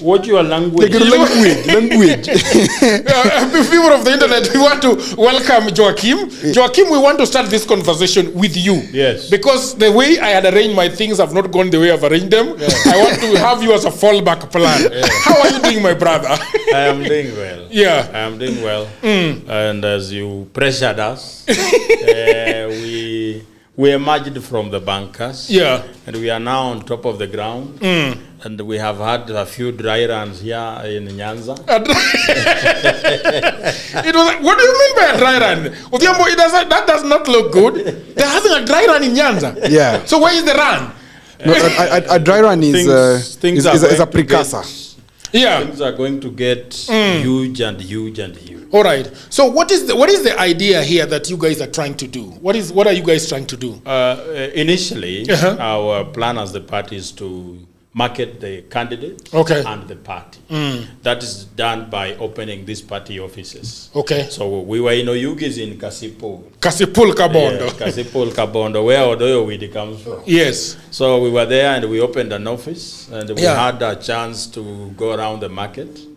Watch your language. Language. People of the internet, we want to welcome Joachim. Joachim, we want to start this conversation with you. Yes. Because the way I had arranged my things have not gone the way I've arranged them. Yeah. I want to have you as a fallback plan. Yeah. How are you doing, my brother? I am doing well. Yeah. I am doing well. And as you pressured us, we emerged from the bunkers. Yeah. And we are now on top of the ground. And we have had a few dry runs here in Nyanza. It was like, what do you mean by a dry run? That does not look good. They're having a dry run in Nyanza. Yeah. So where is the run? No, a dry run is a precursor. Things are going to get huge and huge and huge. All right. So what is the idea here that you guys are trying to do? What are you guys trying to do? Initially, our plan as the party is to market the candidate and the party. That is done by opening these party offices. Okay. So we were in Oyugis in Kasipul. Kasipul Kabondo. Yeah, Kasipul Kabondo, where Odoyo Widi comes from. Yes. So we were there and we opened an office and we had a chance to go around the market.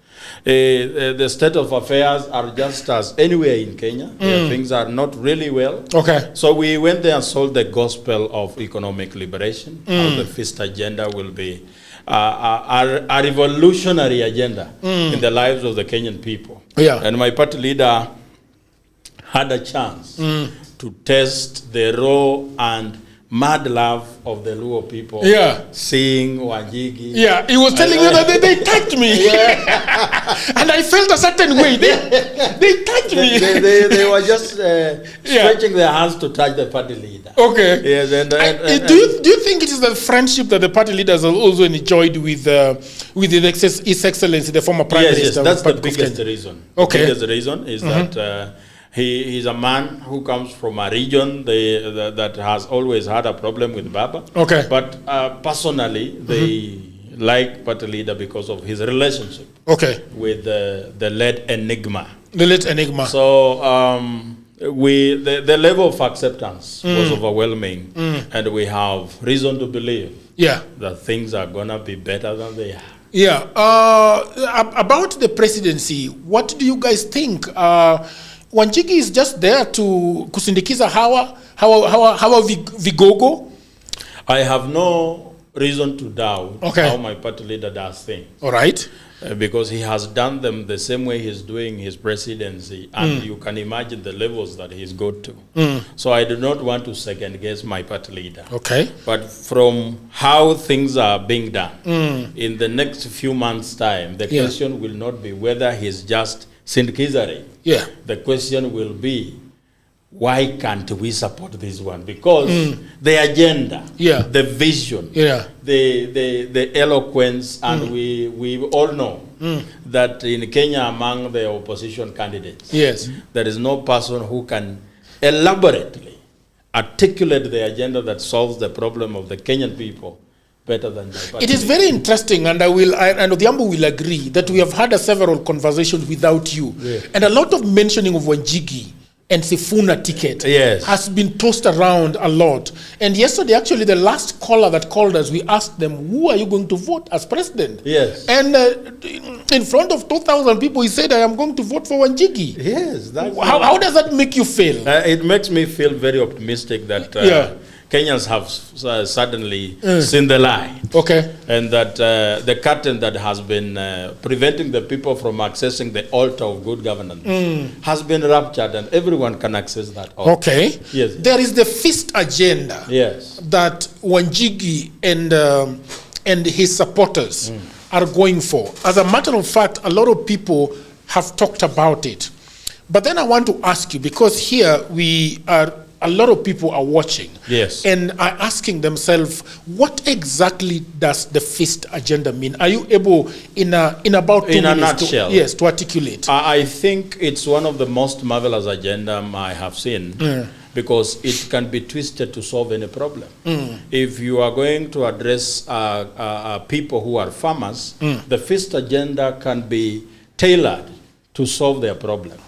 The state of affairs are just as anywhere in Kenya. Things are not really well. Okay. So we went there and sold the gospel of economic liberation. How the fifth agenda will be a revolutionary agenda in the lives of the Kenyan people. Yeah. And my party leader had a chance to test the raw and mad love of the Luo people. Yeah. Seeing Wanjigi. Yeah, he was telling me that they touched me. And I felt a certain way. They touched me. They were just stretching their hands to touch the party leader. Okay. Yes, do you think it is the friendship that the party leaders have also enjoyed with His Excellency, the former Prime Minister? Yes, that's the biggest reason. Okay. The biggest reason is that he's a man who comes from a region that has always had a problem with Baba. Okay. But personally, they like party leader because of his relationship. Okay. With the late Enigma. The late Enigma. So the level of acceptance was overwhelming, and we have reason to believe that things are gonna be better than they are. Yeah. About the presidency, what do you guys think? Wanjigi is just there to kusindikiza hawa vigogo. I have no reason to doubt how my party leader does things. All right. Because he has done them the same way he's doing his presidency, and you can imagine the levels that he's got to. So I do not want to second guess my party leader. Okay. But from how things are being done, in the next few months' time, the question will not be whether he's just Sindikizari. Yeah. The question will be, why can't we support this one? Because the agenda, the vision, the eloquence, and we all know that in Kenya, among the opposition candidates, there is no person who can elaborately articulate the agenda that solves the problem of the Kenyan people better than the It is very interesting, and Odhiambo will agree that we have had several conversations without you, and a lot of mentioning of Wanjigi and Sifuna ticket has been tossed around a lot. And yesterday, actually, the last caller that called us, we asked them, who are you going to vote as president? Yes. And in front of 2,000 people, he said, I am going to vote for Wanjigi. Yes. How does that make you feel? It makes me feel very optimistic that Kenyans have suddenly seen the light. Okay. And that the curtain that has been preventing the people from accessing the altar of good governance has been ruptured, and everyone can access that altar. Okay. Yes. There is the feast agenda that Wanjigi and his supporters are going for. As a matter of fact, a lot of people have talked about it. But then I want to ask you, because here a lot of people are watching and are asking themselves, what exactly does the feast agenda mean? Are you able, in about 2 minutes, to articulate? I think it's one of the most marvelous agenda I have seen, because it can be twisted to solve any problem. If you are going to address people who are farmers, the feast agenda can be tailored to solve their problem.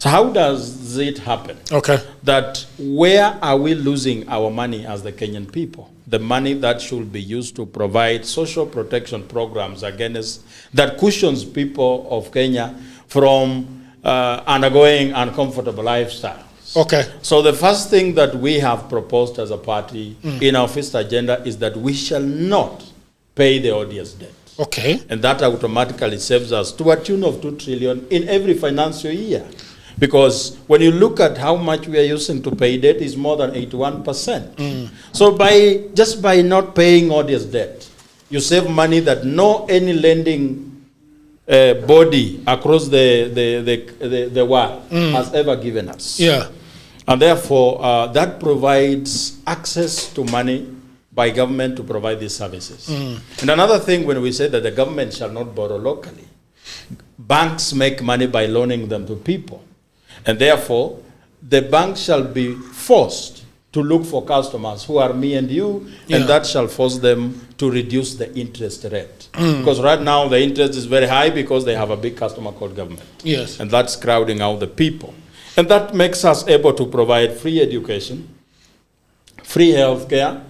So how does it happen? Okay. That where are we losing our money as the Kenyan people? The money that should be used to provide social protection programs against that cushions people of Kenya from undergoing uncomfortable lifestyles. Okay. So the first thing that we have proposed as a party in our first agenda is that we shall not pay the odious debt. Okay. And that automatically saves us to a tune of 2 trillion in every financial year. Because when you look at how much we are using to pay debt, is more than 81%. So just by not paying odious debt, you save money that no any lending body across the world has ever given us. Yeah. And therefore, that provides access to money by government to provide these services. And another thing, when we say that the government shall not borrow locally, banks make money by loaning them to people. And therefore, the bank shall be forced to look for customers who are me and you, and that shall force them to reduce the interest rate. Because right now, the interest is very high because they have a big customer called government. Yes. And that's crowding out the people. And that makes us able to provide free education, free health care,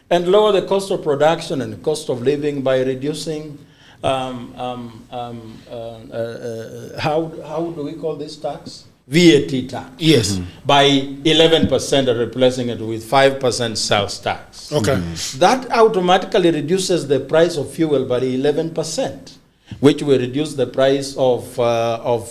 and lower the cost of production and the cost of living by reducing, how do we call this tax? VAT tax. Yes. By 11% and replacing it with 5% sales tax. Okay. That automatically reduces the price of fuel by 11%, which will reduce the price of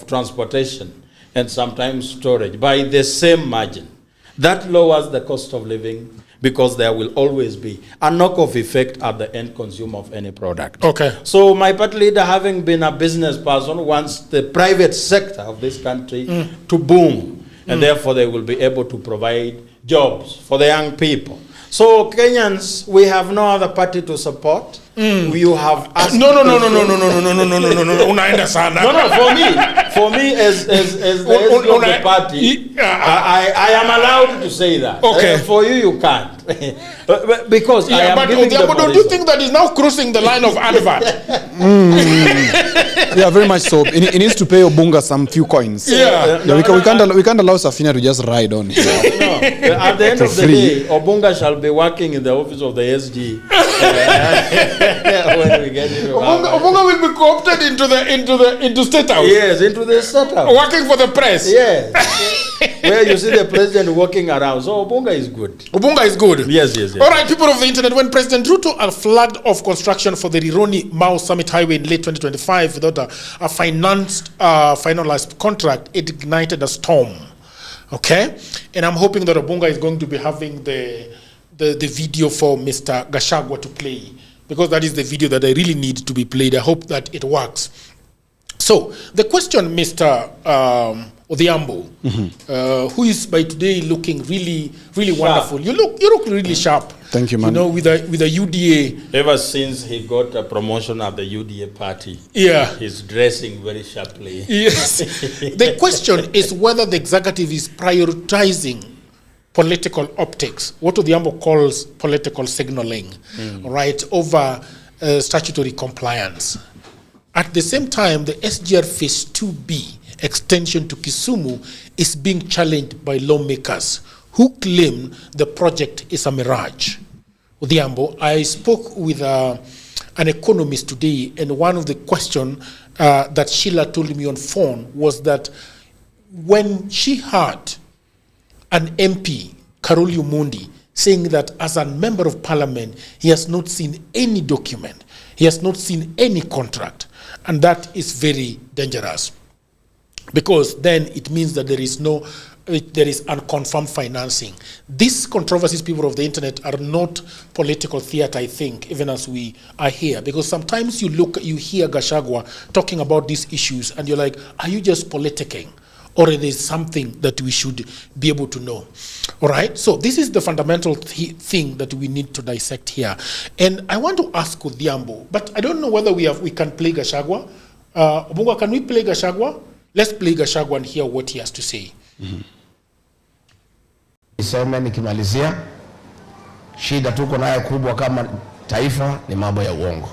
transportation and sometimes storage by the same margin. That lowers the cost of living because there will always be a knock-off effect at the end consumer of any product. Okay. So my party leader, having been a business person, wants the private sector of this country to boom, and therefore they will be able to provide jobs for the young people. So Kenyans, we have no other party to support. You have asked No. Unaenda sana. No, for me as the SG of the party, I am allowed to say that. Okay. For you can't. Because I am giving the don't you think that is now crossing the line of advert? Yeah, very much so. It needs to pay Obunga some few coins. Yeah. We can't allow Safina to just ride on here. No. At the end of the day, Obunga shall be working in the office of the SG. When we get into Obunga will be co-opted into State House. Yes, into the State House. Working for the press. Yes. Where you see the president walking around. So Obunga is good. Obunga is good. Yes. All right, people of the internet, when President Ruto flagged off construction for the Rironi-Mau Summit Highway in late 2025 without a finalized contract, it ignited a storm. Okay? And I'm hoping that Obunga is going to be having the video for Mr. Gachagua to play, because that is the video that I really need to be played. I hope that it works. So, the question, Mr. Odhiambo, who is by today looking really wonderful. You look really sharp. Thank you, man. You know, with a UDA. Ever since he got a promotion at the UDA party, he's dressing very sharply. Yes. The question is whether the executive is prioritizing political optics, what Odhiambo calls political signaling, right, over statutory compliance. At the same time, the SGR Phase 2B extension to Kisumu is being challenged by lawmakers who claim the project is a mirage. Odhiambo, I spoke with an economist today, and one of the questions that Sheila told me on phone was that when she heard an MP, Karoli Umundi, saying that as a member of parliament, he has not seen any document, he has not seen any contract, and that is very dangerous, because then it means that there is unconfirmed financing. These controversies, people of the internet, are not political theater, I think, even as we are here, because sometimes you hear Gachagua talking about these issues, and you're like, are you just politicking? Or it is something that we should be able to know. All right? So this is the fundamental thing that we need to dissect here. And I want to ask Odhiambo, but I don't know whether we can play Gachagua. Obunga, can we play Gachagua? Let's play Gachagua and hear what he has to say. Niseme nikimalizia, shida tuko nayo kubwa kama taifa ni mambo ya uongo.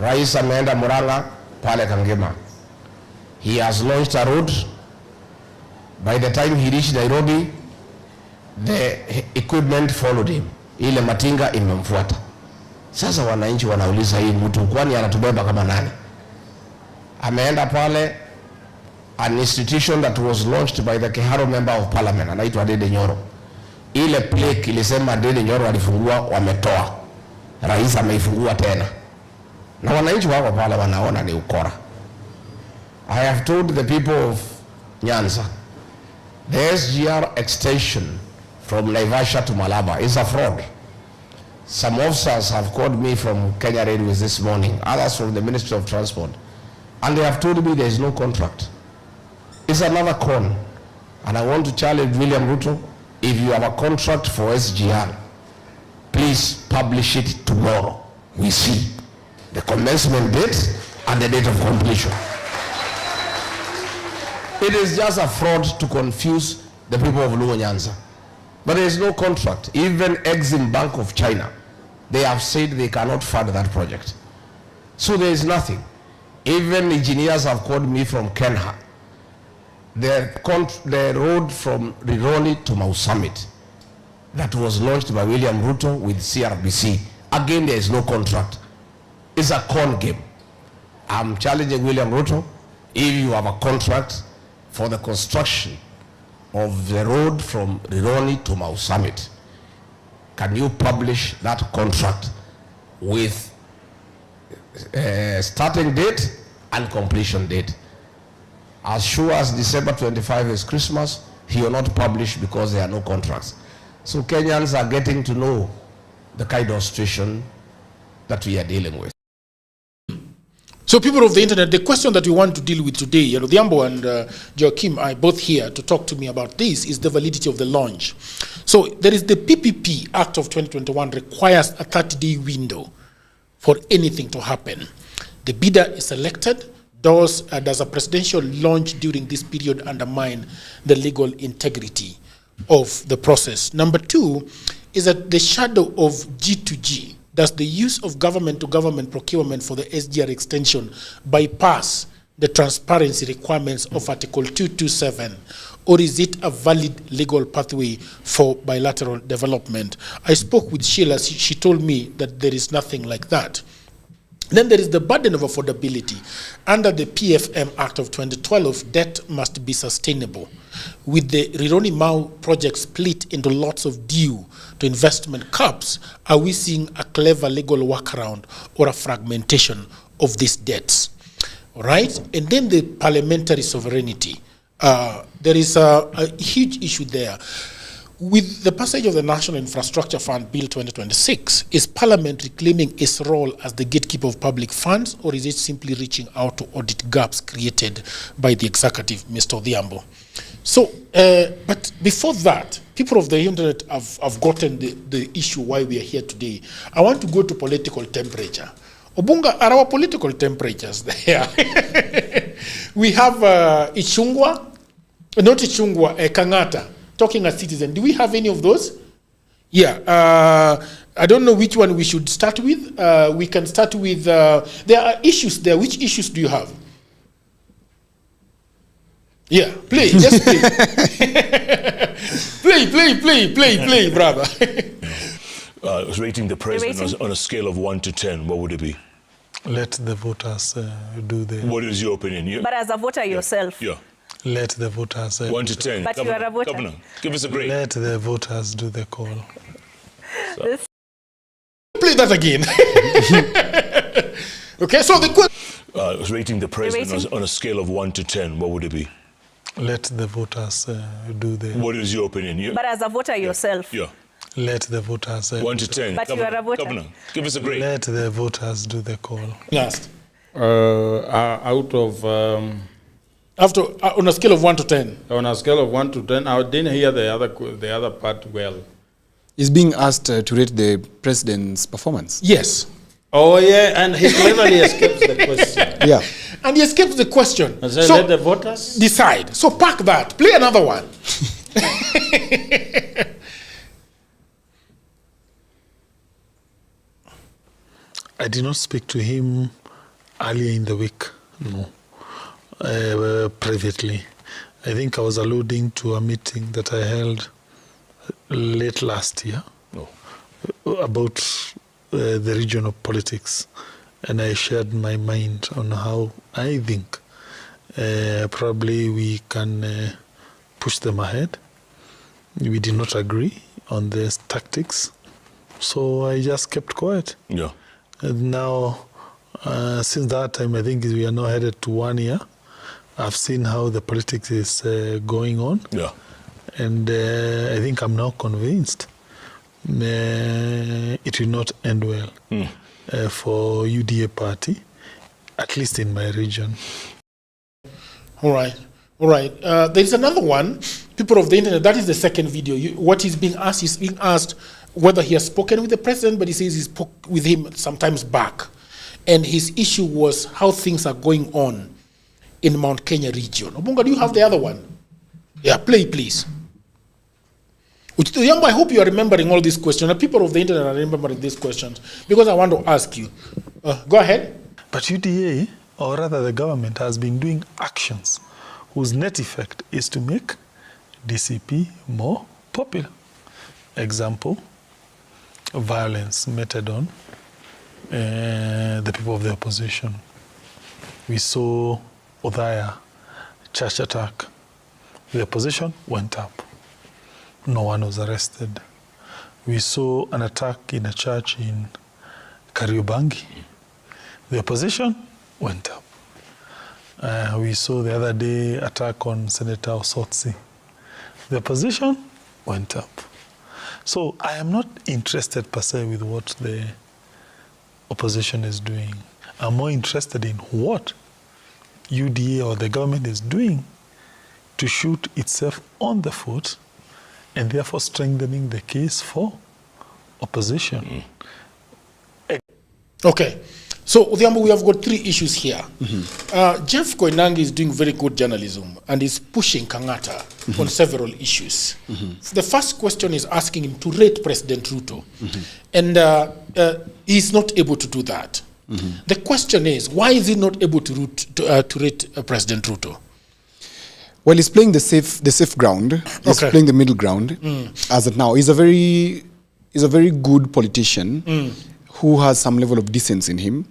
Rais ameenda Murang'a pale Kangema. He has launched a road. By the time he reached Nairobi, the equipment followed him. Ile matinga imemfuata. Sasa wananchi wanauliza hii mtu kwani anatubeba kama nani? Ameenda pale, an institution that was launched by the Keharo member of parliament, anaitwa Dede Nyoro. Ile plaque ilisema Dede Nyoro alifungua, wametoa. Rais ameifungua tena. Na wananchi wako pale wanaona ni ukora. I have told the people of Nyanza, the SGR extension from Naivasha to Malaba is a fraud. Some officers have called me from Kenya Railways this morning, others from the Ministry of Transport, and they have told me there is no contract. It's another con. And I want to challenge William Ruto, if you have a contract for SGR, please publish it tomorrow. We see the commencement date and the date of completion. It is just a fraud to confuse the people of Luo Nyanza. But there is no contract. Even Exim Bank of China, they have said they cannot fund that project. So there is nothing. Even engineers have called me from Kenya. The road from Rironi to Mau Summit that was launched by William Ruto with CRBC, again there is no contract. It's a con game. I'm challenging William Ruto, if you have a contract for the construction of the road from Rironi to Mau Summit, can you publish that contract with starting date and completion date? As sure as December 25 is Christmas, he will not publish because there are no contracts. So Kenyans are getting to know the kind of situation that we are dealing with. So people of the internet, the question that we want to deal with today, Diambo and Joachim are both here to talk to me about this, is the validity of the launch. So there is the PPP Act of 2021 requires a 30-day window for anything to happen. The bidder is selected. Does a presidential launch during this period undermine the legal integrity of the process? Number two is that the shadow of G2G, does the use of government-to-government procurement for the SGR extension bypass the transparency requirements of Article 227, or is it a valid legal pathway for bilateral development? I spoke with Sheila. She told me that there is nothing like that. Then there is the burden of affordability. Under the PFM Act of 2012, debt must be sustainable. With the Rironi Mau project split into lots of due to investment caps, are we seeing a clever legal workaround or a fragmentation of these debts? All right? And then the parliamentary sovereignty. There is a huge issue there. With the passage of the National Infrastructure Fund Bill 2026, is Parliament reclaiming its role as the gatekeeper of public funds, or is it simply reaching out to audit gaps created by the executive, Mr. Odhiambo? So, but before that, people of the internet have gotten the issue why we are here today. I want to go to political temperature. Obunga, are our political temperatures there? We have Ichungwa, not Ichungwa, Kangata, talking as citizen. Do we have any of those? Yeah. I don't know which one we should start with. We can start with, there are issues there. Which issues do you have? Yeah, play, just play. play, brother. Rating the president on a scale of 1 to 10, what would it be? Let the voters do the... What is your opinion? But as a voter yourself? Yeah. Let the voters... 1 to 10. But Governor, you are a voter. Governor, give us a grade. Let the voters do the call. Play that again. Okay, so the question... rating the president on a scale of 1 to 10, what would it be? Let the voters do the... What is your opinion? But as a voter yourself? Yeah. Let the voters... 1 to 10. But Governor, you are a voter. Governor, give us a grade. Let the voters do the call. Last. Out of... After, on a scale of 1 to 10? On a scale of 1 to 10, I didn't hear the other part well. Is being asked to rate the president's performance. Yes. Oh, yeah, and he cleverly escapes the question. Yeah. And he escapes the question. So let the voters decide. So pack that. Play another one. I did not speak to him earlier in the week, no. privately. I think I was alluding to a meeting that I held late last year about the region of politics, and I shared my mind on how I think probably we can push them ahead. We did not agree on the tactics, so I just kept quiet. Yeah. And now, since that time, I think we are now headed to 1 year. I've seen how the politics is going on. Yeah. And I think I'm now convinced it will not end well for UDA party, at least in my region. All right. There's another one. People of the internet, that is the second video. What is being asked whether he has spoken with the president, but he says he spoke with him sometimes back. And his issue was how things are going on in Mount Kenya region. Obunga, do you have the other one? Yeah, play please. I hope you are remembering all these questions. The people of the internet are remembering these questions because I want to ask you. Go ahead. But UDA, or rather the government, has been doing actions whose net effect is to make DCP more popular. Example, violence meted on the people of the opposition. We saw Othaya church attack. The opposition went up. No one was arrested. We saw an attack in a church in Kariobangi. The opposition went up. We saw the other day attack on Senator Osotsi. The opposition went up. So I am not interested per se with what the opposition is doing. I'm more interested in what UDA or the government is doing to shoot itself on the foot and therefore strengthening the case for opposition. Okay. So, Odhiambo, we have got three issues here. Jeff Koinange is doing very good journalism and is pushing Kangata on several issues. The first question is asking him to rate President Ruto. And he's not able to do that. The question is, why is he not able to rate President Ruto? Well, he's playing the safe ground. He's playing the middle ground as of now. He's a very good politician who has some level of decency in him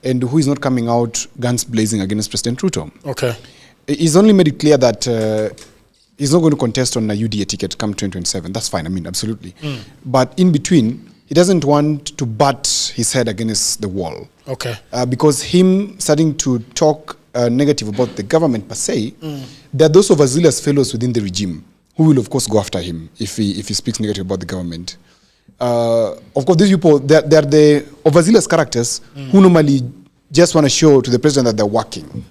and who is not coming out guns blazing against President Ruto. Okay. He's only made it clear that he's not going to contest on a UDA ticket come 2027. That's fine. I mean, absolutely. But in between, he doesn't want to butt his head against the wall. Okay. Because him starting to talk negative about the government per se, there are those overzealous fellows within the regime who will, of course, go after him if he speaks negative about the government. Of course, these people, they're the overzealous characters who normally just want to show to the president that they're working.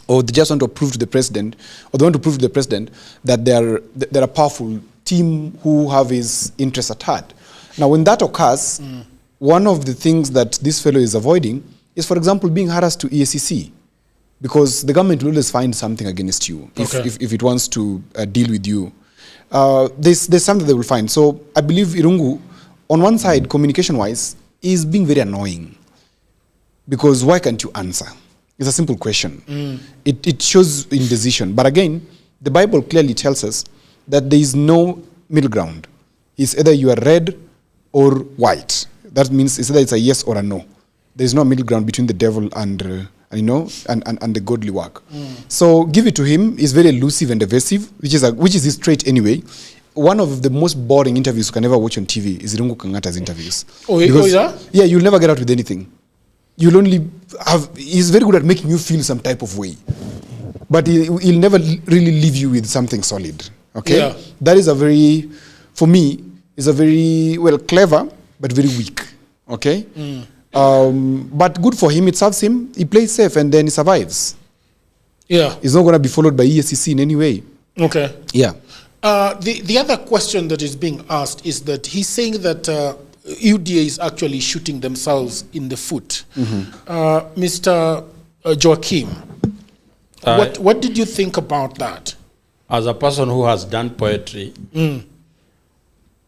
Or they just want to prove to the president, or they want to prove to the president that they're a powerful team who have his interests at heart. Now, when that occurs, one of the things that this fellow is avoiding is, for example, being harassed to EACC. Because the government will always find something against you if it wants to deal with you. There's something they will find. So I believe Irungu, on one side, communication-wise, is being very annoying. Because why can't you answer? It's a simple question. It shows indecision. But again, the Bible clearly tells us that there is no middle ground. It's either you are red or white. That means it's either it's a yes or a no. There is no middle ground between the devil and the godly work. So give it to him. He's very elusive and evasive, which is his trait anyway. One of the most boring interviews you can ever watch on TV is Irungu Kangata's interviews. Yeah, you'll never get out with anything. You'll only he's very good at making you feel some type of way. But he'll never really leave you with something solid. Okay? Yeah. That is for me, is a very, clever, but very weak. Okay? But good for him, it serves him. He plays safe and then he survives. Yeah. He's not going to be followed by EACC in any way. Okay. Yeah. The other question that is being asked is that he's saying that UDA is actually shooting themselves in the foot. Mr. Joachim, what did you think about that? As a person who has done poetry,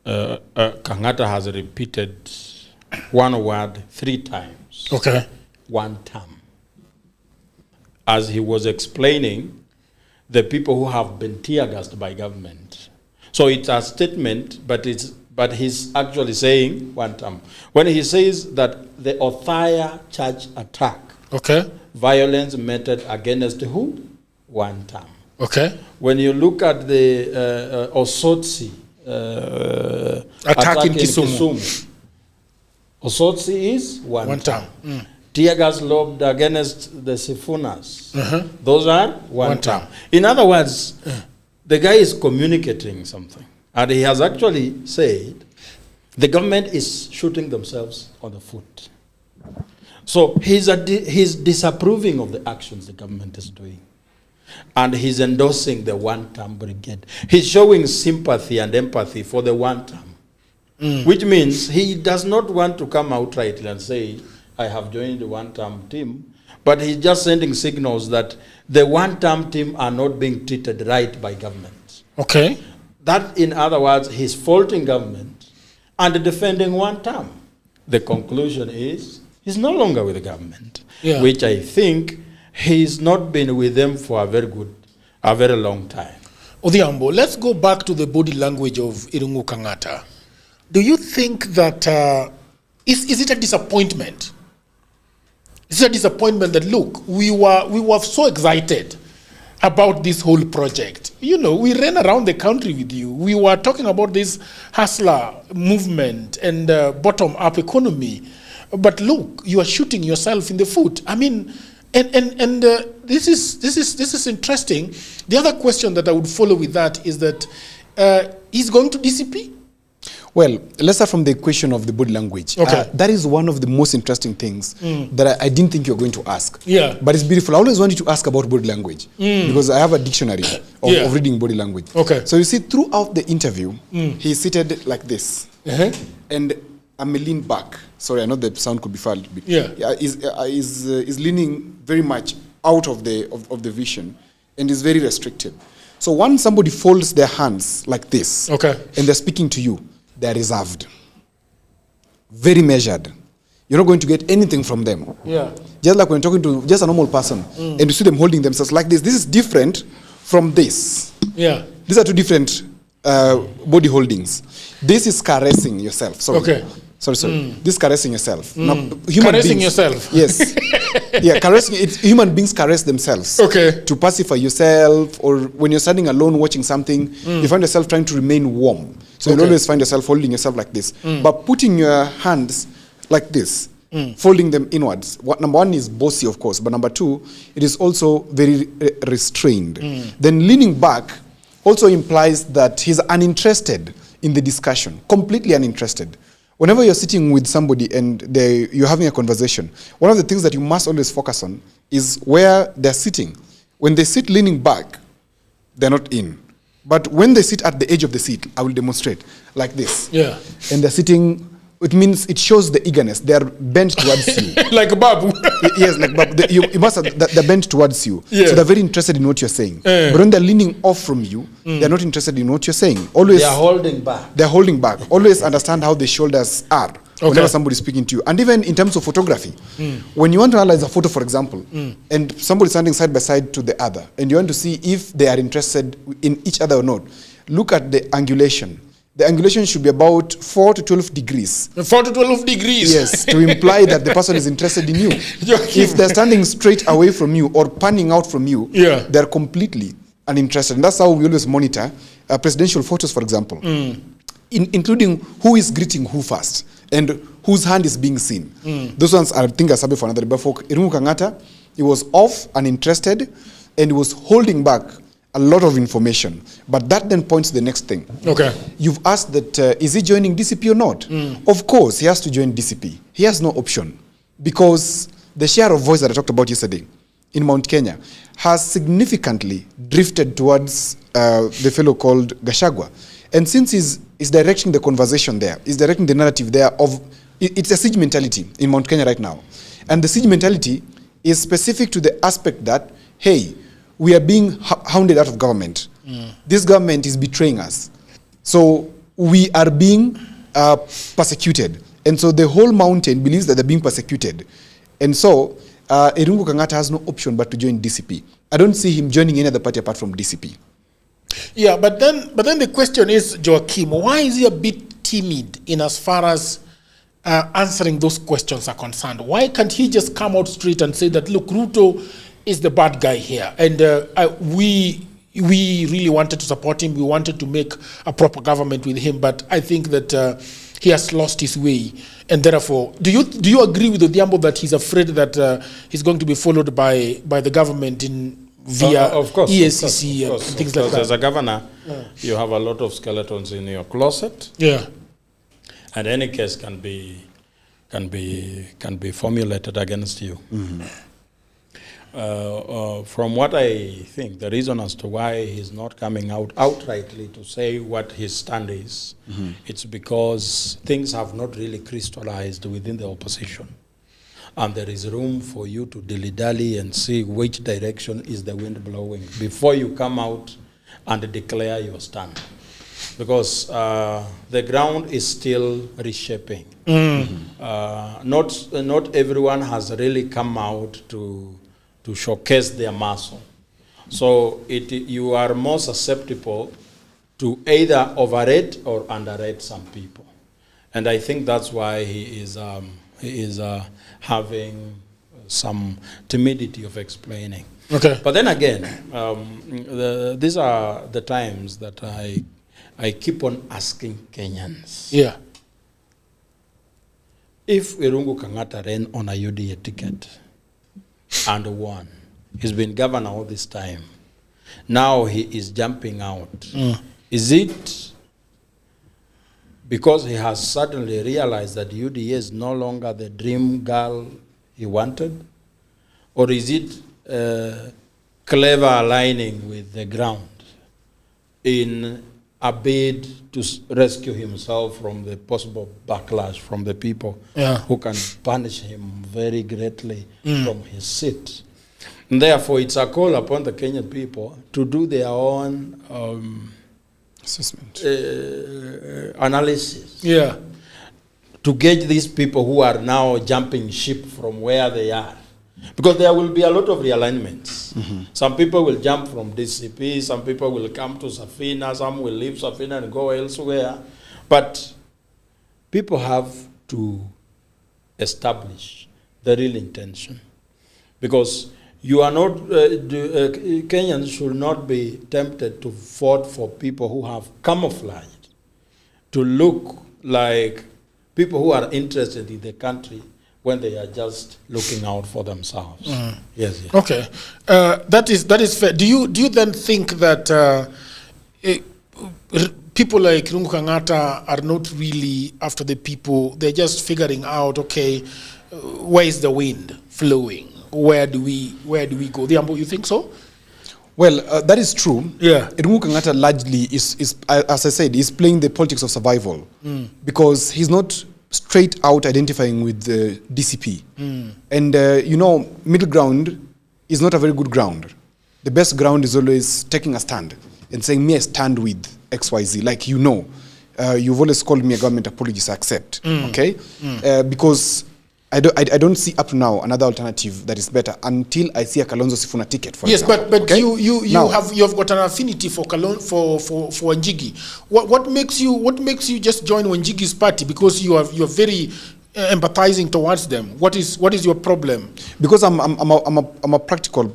Kangata has repeated one word 3 times. Okay. 1 term. as he was explaining the people who have been tear-gassed by government. So it's a statement, but he's actually saying one term. When he says that the Othaya church attack, violence meted against who? One term. When you look at the Osotsi attack in Kisumu, Osotsi is one term. Tear gas lobbed against the Sifunas. Those are one term. In other words, the guy is communicating something. And he has actually said the government is shooting themselves on the foot. So he's disapproving of the actions the government is doing. And he's endorsing the one-term brigade. He's showing sympathy and empathy for the one-term, which means he does not want to come outrightly and say, I have joined the one-term team, but he's just sending signals that the one-term team are not being treated right by government. That, in other words, he's faulting government and defending one term. The conclusion is he's no longer with the government, which I think he's not been with them for a very long time. Odhiambo, let's go back to the body language of Irungu Kang'ata. Do you think that, is it a disappointment? Is it a disappointment that, look, we were so excited about this whole project? You know, we ran around the country with you. We were talking about this hustler movement and bottom-up economy. But look, you are shooting yourself in the foot. I mean, this is interesting. The other question that I would follow with that is that he's going to DCP? Well, let's start from the question of the body language. That is one of the most interesting things that I didn't think you were going to ask. But it's beautiful. I always wanted to ask about body language because I have a dictionary of reading body language. So you see, throughout the interview, he's seated like this. And I'm leaning back. Sorry, I know the sound could be far a little bit. Is leaning very much out of the vision and is very restricted. So once somebody folds their hands like this and they're speaking to you, they're reserved. Very measured. You're not going to get anything from them. Just like when you're talking to just a normal person and you see them holding themselves like this. This is different from this. These are two different body holdings. This is caressing yourself. Sorry. This is caressing yourself. Now, caressing yourself? Yes. Caressing. Human beings caress themselves to pacify yourself, or when you're standing alone watching something, you find yourself trying to remain warm. So you'll always find yourself holding yourself like this. But putting your hands like this, folding them inwards. Number one is bossy, of course, but number two, it is also very restrained. Then leaning back also implies that he's uninterested in the discussion, completely uninterested. Whenever you're sitting with somebody and you're having a conversation, one of the things that you must always focus on is where they're sitting. When they sit leaning back, they're not in. But when they sit at the edge of the seat, I will demonstrate like this. And they're sitting, it means it shows the eagerness. They are bent towards you. Like Babu. Yes, like Babu. You must have, they're bent towards you. So they're very interested in what you're saying. But when they're leaning off from you, they're not interested in what you're saying. Always, they're holding back. They're holding back. Always understand how the shoulders are whenever somebody's speaking to you. And even in terms of photography, when you want to analyze a photo, for example, and somebody's standing side by side to the other, and you want to see if they are interested in each other or not, look at the angulation. The angulation should be about 4 to 12 degrees. 4 to 12 degrees? Yes, to imply that the person is interested in you. If they're standing straight away from you or panning out from you, they're completely uninterested. And that's how we always monitor presidential photos, for example, including who is greeting who first and whose hand is being seen. Those ones, I think, are subject for another. But for Irungu Kang'ata, he was off, uninterested, and he was holding back a lot of information. But that then points to the next thing. You've asked that, is he joining DCP or not? Of course, he has to join DCP. He has no option. Because the share of voice that I talked about yesterday in Mount Kenya has significantly drifted towards the fellow called Gachagua. And since he's directing the conversation there, he's directing the narrative there of, it's a siege mentality in Mount Kenya right now. And the siege mentality is specific to the aspect that, hey, we are being hounded out of government. This government is betraying us. So we are being persecuted. And so the whole mountain believes that they're being persecuted. And so Irungu Kang'ata has no option but to join DCP. I don't see him joining any other party apart from DCP. Yeah, but then the question is, Joachim, why is he a bit timid in as far as answering those questions are concerned? Why can't he just come out straight and say that, look, Ruto is the bad guy here, and we really wanted to support him. We wanted to make a proper government with him, but I think that he has lost his way, and therefore, do you agree with Odhiambo that he's afraid that he's going to be followed by the government via of course, EACC of course, and things like that? As a governor, you have a lot of skeletons in your closet. Yeah. And any case can be formulated against you. From what I think, the reason as to why he's not coming out outrightly to say what his stand is, it's because things have not really crystallized within the opposition. And there is room for you to dilly-dally and see which direction is the wind blowing before you come out and declare your stand. Because the ground is still reshaping. Not everyone has really come out to showcase their muscle. So you are more susceptible to either overrate or underrate some people. And I think that's why he is having some timidity of explaining. Okay. But then again, these are the times that I keep on asking Kenyans. Yeah. If Irungu Kang'ata ran on a UDA ticket and won, he's been governor all this time, now he is jumping out. Is it because he has suddenly realized that UDA is no longer the dream girl he wanted? Or is it clever aligning with the ground in a bid to rescue himself from the possible backlash from the people who can punish him very greatly from his seat? And therefore, it's a call upon the Kenyan people to do their own assessment, analysis. Yeah. To gauge these people who are now jumping ship from where they are. Because there will be a lot of realignments. Some people will jump from DCP, some people will come to Safina, some will leave Safina and go elsewhere. But people have to establish the real intention. Because you are not, Kenyans should not be tempted to vote for people who have camouflaged to look like people who are interested in the country when they are just looking out for themselves. Yes. Okay, that is fair. Do you then think that people like Irungu Kang'ata are not really after the people? They're just figuring out, okay, where is the wind flowing? Where do we go? You think so? Well, that is true. Yeah. Irungu Kang'ata largely is, as I said, is playing the politics of survival because he's not straight out identifying with the DCP. And, middle ground is not a very good ground. The best ground is always taking a stand and saying, me, I stand with XYZ. Like, you've always called me a government apologist, I accept. Okay? Because I don't see up to now another alternative that is better until I see a Kalonzo Sifuna ticket, for example. But okay? you have got an affinity for for Wanjigi. What makes you just join Wanjigi's party? Because you're very empathizing towards them. What is your problem? Because I'm a practical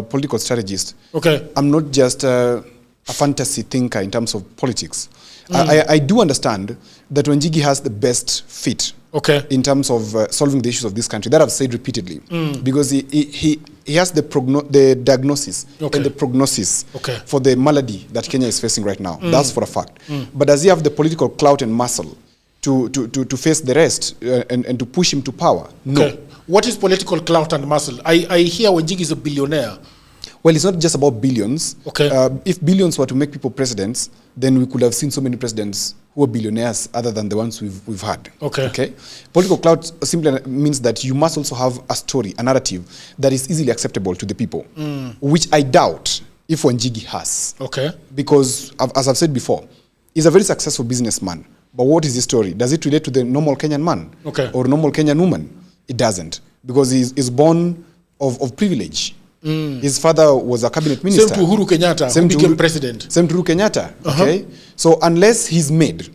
political strategist. Okay. I'm not just a fantasy thinker in terms of politics. I do understand that Wanjigi has the best fit. Okay. In terms of solving the issues of this country, that I've said repeatedly, because he has the diagnosis and the prognosis for the malady that Kenya is facing right now. That's for a fact. But does he have the political clout and muscle to face the rest and to push him to power? No. Okay. What is political clout and muscle? I hear Wanjigi is a billionaire. Well, it's not just about billions. Okay. If billions were to make people presidents, then we could have seen so many presidents who are billionaires other than the ones we've had. Okay. Political clout simply means that you must also have a story, a narrative that is easily acceptable to the people, which I doubt if Wanjigi has. Okay. Because, as I've said before, he's a very successful businessman. But what is his story? Does it relate to the normal Kenyan man? Okay. Or normal Kenyan woman? It doesn't. Because he's born of privilege. His father was a cabinet minister. Same to Uhuru Kenyatta, who became president. Same to Uhuru Kenyatta, okay? So unless he's made,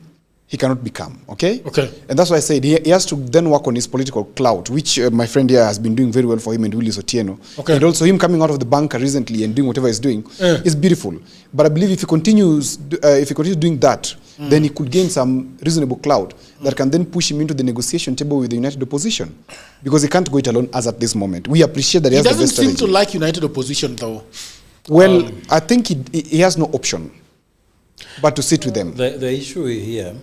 he cannot become, okay? Okay. And that's why I said he has to then work on his political clout, which my friend here has been doing very well for him and Willis Otieno. Okay. And also him coming out of the bunker recently and doing whatever he's doing is beautiful. But I believe if he continues doing that, then he could gain some reasonable clout that can then push him into the negotiation table with the united opposition. Because he can't go it alone as at this moment. We appreciate that he has the best doesn't seem strategy. to like united opposition, though. Well, I think he has no option but to sit with them. The issue here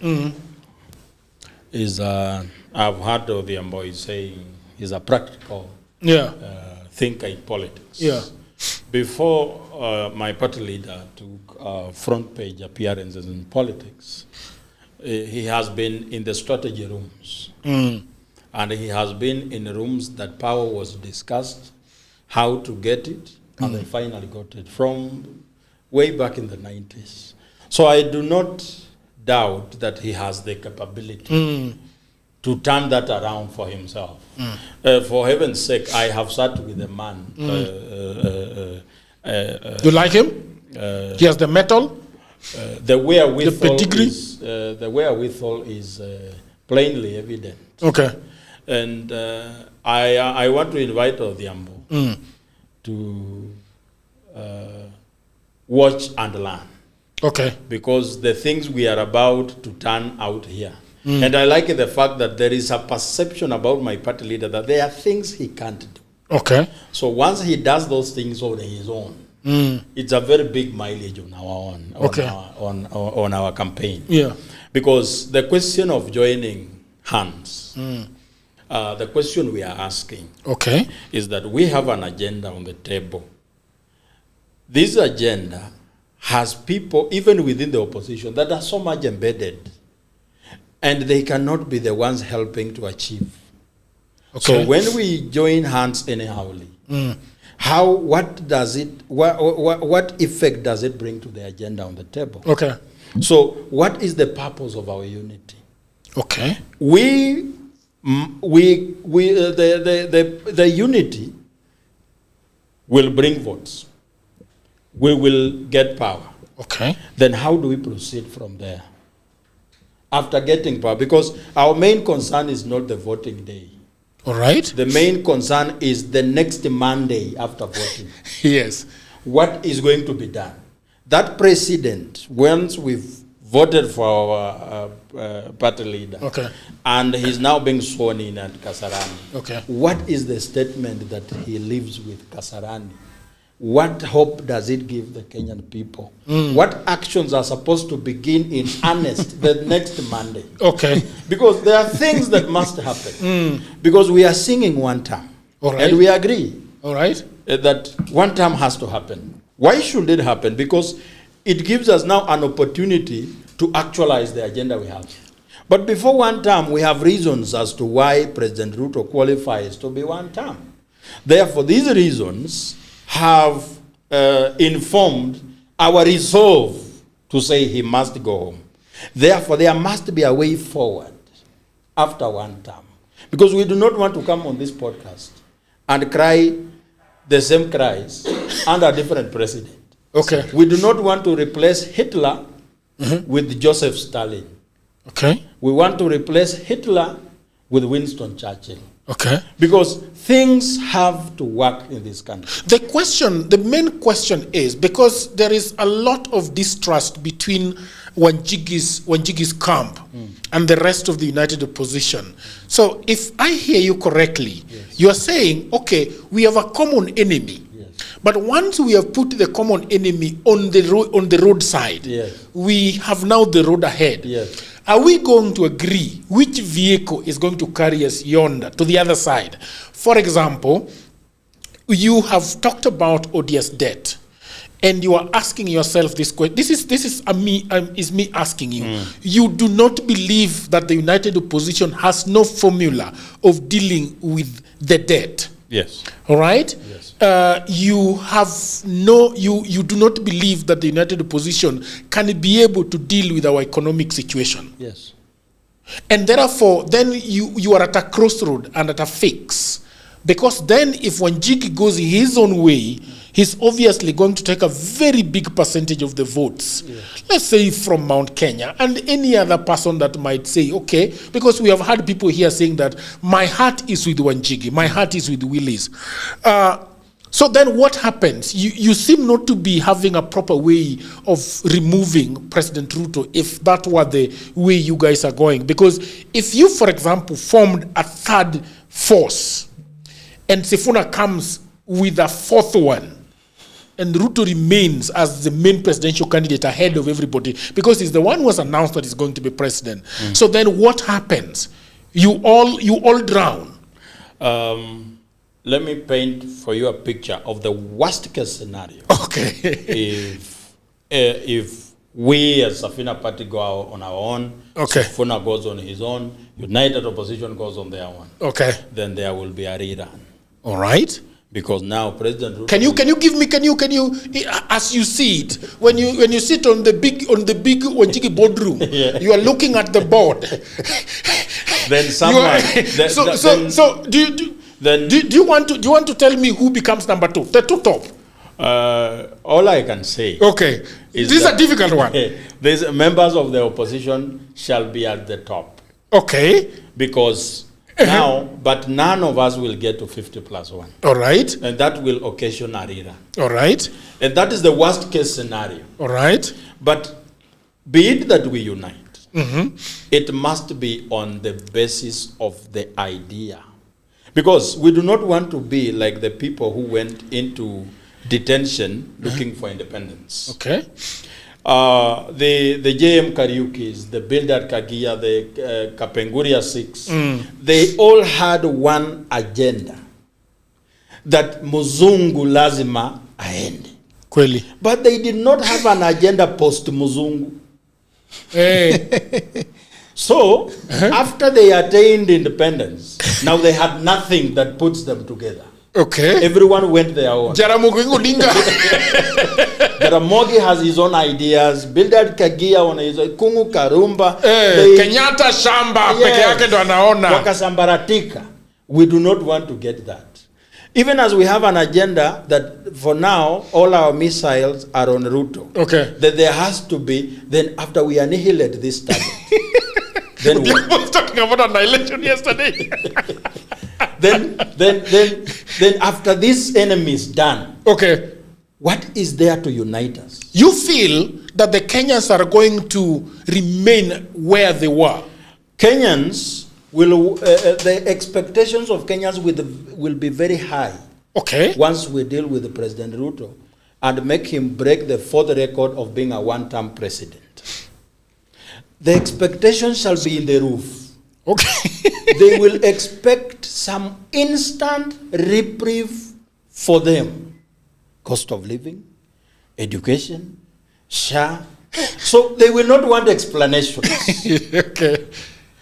is, I've heard Odhiambo is saying he's a practical thinker in politics. Yeah. Before my party leader took front page appearances in politics, he has been in the strategy rooms. And he has been in rooms that power was discussed, how to get it, and they finally got it from way back in the 90s. So I do not doubt that he has the capability to turn that around for himself. For heaven's sake, I have sat with a man. You like him? He has the metal? The wherewithal the wherewithal is plainly evident. Okay. And I want to invite Odhiambo to watch and learn. Okay. Because the things we are about to turn out here. And I like the fact that there is a perception about my party leader that there are things he can't do. Okay. So once he does those things on his own, it's a very big mileage on our own, on our campaign. Yeah. Because the question of joining hands, the question we are asking is that we have an agenda on the table. This agenda has people, even within the opposition, that are so much embedded, and they cannot be the ones helping to achieve. Okay. So when we join hands anyhowly, what effect does it bring to the agenda on the table? Okay. So what is the purpose of our unity? Okay. The unity will bring votes. We will get power. Okay. Then how do we proceed from there? After getting power, because our main concern is not the voting day. All right. The main concern is the next Monday after voting. Yes. What is going to be done? That president, once we've voted for our party leader, and he's now being sworn in at Kasarani. Okay. What is the statement that he leaves with Kasarani? What hope does it give the Kenyan people? What actions are supposed to begin in earnest the next Monday? Okay. Because there are things that must happen. Because we are singing one term. All right. And we agree. All right. That one term has to happen. Why should it happen? Because it gives us now an opportunity to actualize the agenda we have. But before one term, we have reasons as to why President Ruto qualifies to be one term. Therefore, these reasons have informed our resolve to say he must go home. Therefore, there must be a way forward after one term. Because we do not want to come on this podcast and cry the same cries under a different president. Okay. We do not want to replace Hitler with Joseph Stalin. Okay. We want to replace Hitler with Winston Churchill. Okay. Because things have to work in this country. The main question is, because there is a lot of distrust between Wanjigi's camp and the rest of the united opposition. So if I hear you correctly, you are saying, okay, we have a common enemy. But once we have put the common enemy on the roadside, we have now the road ahead. Are we going to agree which vehicle is going to carry us yonder to the other side? For example, you have talked about odious debt, and you are asking yourself this question. This is me asking you. You do not believe that the united opposition has no formula of dealing with the debt. Yes. All right? Yes. You do not believe that the united opposition can be able to deal with our economic situation. Yes. And therefore, then you are at a crossroad and at a fix Because then if Wanjigi goes his own way, he's obviously going to take a very big percentage of the votes. Yeah. Let's say from Mount Kenya and any other person that might say, okay, because we have had people here saying that my heart is with Wanjigi, my heart is with Willis. So then what happens? You seem not to be having a proper way of removing President Ruto if that were the way you guys are going. Because if you, for example, formed a third force and Sifuna comes with a fourth one, and Ruto remains as the main presidential candidate ahead of everybody because he's the one who has announced that he's going to be president. So then what happens? You all drown. Let me paint for you a picture of the worst case scenario. Okay. If we as Safina Party go out on our own, Safuna goes on his own, United Opposition goes on their own. Okay. Then there will be a rerun. All right. Because now President Ruto can you as you see it when you sit on the big Wanjigi boardroom, you are looking at the board. Then someone do you want to tell me who becomes number 2? The two top. All I can say. Okay. This is a difficult one. These members of the opposition shall be at the top. Okay. Because now, but none of us will get to 50+1. All right. And that will occasion a rerun. All right. And that is the worst case scenario. All right. But be it that we unite, it must be on the basis of the idea. Because we do not want to be like the people who went into detention looking for independence. Okay. The JM Kariukis, the Bildad Kagia, the Kapenguria 6, they all had one agenda, that Muzungu lazima aende. Kweli. But they did not have an agenda post-Muzungu. Hey. So, after they attained independence, now they had nothing that puts them together. Okay. Everyone went their own. Jaramogi Odinga. Jaramogi has his own ideas. Bildad Kagia on his own. Kungu Karumba. Kenyatta Shamba. Wakasambaratika. We do not want to get that. Even as we have an agenda that for now, all our missiles are on Ruto. Okay. That there has to be, then after we annihilate this target. Then we was talking about annihilation yesterday. then after this enemy is done, okay, what is there to unite us? You feel that the Kenyans are going to remain where they were? Kenyans will, the expectations of Kenyans will be very high. Okay. Once we deal with the President Ruto and make him break the fourth record of being a one-term president. The expectations shall be in the roof. Okay. They will expect some instant reprieve for them. Cost of living, education, SHA. So they will not want explanations. Okay.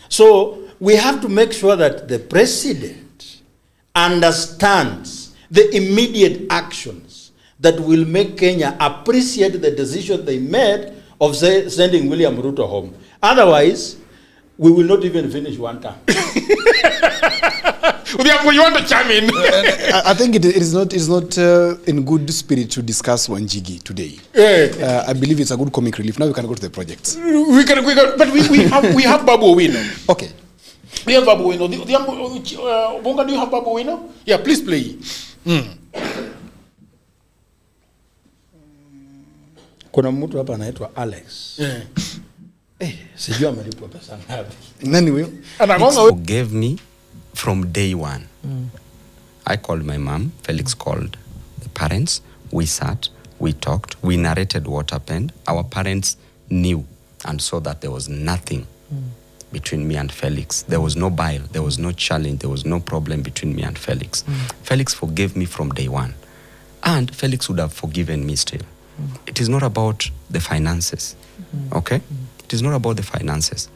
So we have to make sure that the president understands the immediate actions that will make Kenya appreciate the decision they made of sending William Ruto home. Otherwise, we will not even finish one term. You want to chime in? I think it is not in good spirit to discuss Wanjigi today. I believe it's a good comic relief. Now we can go to the projects. We can, but we have Babu Owino. Okay. We have Babu Owino. Bonga, do you have Babu Owino? Yeah, please play. Kuna mtu hapa anaitwa Alex. Sijui amelipwa pesa ngapi. Nani huyo? Forgave me from day one. I called my mom, Felix called the parents, we sat, we talked, we narrated what happened. Our parents knew and saw that there was nothing between me and Felix. There was no bile, there was no challenge, there was no problem between me and Felix. Felix forgave me from day one. And Felix would have forgiven me still. It is not about the finances, okay? It is not about the finances.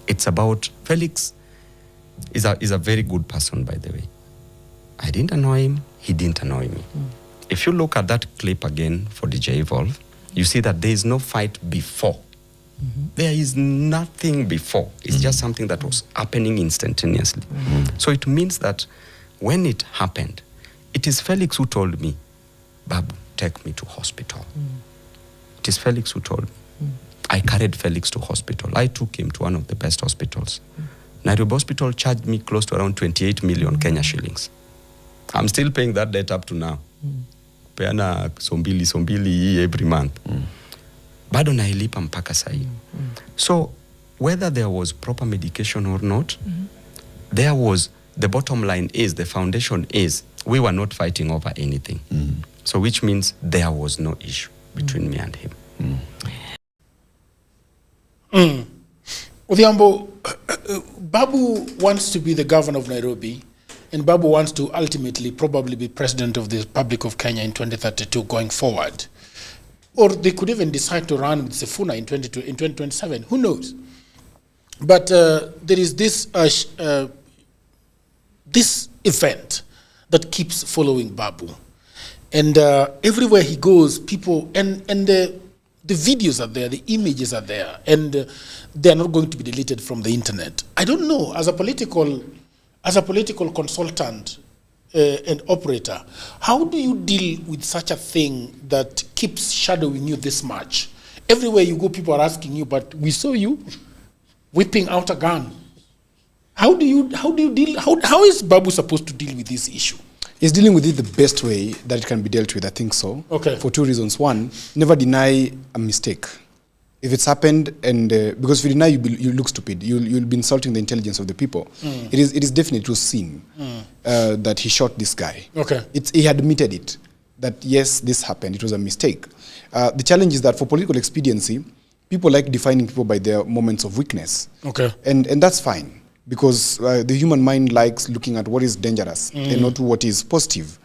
It's about, Felix is a very good person, by the way. I didn't annoy him, he didn't annoy me. If you look at that clip again for DJ Evolve, you see that there is no fight before. There is nothing before. It's just something that was happening instantaneously. So it means that when it happened, it is Felix who told me, Babu, take me to hospital. It is Felix who told me. I carried Felix to hospital. I took him to one of the best hospitals. Nairobi Hospital charged me close to around 28 million Kenya shillings. I'm still paying that debt up to now. Peana sombili every month. Bado nailipa mpaka sahi. So whether there was proper medication or not, there was, the bottom line is, the foundation is, we were not fighting over anything. So which means there was no issue between me and him. Odhiambo, Babu wants to be the governor of Nairobi, and Babu wants to ultimately probably be president of the Republic of Kenya in 2032 going forward. Or they could even decide to run with Safina in 2027. Who knows? But there is this this event that keeps following Babu. And everywhere he goes, people, and the videos are there, the images are there, and they're not going to be deleted from the internet. I don't know, as a political consultant and operator, how do you deal with such a thing that keeps shadowing you this much? Everywhere you go, people are asking you, but we saw you whipping out a gun. How is Babu supposed to deal with this issue? He's dealing with it the best way that it can be dealt with, I think so. Okay. For two reasons. One, never deny a mistake. If it's happened, and because if you deny, you look stupid. You'll be insulting the intelligence of the people. It is definitely true sin that he shot this guy. Okay. He admitted it, that yes, this happened. It was a mistake. The challenge is that for political expediency, people like defining people by their moments of weakness. Okay. And that's fine. Because the human mind likes looking at what is dangerous and not what is positive.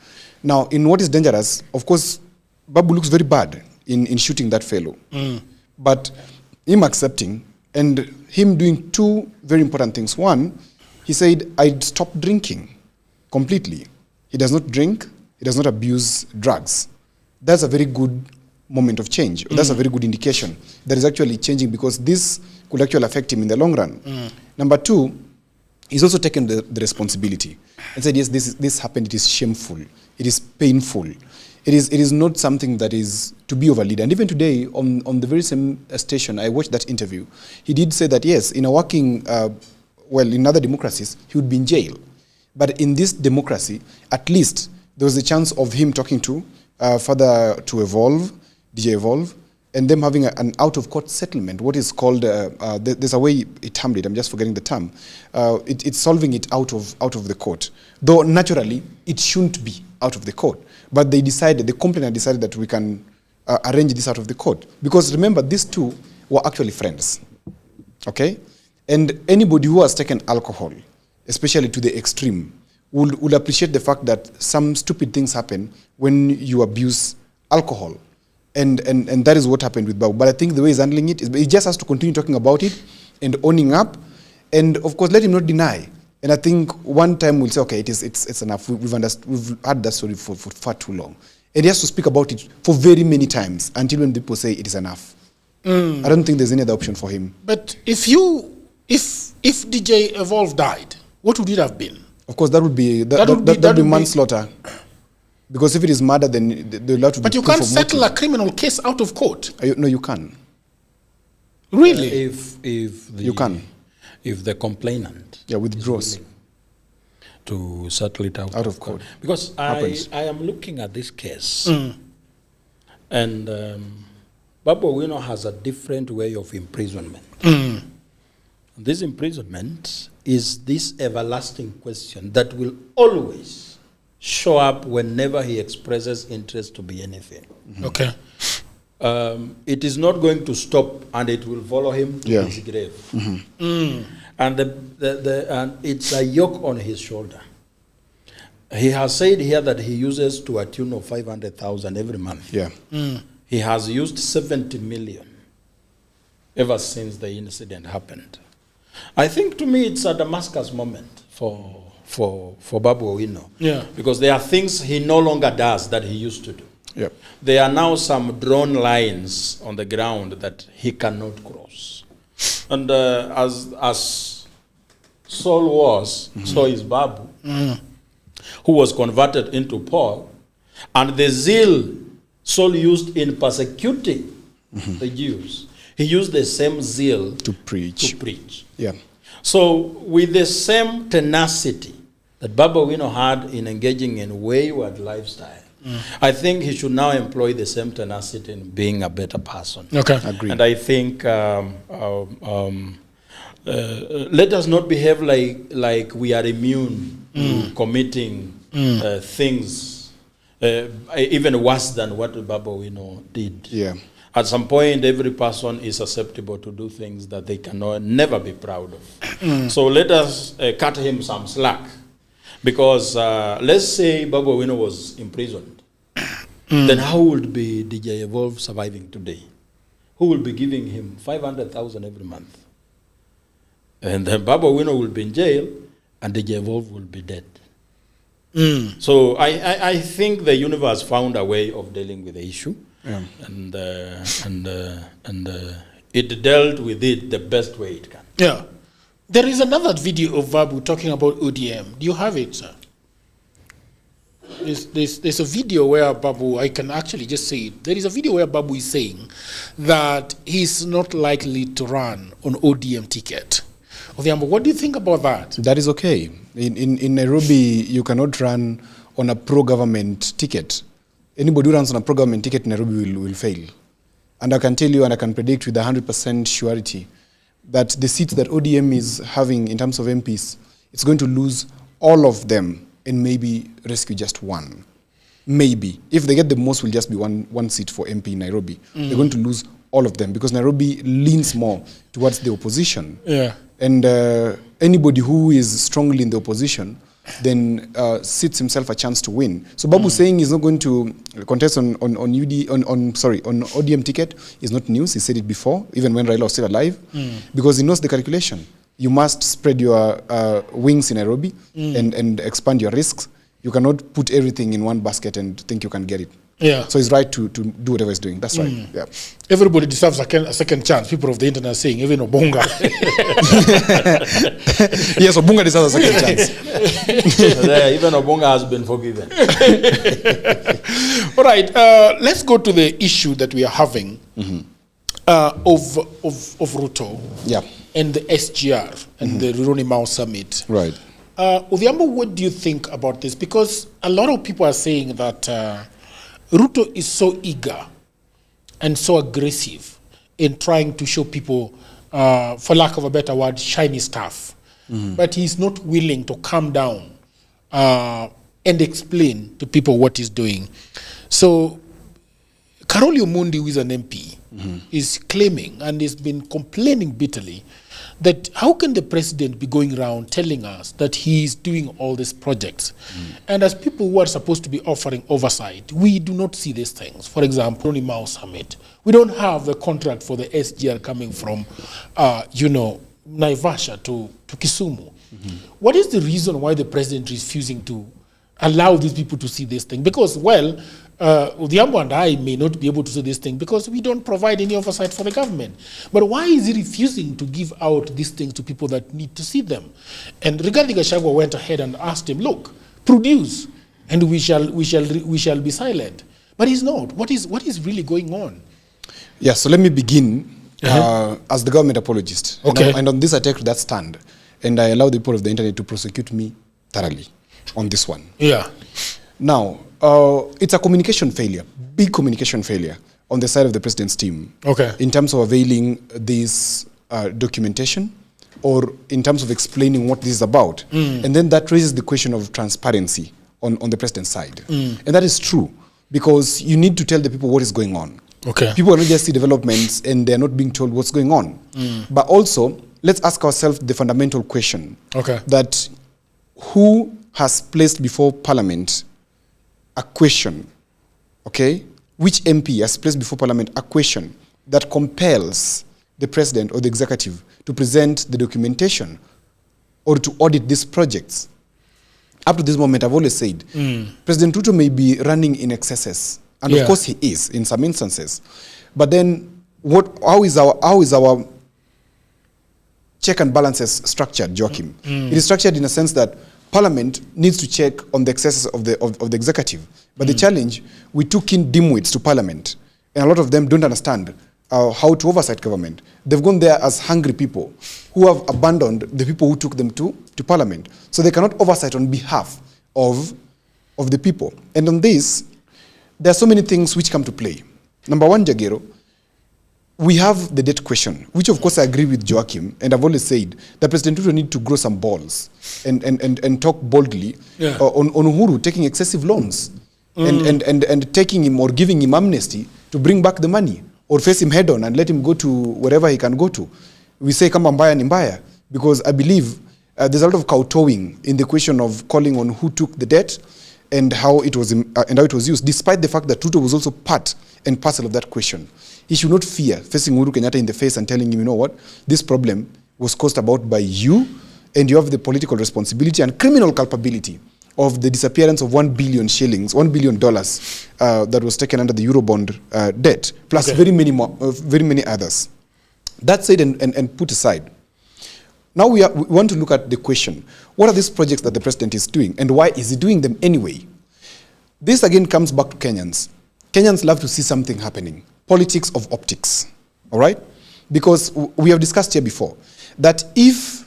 Now, in what is dangerous, of course, Babu looks very bad in shooting that fellow. But him accepting and him doing two very important things. One, he said, I'd stop drinking completely. He does not drink. He does not abuse drugs. That's a very good moment of change. That's a very good indication that is actually changing, because this could actually affect him in the long run. Number two, he's also taken the responsibility and said, yes, this happened. It is shameful. It is painful. It is not something that is to be overlooked. And even today, on the very same station, I watched that interview. He did say that, yes, in a working, in other democracies, he would be in jail. But in this democracy, at least there was a chance of him talking to Father to Evolve, DJ Evolve, and them having an out-of-court settlement, what is called, there's a way it termed it, I'm just forgetting the term. It's solving it out of the court. Though naturally, it shouldn't be out of the court. But they decided, the complainant decided that we can arrange this out of the court. Because remember, these two were actually friends, okay? And anybody who has taken alcohol, especially to the extreme, will appreciate the fact that some stupid things happen when you abuse alcohol. And that is what happened with Babu. But I think the way he's handling it is he just has to continue talking about it and owning up. And of course, let him not deny. And I think one time we'll say, okay, it's enough. We've had that story for far too long. And he has to speak about it for very many times until when people say it is enough. I don't think there's any other option for him. But if DJ Evolve died, what would it have been? Of course, that would be manslaughter. Because if it is murder, then they'll have to. But you can't settle a criminal case out of court. No, you can. Really? You can. If the complainant withdraws to settle it out of court. Because I am looking at this case, and Babu Owino has a different way of imprisonment. This imprisonment is this everlasting question that will always show up whenever he expresses interest to be anything. Okay. It is not going to stop, and it will follow him to his grave. And and it's a yoke on his shoulder. He has said here that he uses to a tune of 500,000 every month. Yeah. He has used 70 million ever since the incident happened. I think to me it's a Damascus moment for Babu Owino. Yeah. Because there are things he no longer does that he used to do. Yep. There are now some drawn lines on the ground that he cannot cross. And as Saul was, so is Babu. who was converted into Paul, and the zeal Saul used in persecuting the Jews, he used the same zeal to preach. Yeah. So with the same tenacity that Baba Wino had in engaging in wayward lifestyle, I think he should now employ the same tenacity in being a better person. Okay. Agreed. And I think let us not behave like we are immune to committing things even worse than what Baba Wino did. Yeah. At some point, every person is susceptible to do things that they never be proud of. So let us cut him some slack. Because let's say Baba Wino was imprisoned. Then how would be DJ Evolve surviving today? Who will be giving him 500,000 every month? And then Baba Wino will be in jail, and DJ Evolve will be dead. So I think the universe found a way of dealing with the issue. Yeah. And it dealt with it the best way it can. Yeah. There is another video of Babu talking about ODM. Do you have it, sir? There's a video where Babu, I can actually just say it. There is a video where Babu is saying that he's not likely to run on ODM ticket. Odhiambo, what do you think about that? That is okay. In Nairobi, you cannot run on a pro-government ticket. Anybody who runs on a pro-government ticket in Nairobi will fail. And I can tell you, and I can predict with 100% surety, that the seats that ODM is having in terms of MPs, it's going to lose all of them and maybe rescue just one. Maybe. If they get the most, will just be one seat for MP in Nairobi. They're going to lose all of them because Nairobi leans more towards the opposition. Yeah. And anybody who is strongly in the opposition then sits himself a chance to win. So Babu saying he's not going to contest on ODM ticket is not news. He said it before, even when Raila was still alive, because he knows the calculation. You must spread your wings in Nairobi and expand your risks. You cannot put everything in one basket and think you can get it. Yeah. So he's right to do whatever he's doing. That's right. Yeah. Everybody deserves a second chance. People of the internet are saying, even Obonga. Yes, Obonga deserves a second chance. Even Obonga has been forgiven. All right. Let's go to the issue that we are having of Ruto and the SGR and the Ruto'S Summit. Right. Odhiambo, what do you think about this? Because a lot of people are saying that Ruto is so eager and so aggressive in trying to show people, for lack of a better word, shiny stuff. But he's not willing to calm down and explain to people what he's doing. So Karoli Omondi, who is an MP, is claiming and has been complaining bitterly that how can the president be going around telling us that he is doing all these projects? And as people who are supposed to be offering oversight, we do not see these things. For example, Ruto'S Summit. We don't have the contract for the SGR coming from, Naivasha to Kisumu. What is the reason why the president is refusing to allow these people to see this thing? Because, well, Odhiambo and I may not be able to see this thing because we don't provide any oversight for the government. But why is he refusing to give out these things to people that need to see them? And Rigathi Gachagua went ahead and asked him, look, produce, and we shall be silent. But he's not. What is really going on? Yeah, so let me begin as the government apologist. Okay. And on this, I take that stand. And I allow the people of the internet to prosecute me thoroughly on this one. Yeah. Now, it's a communication failure, big communication failure on the side of the president's team. Okay. In terms of availing this documentation or in terms of explaining what this is about. And then that raises the question of transparency on the president's side. And that is true because you need to tell the people what is going on. Okay. People are not just see developments and they're not being told what's going on. But also, let's ask ourselves the fundamental question. Okay. That who has placed before Parliament a question, okay? Which MP has placed before Parliament a question that compels the president or the executive to present the documentation or to audit these projects? Up to this moment, I've always said, President Ruto may be running in excesses. And of course he is in some instances. But then how is our check and balances structured, Joachim? It is structured in a sense that Parliament needs to check on the excesses of the executive. But the challenge, we took in dimwits to Parliament, and a lot of them don't understand how to oversight government. They've gone there as hungry people who have abandoned the people who took them to Parliament. So they cannot oversight on behalf of the people. And on this, there are so many things which come to play. Number one, Jagero, we have the debt question, which of course I agree with Joachim, and I've always said that President Ruto need to grow some balls and talk boldly on Uhuru taking excessive loans and taking him or giving him amnesty to bring back the money, or face him head on and let him go to wherever he can go to. We say kama mbaya ni mbaya, because I believe there's a lot of kowtowing in the question of calling on who took the debt and how it was used, despite the fact that Ruto was also part and parcel of that question. He should not fear facing Uhuru Kenyatta in the face and telling him, you know what, this problem was caused about by you, and you have the political responsibility and criminal culpability of the disappearance of 1 billion shillings, $1 billion that was taken under the Eurobond debt, plus very many others. That said and put aside, now we want to look at the question, what are these projects that the president is doing, and why is he doing them anyway? This again comes back to Kenyans. Kenyans love to see something happening. Politics of optics, all right? Because we have discussed here before that if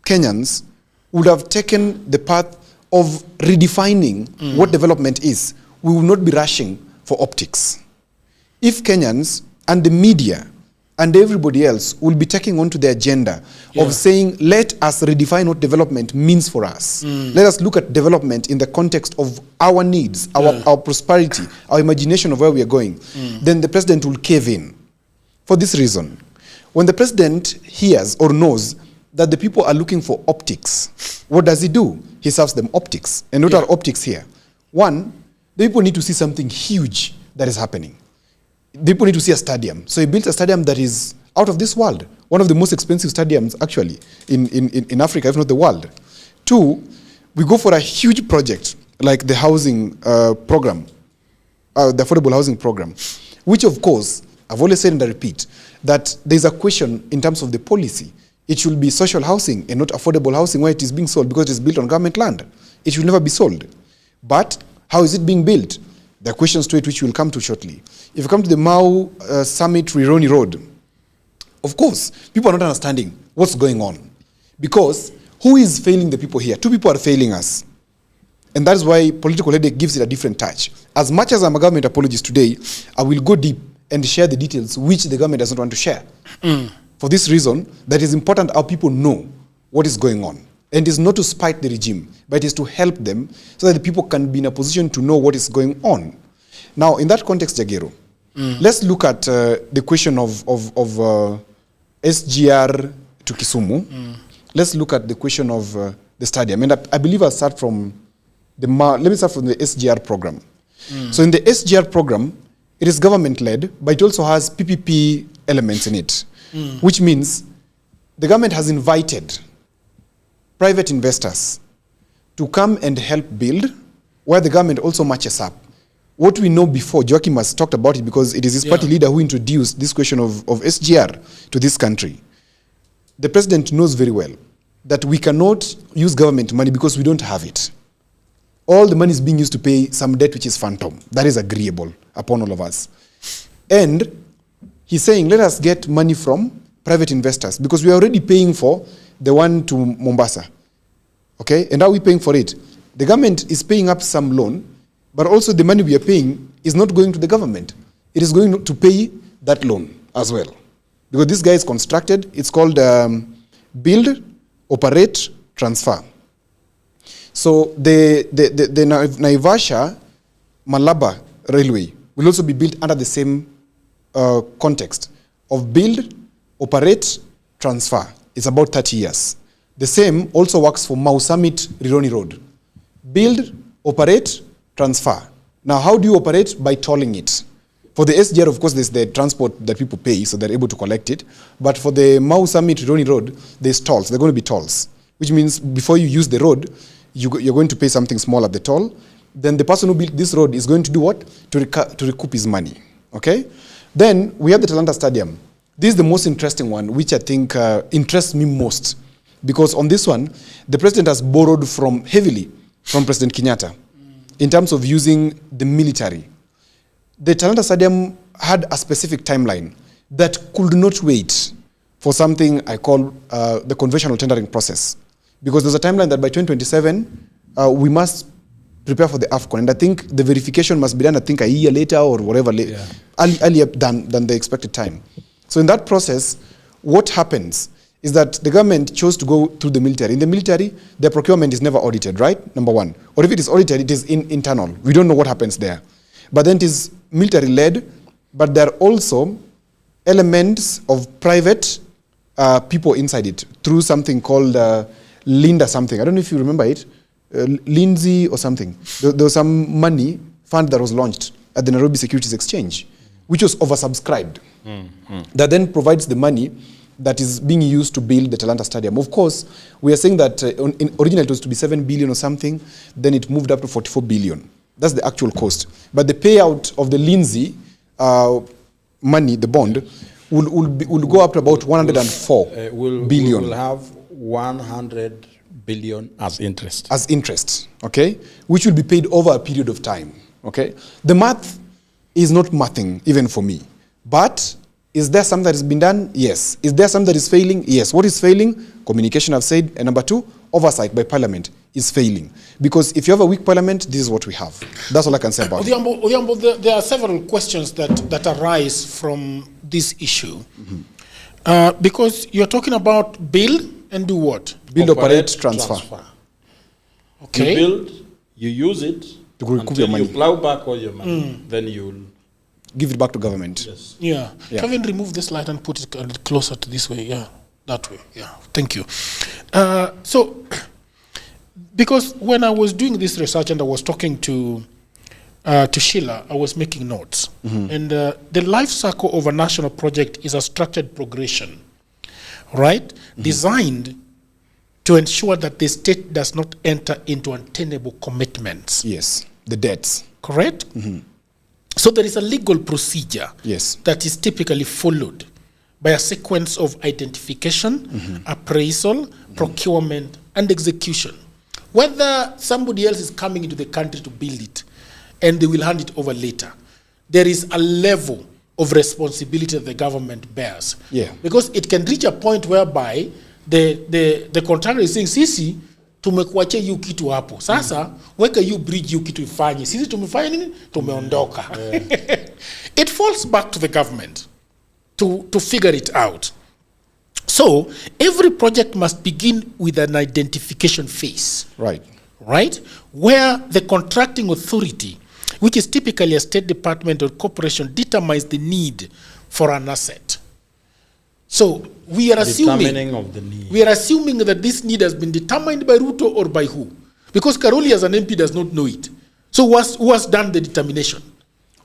Kenyans would have taken the path of redefining what development is, we will not be rushing for optics. If Kenyans and the media and everybody else will be taking on to the agenda of saying, let us redefine what development means for us. Let us look at development in the context of our needs, our prosperity, our imagination of where we are going, then the president will cave in. For this reason, when the president hears or knows that the people are looking for optics, what does he do? He serves them optics. And what are optics here? One, the people need to see something huge that is happening. The people need to see a stadium. So he built a stadium that is out of this world. One of the most expensive stadiums, actually, in Africa, if not the world. Two, we go for a huge project like the housing program, the affordable housing program, which, of course, I've always said and I repeat, that there's a question in terms of the policy. It should be social housing and not affordable housing where it is being sold because it is built on government land. It should never be sold. But how is it being built? There are questions to it which we'll come to shortly. If you come to the Mau Summit Rironi Road, of course, people are not understanding what's going on. Because who is failing the people here? Two people are failing us. And that is why political headache gives it a different touch. As much as I'm a government apologist today, I will go deep and share the details which the government doesn't want to share. For this reason, that is important how people know what is going on. And it's not to spite the regime, but it is to help them so that the people can be in a position to know what is going on. Now, in that context, Jagero, let's look at the question of SGR to Kisumu. Let's look at the question of the stadium. And I believe I'll start from let me start from the SGR program. So in the SGR program, it is government-led, but it also has PPP elements in it, which means the government has invited private investors to come and help build, where the government also matches up. What we know before, Joachim has talked about it because it is his party leader who introduced this question of SGR to this country. The president knows very well that we cannot use government money because we don't have it. All the money is being used to pay some debt which is phantom. That is agreeable upon all of us. And he's saying, let us get money from private investors because we are already paying for the one to Mombasa. Okay? And how are we paying for it? The government is paying up some loan, but also the money we are paying is not going to the government. It is going to pay that loan as well. Because this guy is constructed, it's called build, operate, transfer. So the Naivasha Malaba Railway will also be built under the same context of build, operate, transfer. It's about 30 years. The same also works for Mau Summit Rironi Road. Build, operate, transfer. Now, how do you operate? By tolling it. For the SGR, of course, there's the transport that people pay, so they're able to collect it. But for the Mau Summit Rironi Road, there's tolls. They're going to be tolls, which means before you use the road, you're going to pay something small at the toll. Then the person who built this road is going to do what? To recoup his money. Okay? Then we have the Talanta Stadium. This is the most interesting one, which I think interests me most. Because on this one, the president has borrowed heavily from President Kenyatta in terms of using the military. The Talanta Stadium had a specific timeline that could not wait for something I call the conventional tendering process. Because there's a timeline that by 2027, we must prepare for the AFCON. And I think the verification must be done, I think, a year later or whatever, earlier than the expected time. So in that process, what happens is that the government chose to go through the military. In the military, the procurement is never audited, right? Number one. Or if it is audited, it is internal. We don't know what happens there. But then it is military-led, but there are also elements of private people inside it through something called Linda something. I don't know if you remember it. Lindsay or something. There was some money fund that was launched at the Nairobi Securities Exchange, which was oversubscribed. That then provides the money that is being used to build the Talanta Stadium. Of course, we are saying that originally it was to be 7 billion or something, then it moved up to 44 billion. That's the actual cost. But the payout of the Lindsay money, the bond, will go up to about 104 billion. We'll have 100 billion as interest. As interest, okay? Which will be paid over a period of time, okay? The math is not mathing, even for me. But is there something that has been done? Yes. Is there something that is failing? Yes. What is failing? Communication, I've said. And number two, oversight by parliament is failing. Because if you have a weak parliament, this is what we have. That's all I can say about it. Odhiambo, there are several questions that arise from this issue. Because you're talking about build and do what? Build, operate, transfer. Okay. You build, you use it, until you plow back all your money. Then you'll give it back to government. Yes. Yeah. Kevin, remove this light and put it a little closer to this way. Yeah, that way. Yeah, thank you. So, because when I was doing this research and I was talking to Sheila, I was making notes. And the life cycle of a national project is a structured progression, right? Designed to ensure that the state does not enter into untenable commitments. Yes, the debts. Correct? So there is a legal procedure that is typically followed by a sequence of identification, appraisal, procurement, and execution. Whether somebody else is coming into the country to build it and they will hand it over later, there is a level of responsibility that the government bears. Because it can reach a point whereby the contractor is saying, sisi, tumekuachia yu kitu hapo. Sasa, weka yu bridge yu kitu ifanye. Sisi tumefanya nini? Tumeondoka. It falls back to the government to figure it out. So, every project must begin with an identification phase. Right. Where the contracting authority, which is typically a state department or corporation, determines the need for an asset. So we are assuming that this need has been determined by Ruto or by who? Because Karoli as an MP does not know it. So who has done the determination?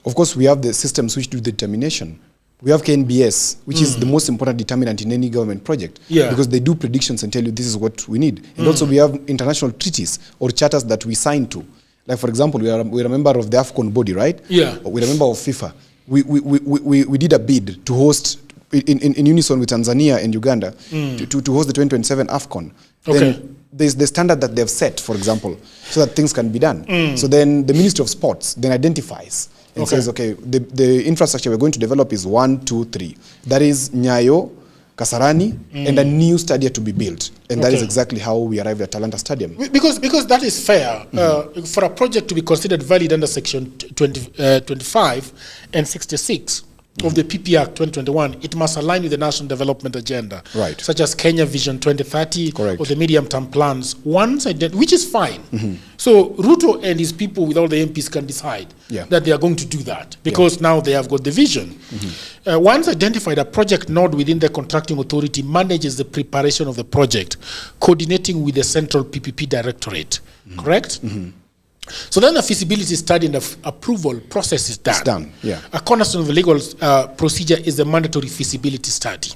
Of course, we have the systems which do the determination. We have KNBS, which is the most important determinant in any government project. Because they do predictions and tell you this is what we need. And also we have international treaties or charters that we sign to. Like, for example, we're a member of the AFCON body, right? We're a member of FIFA. We did a bid to host, in unison with Tanzania and Uganda, to host the 2027 AFCON. Then there's the standard that they've set, for example, so that things can be done. So then the Ministry of Sports then identifies and says, okay, the infrastructure we're going to develop is 1, 2, 3. That is Nyayo, Kasarani, and a new stadium to be built. And that is exactly how we arrived at Talanta Stadium. Because that is fair. For a project to be considered valid under Section 25 and 66 of the PP Act 2021, it must align with the National Development Agenda, such as Kenya Vision 2030 or the medium-term plans, which is fine. So Ruto and his people with all the MPs can decide that they are going to do that because now they have got the vision. Once identified, a project node within the contracting authority manages the preparation of the project, coordinating with the Central PPP Directorate, correct? So then a feasibility study and approval process is done. It's done, A cornerstone of the legal procedure is the mandatory feasibility study,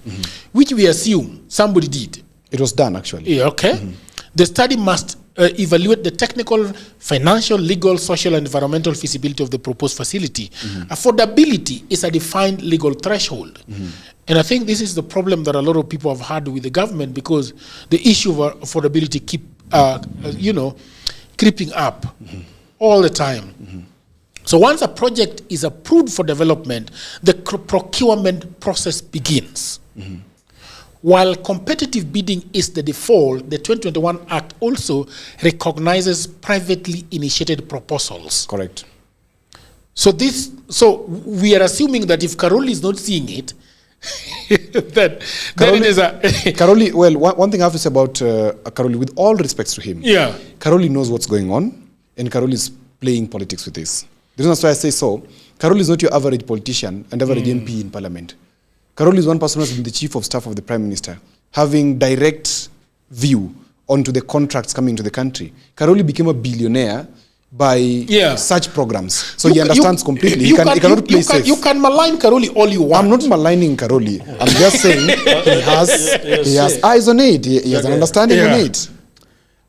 which we assume somebody did. It was done, actually. The study must evaluate the technical, financial, legal, social, and environmental feasibility of the proposed facility. Affordability is a defined legal threshold. And I think this is the problem that a lot of people have had with the government, because the issue of affordability keep, creeping up all the time. So once a project is approved for development, the procurement process begins. While competitive bidding is the default, the 2021 Act also recognizes privately initiated proposals. Correct. So we are assuming that if Karoli is not seeing it, then it is a Karoli, well, one thing I have to say about Karoli, with all respects to him, Karoli knows what's going on, and Karoli is playing politics with this. The reason why I say so, Karoli is not your average politician and average MP in parliament. Karoli is one person who has been the chief of staff of the Prime Minister, having direct view onto the contracts coming to the country. Karoli became a billionaire by such programs. So he understands completely. He cannot play safe. You can malign Karoli all you want. I'm not maligning Karoli. I'm just saying he has eyes on it. He has an understanding on it.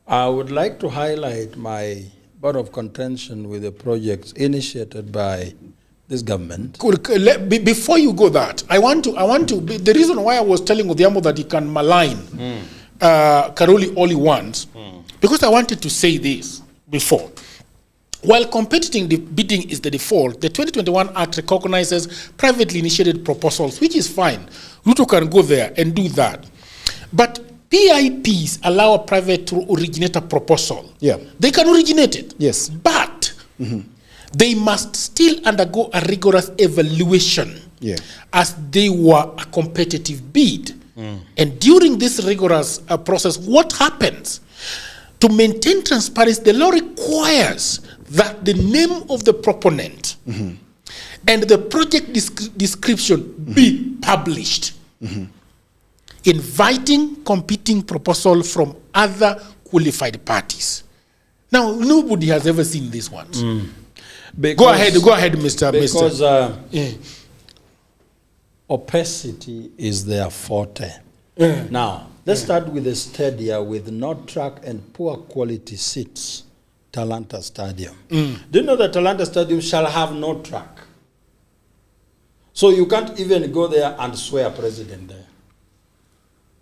I would like to highlight my board of contention with the projects initiated by this government. Before you go that, I want to. The reason why I was telling Odhiambo that he can malign Karoli all he wants, because I wanted to say this before. While competitive bidding is the default, the 2021 Act recognizes privately initiated proposals, which is fine. Ruto can go there and do that. But PIPs allow a private to originate a proposal. They can originate it. Yes. But they must still undergo a rigorous evaluation as they were a competitive bid. And during this rigorous process, what happens? To maintain transparency, the law requires that the name of the proponent and the project description be published, inviting competing proposal from other qualified parties. Now, nobody has ever seen these ones. Go ahead, Mr. Because opacity is their forte. Now, let's start with the stadia with no track and poor quality seats, Talanta Stadium. Do you know that Talanta Stadium shall have no track? So you can't even go there and swear president there.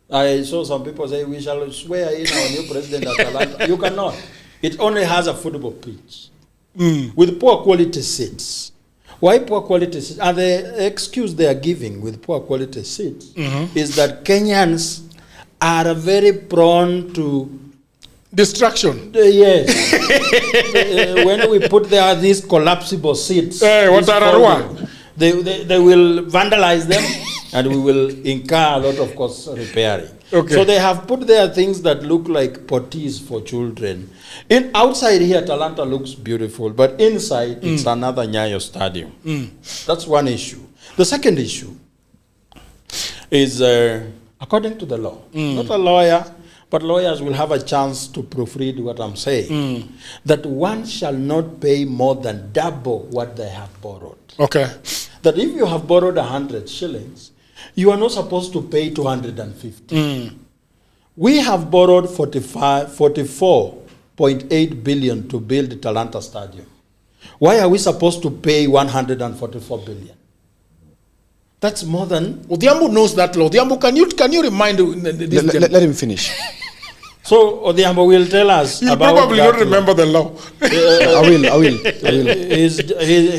I saw some people say, we shall swear in our new president at Talanta. You cannot. It only has a football pitch with poor quality seats. Why poor quality seats? And the excuse they are giving with poor quality seats is that Kenyans are very prone to distraction. Yes. When we put there these collapsible seats, they will vandalize them and we will incur a lot of cost repairing. So they have put there things that look like potties for children. Outside here, Talanta looks beautiful, but inside it's another Nyayo Stadium. That's one issue. The second issue is, according to the law, not a lawyer, but lawyers will have a chance to proofread what I'm saying, that one shall not pay more than double what they have borrowed. That if you have borrowed 100 shillings, you are not supposed to pay 250. We have borrowed 44.8 billion to build Talanta Stadium. Why are we supposed to pay 144 billion? That's more than... Odhiambo knows that law. Odhiambo, can you remind this? Let him finish. So Odhiambo will tell us you about probably don't remember the law. I will.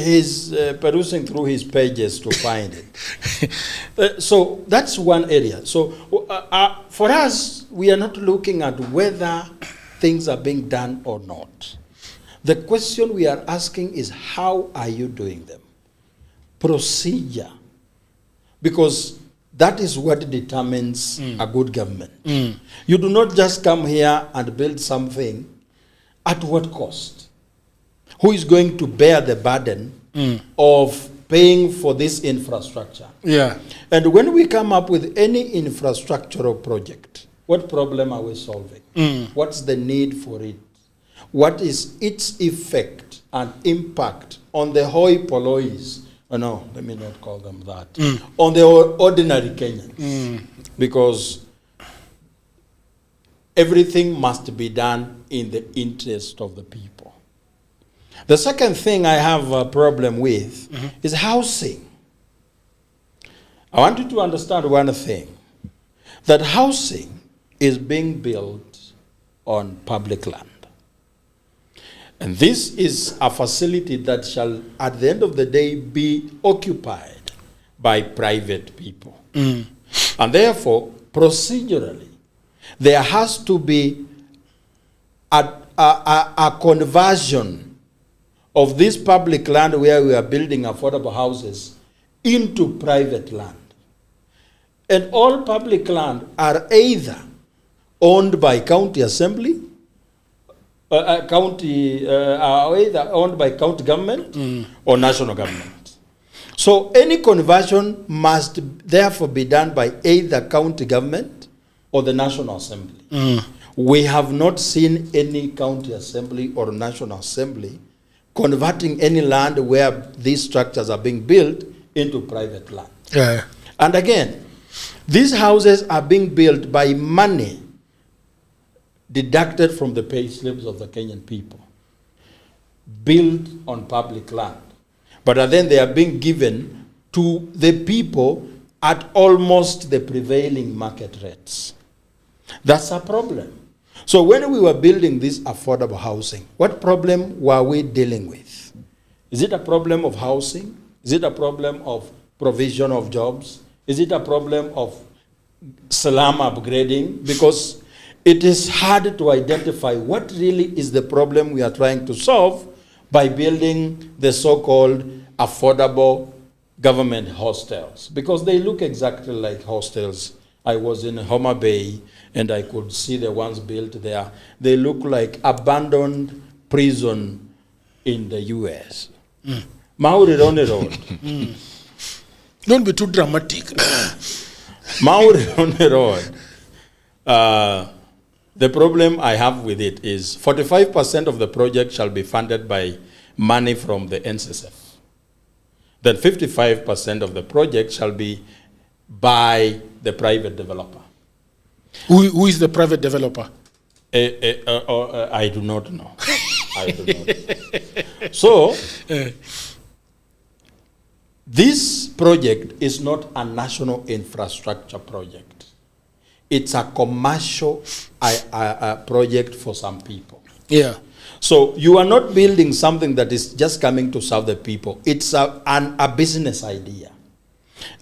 He's perusing through his pages to find it. So that's one area. So for us, we are not looking at whether things are being done or not. The question we are asking is, how are you doing them? Procedure. Because that is what determines a good government. You do not just come here and build something. At what cost? Who is going to bear the burden of paying for this infrastructure? And when we come up with any infrastructural project, what problem are we solving? What's the need for it? What is its effect and impact on the hoi pollois? Oh, no, let me not call them that. On the ordinary Kenyans. Because everything must be done in the interest of the people. The second thing I have a problem with is housing. I want you to understand one thing, that housing is being built on public land. And this is a facility that shall, at the end of the day, be occupied by private people. And therefore, procedurally, there has to be a conversion of this public land where we are building affordable houses into private land. And all public land are either owned by county assembly, are either owned by county government or national government. So any conversion must therefore be done by either county government or the National Assembly. We have not seen any county assembly or national assembly converting any land where these structures are being built into private land. Yeah. And again, these houses are being built by money deducted from the pay slips of the Kenyan people, built on public land. But then they are being given to the people at almost the prevailing market rates. That's a problem. So when we were building this affordable housing, what problem were we dealing with? Is it a problem of housing? Is it a problem of provision of jobs? Is it a problem of slum upgrading? Because it is hard to identify what really is the problem we are trying to solve by building the so-called affordable government hostels, because they look exactly like hostels. I was in Homa Bay and I could see the ones built there. They look like abandoned prison in the US. Mauri-Roni Road. Don't be too dramatic. Mauri-Roni Road. The problem I have with it is 45% of the project shall be funded by money from the NSSF. Then 55% of the project shall be by the private developer. Who is the private developer? I do not know. I do not know. So, this project is not a national infrastructure project. It's a commercial project for some people. Yeah. So you are not building something that is just coming to serve the people. It's a business idea.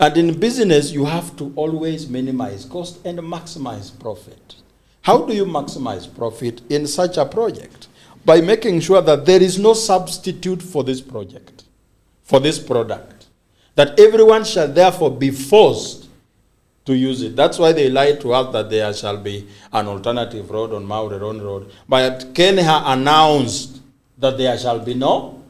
And in business, you have to always minimize cost and maximize profit. How do you maximize profit in such a project? By making sure that there is no substitute for this project, for this product. That everyone shall therefore be forced to use it. That's why they lied to us that there shall be an alternative road on Mauri-Roni Road. But Kenya announced that there shall be no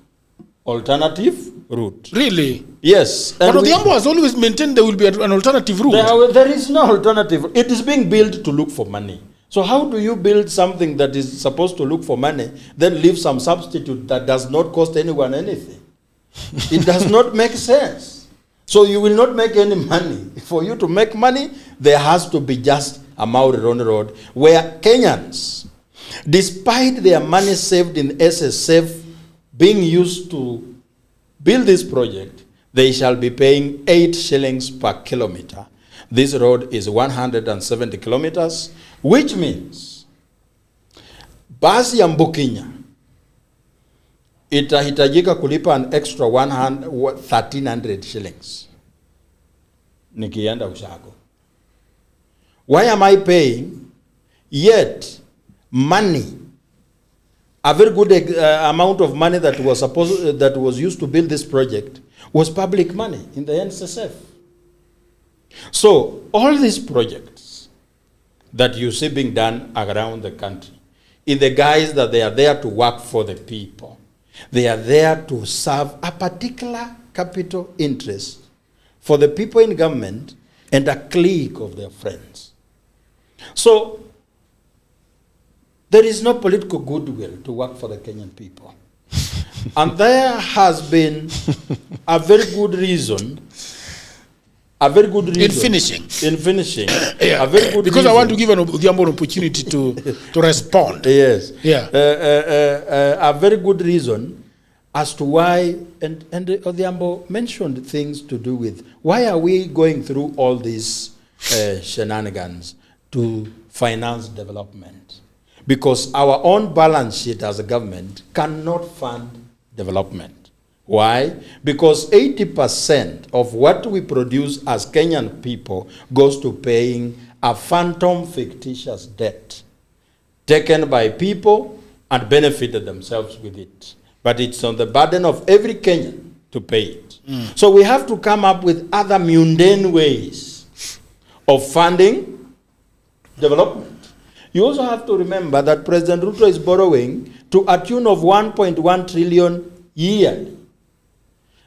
alternative route. Really? Yes. But Odhiambo has always maintained there will be an alternative route. There is no alternative. It is being built to look for money. So how do you build something that is supposed to look for money, then leave some substitute that does not cost anyone anything? It does not make sense. So you will not make any money. For you to make money, there has to be just a Mauri-Roni Road where Kenyans, despite their money saved in SSF being used to build this project, they shall be paying 8 shillings per kilometer. This road is 170 kilometers, which means basi ya Mbukinya itahitajika kulipa an extra 1,300 shillings. Nikienda Ushago. Why am I paying? Yet, money, a very good amount of money that was used to build this project was public money in the NSSF. So, all these projects that you see being done around the country, in the guise that they are there to work for the people, they are there to serve a particular capital interest for the people in government and a clique of their friends. So, there is no political goodwill to work for the Kenyan people. And there has been a very good reason A very good reason. In finishing. In finishing. Yeah. A very good because reason. I want to give Odhiambo an opportunity to respond. Yes. Yeah. A very good reason as to why, and Odhiambo mentioned things to do with, why are we going through all these shenanigans to finance development? Because our own balance sheet as a government cannot fund development. Why? Because 80% of what we produce as Kenyan people goes to paying a phantom fictitious debt taken by people and benefited themselves with it. But it's on the burden of every Kenyan to pay it. So we have to come up with other mundane ways of funding development. You also have to remember that President Ruto is borrowing to a tune of 1.1 trillion yearly.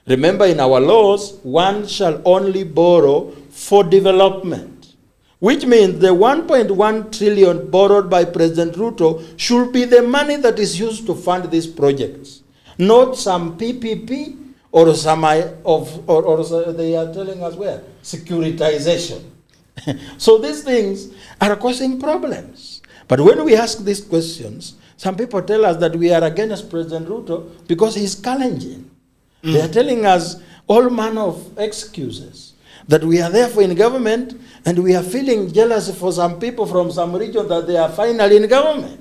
Remember, in our laws, one shall only borrow for development, which means the 1.1 trillion borrowed by President Ruto should be the money that is used to fund these projects, not some PPP or some or they are telling us where securitization. So these things are causing problems. But when we ask these questions, some people tell us that we are against President Ruto because he's challenging. They are telling us all manner of excuses, that we are therefore in government and we are feeling jealous for some people from some region that they are finally in government.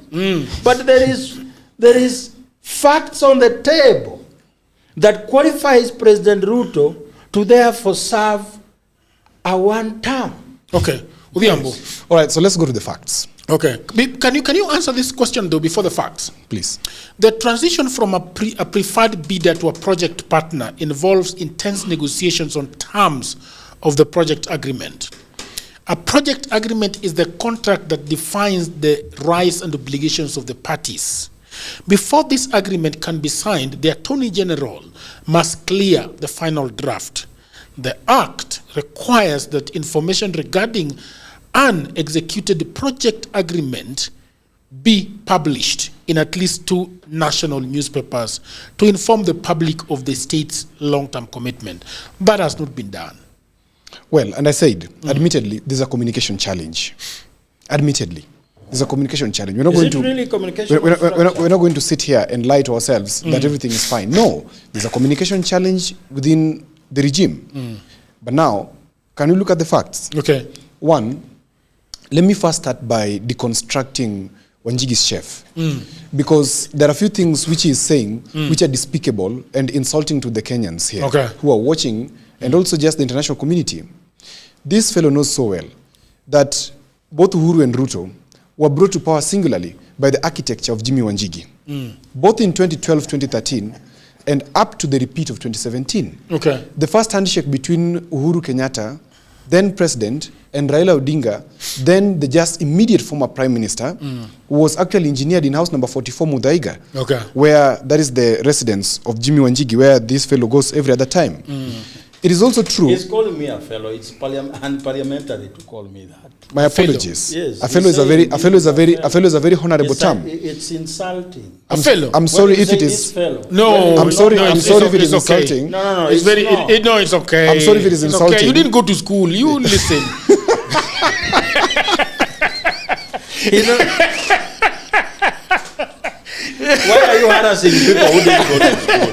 But there is facts on the table that qualifies President Ruto to therefore serve a one term. Okay. Odhiambo. All right, so let's go to the facts. Okay. Can you answer this question though before the facts? Please. The transition from a preferred bidder to a project partner involves intense negotiations on terms of the project agreement. A project agreement is the contract that defines the rights and obligations of the parties. Before this agreement can be signed, the Attorney General must clear the final draft. The Act requires that information regarding an executed project agreement be published in at least 2 national newspapers to inform the public of the state's long-term commitment. That has not been done. Well, and I said, admittedly, there's a communication challenge. Admittedly, there's a communication challenge. We're not going to really communication? We're not going to sit here and lie to ourselves that everything is fine. No, there's a communication challenge within the regime. But now, can we look at the facts? Okay. One, let me first start by deconstructing Wanjigi's chef. Because there are a few things which he is saying which are despicable and insulting to the Kenyans here who are watching, and also just the international community. This fellow knows so well that both Uhuru and Ruto were brought to power singularly by the architecture of Jimmy Wanjigi, both in 2012, 2013, and up to the repeat of 2017. Okay. The first handshake between Uhuru Kenyatta, then President, and Raila Odinga, then the just immediate former Prime Minister, was actually engineered in house number 44 Muthaiga, where that is the residence of Jimmy Wanjigi, where this fellow goes every other time. It is also true. He's calling me a fellow. It's unparliamentary to call me that. My apologies. Yes, a fellow is a very honorable term. It's insulting. A fellow. I'm sorry if it is. No, I'm sorry if it is insulting. No, it's very. No, it's okay. I'm sorry if it is insulting. Okay. You didn't go to school. You listen. Why are you harassing people who didn't go to school?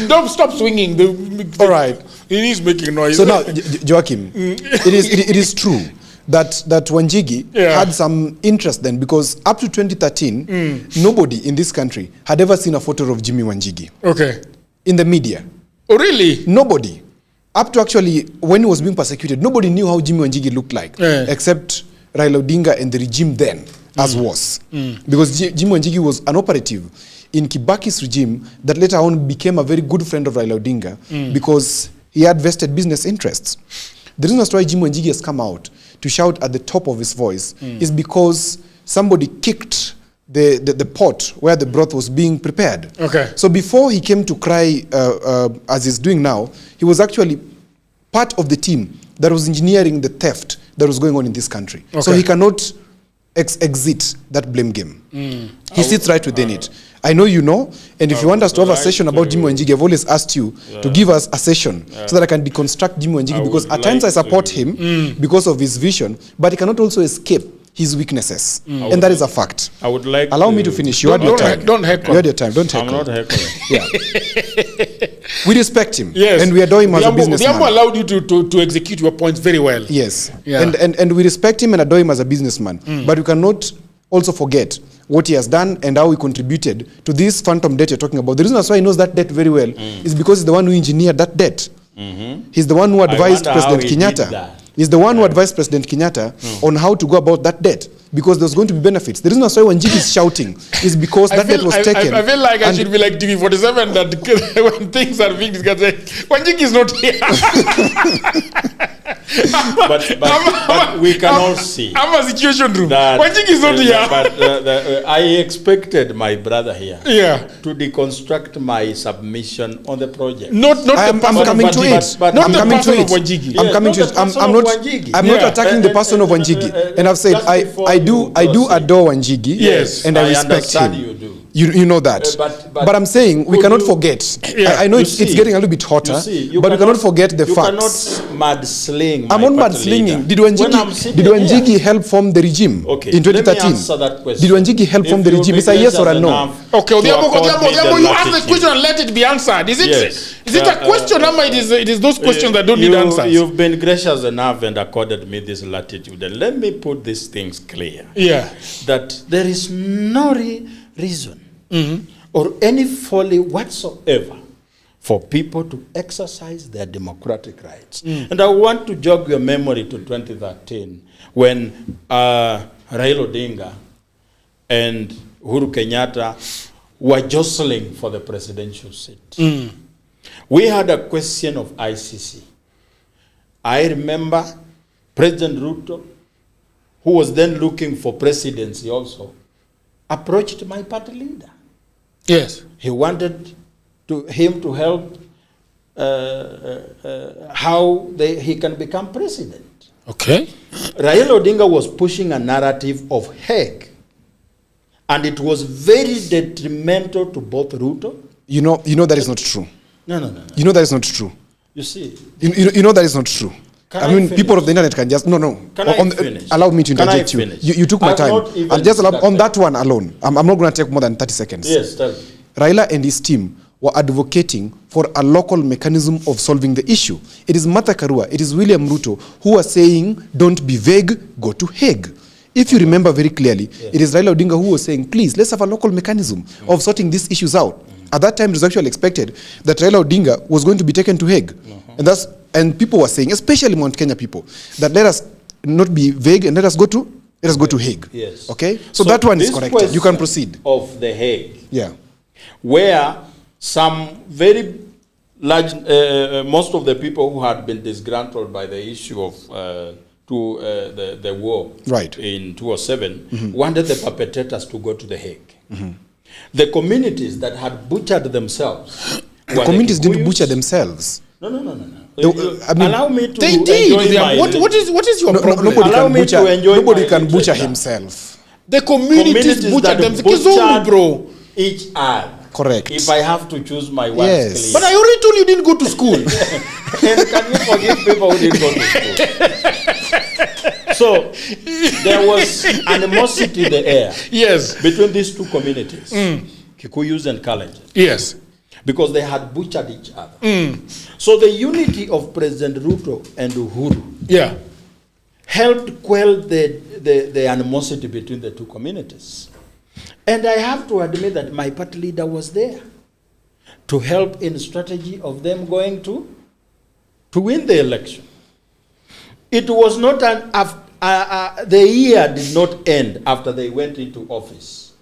Don't stop swinging. All right. He is making noise. So now, Joachim, it is true that Wanjigi had some interest then, because up to 2013, nobody in this country had ever seen a photo of Jimmy Wanjigi. Okay. In the media. Oh, really? Nobody. Up to actually, when he was being persecuted, nobody knew how Jimmy Wanjigi looked like, except Raila Odinga and the regime then, as was. Because Jimmy Wanjigi was an operative in Kibaki's regime that later on became a very good friend of Raila Odinga because he had vested business interests. The reason as to why Jimmy Wanjigi has come out to shout at the top of his voice is because somebody kicked the pot where the broth was being prepared. Okay. So before he came to cry, as he's doing now, he was actually part of the team that was engineering the theft that was going on in this country. Okay. So he cannot exit that blame game. He sits right within it. I know you know, and if you want us to have a session about Jimmy Wanjigi, I've always asked you to give us a session so that I can deconstruct Jimmy Wanjigi, because at times I support him because of his vision, but he cannot also escape his weaknesses, and that is a fact. I would like allow me to finish. You had your time. Don't heckle. You had your time. Don't heckle. I'm not heckling. Yeah. We respect him, yes, and we adore him as a businessman. Diambo allowed you to execute your points very well. Yes, yeah. and we respect him and adore him as a businessman, but we cannot also forget what he has done and how he contributed to this phantom debt you're talking about. The reason that's why he knows that debt very well is because he's the one who engineered that debt. He's the one who advised President Kenyatta. He's the one who advised President Kenyatta on how to go about that debt, because there's going to be benefits. The reason that's why Wanjigi is shouting is because that debt was taken. I feel like I should be like TV47 that when things are being discussed, Wanjigi is not here. but we can all see. I'm a situation room. Wanjigi is not here. But I expected my brother here to deconstruct my submission on the project. I'm coming to it. I'm coming to it. I'm coming to it. I'm not attacking the person of Wanjigi. And I've said I do adore Wanjigi. Yes. And I respect him. You do. You know that. But I'm saying we cannot forget. I know it's getting a little bit hotter, but we cannot forget the facts. You cannot mudslinging. I'm not mudslinging. Did Wanjigi help form the regime in 2013? Let me answer that question. Did Wanjigi help form the regime? It's a yes or a no. Okay, Odiambo, you ask the question and let it be answered. Is it a question, or it is those questions that don't need answers? You've been gracious enough and accorded me this latitude. And let me put these things clear. Yeah. That there is no reason or any folly whatsoever for people to exercise their democratic rights. And I want to jog your memory to 2013 when Raila Odinga and Uhuru Kenyatta were jostling for the presidential seat. We had a question of ICC. I remember President Ruto, who was then looking for presidency also, approached my party leader. Yes. He wanted him to help how he can become president. Okay. Raila Odinga was pushing a narrative of Hague, and it was very detrimental to both Ruto. You know that is not true. No. You know that is not true. You see. You know that is not true. I mean, people of the internet can just finish? Allow me to interject you. You took my time. I'll just allow on that one alone. I'm not going to take more than 30 seconds. Yes, tell me. Raila and his team were advocating for a local mechanism of solving the issue. It is Martha Karua, it is William Ruto who are saying, don't be vague, go to Hague. If you remember very clearly, it is Raila Odinga who was saying, please, let's have a local mechanism of sorting these issues out. At that time, it was actually expected that Raila Odinga was going to be taken to Hague. And people were saying, especially Mount Kenya people, that let us not be vague and let us go to Hague. Yes. Okay? So that one is correct. You can proceed. Of the Hague. Yeah. Where some very large, most of the people who had been disgruntled by the issue of the war in 2007 wanted the perpetrators to go to the Hague. The communities that had butchered themselves. The communities didn't butcher themselves. No. Allow me to enjoy my... What is your problem? Nobody can butcher himself. The communities butcher themselves. Bro. Each other. Correct. If I have to choose my words clear. But I already told you didn't go to school. And can you forgive people who didn't go to school? So there was animosity in the air. Yes. Between these two communities, Kikuyus and Kalenjin. Yes. Because they had butchered each other. So the unity of President Ruto and Uhuru helped quell the animosity between the two communities. And I have to admit that my party leader was there to help in strategy of them going to win the election. It was not the year did not end after they went into office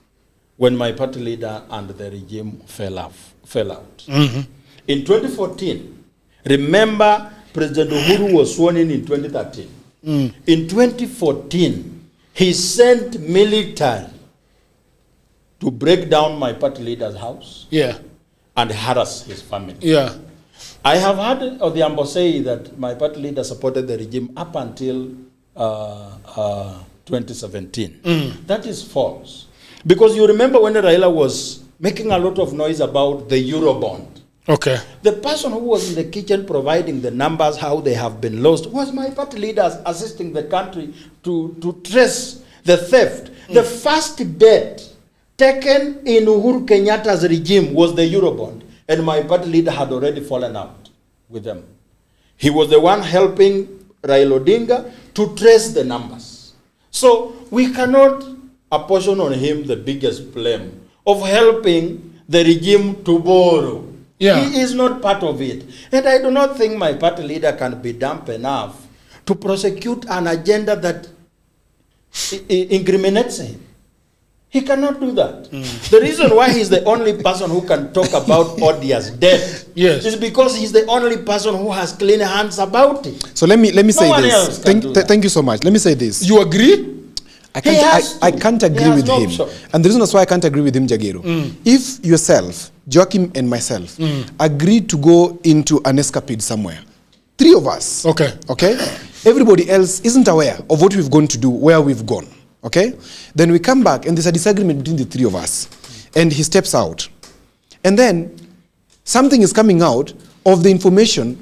when my party leader and the regime fell out. In 2014, remember President Uhuru was sworn in 2013. In 2014, he sent military to break down my party leader's house and harass his family. I have heard Odiambo say that my party leader supported the regime up until 2017. That is false. Because you remember when Raila was making a lot of noise about the Eurobond. Okay. The person who was in the kitchen providing the numbers, how they have been lost, was my party leaders assisting the country to trace the theft. The first bet taken in Uhuru Kenyatta's regime was the Eurobond, and my party leader had already fallen out with them. He was the one helping Raila Odinga to trace the numbers. So we cannot apportion on him the biggest blame of helping the regime to borrow. Yeah. He is not part of it. And I do not think my party leader can be dumb enough to prosecute an agenda that incriminates him. He cannot do that. The reason why he's the only person who can talk about Odia's death is because he's the only person who has clean hands about it. So let me say this. Thank you so much. Let me say this. You agree? I can't agree with him. And the reason why I can't agree with him, Jagero, if yourself, Joachim and myself, agreed to go into an escapade somewhere, 3 of us, okay, everybody else isn't aware of what we've gone to do, where we've gone, okay? Then we come back and there's a disagreement between the 3 of us, and he steps out. And then something is coming out of the information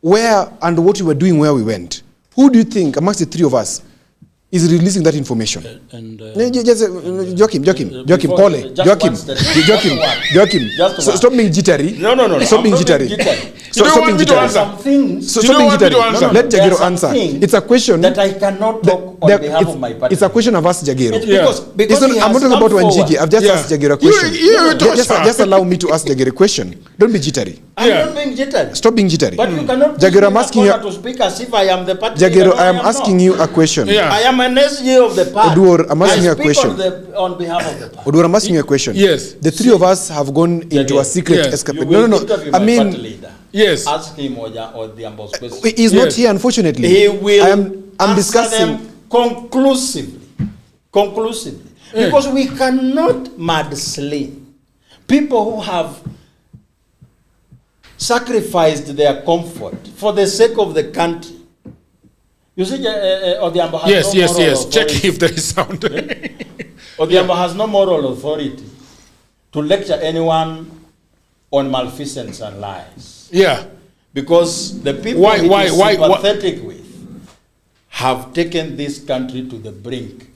where and what we were doing, where we went. Who do you think amongst the 3 of us is releasing that information? Joachim, stop being jittery. No. Stop being jittery. Stop being jittery. Let Jagero answer. It's a question that I cannot talk on behalf of my party. It's a question I've asked Jagero. Because I'm not talking about Wanjigi. I've just asked Jagero a question. Just allow me to ask Jagero a question. Don't be jittery. I'm not being jittery. Stop being jittery. But you cannot Jagero, I'm asking you to speak as if I am the party. Jagero, I am asking you a question. I am an SG of the party. Oduor, I'm asking you a question. On behalf of the party. Oduor, I'm asking you a question. Yes. The 3 of us have gone into a secret escapade. No. I mean, yes. Ask him or the ambassador. He's not here, unfortunately. He will I'm discussing them conclusively. Because we cannot mudslay people who have sacrificed their comfort for the sake of the country. You see, Odhiambo has no moral authority. Check if there is sound. Odhiambo has no moral authority to lecture anyone on malfeasance and lies. Yeah. Because the people he is sympathetic with have taken this country to the brink.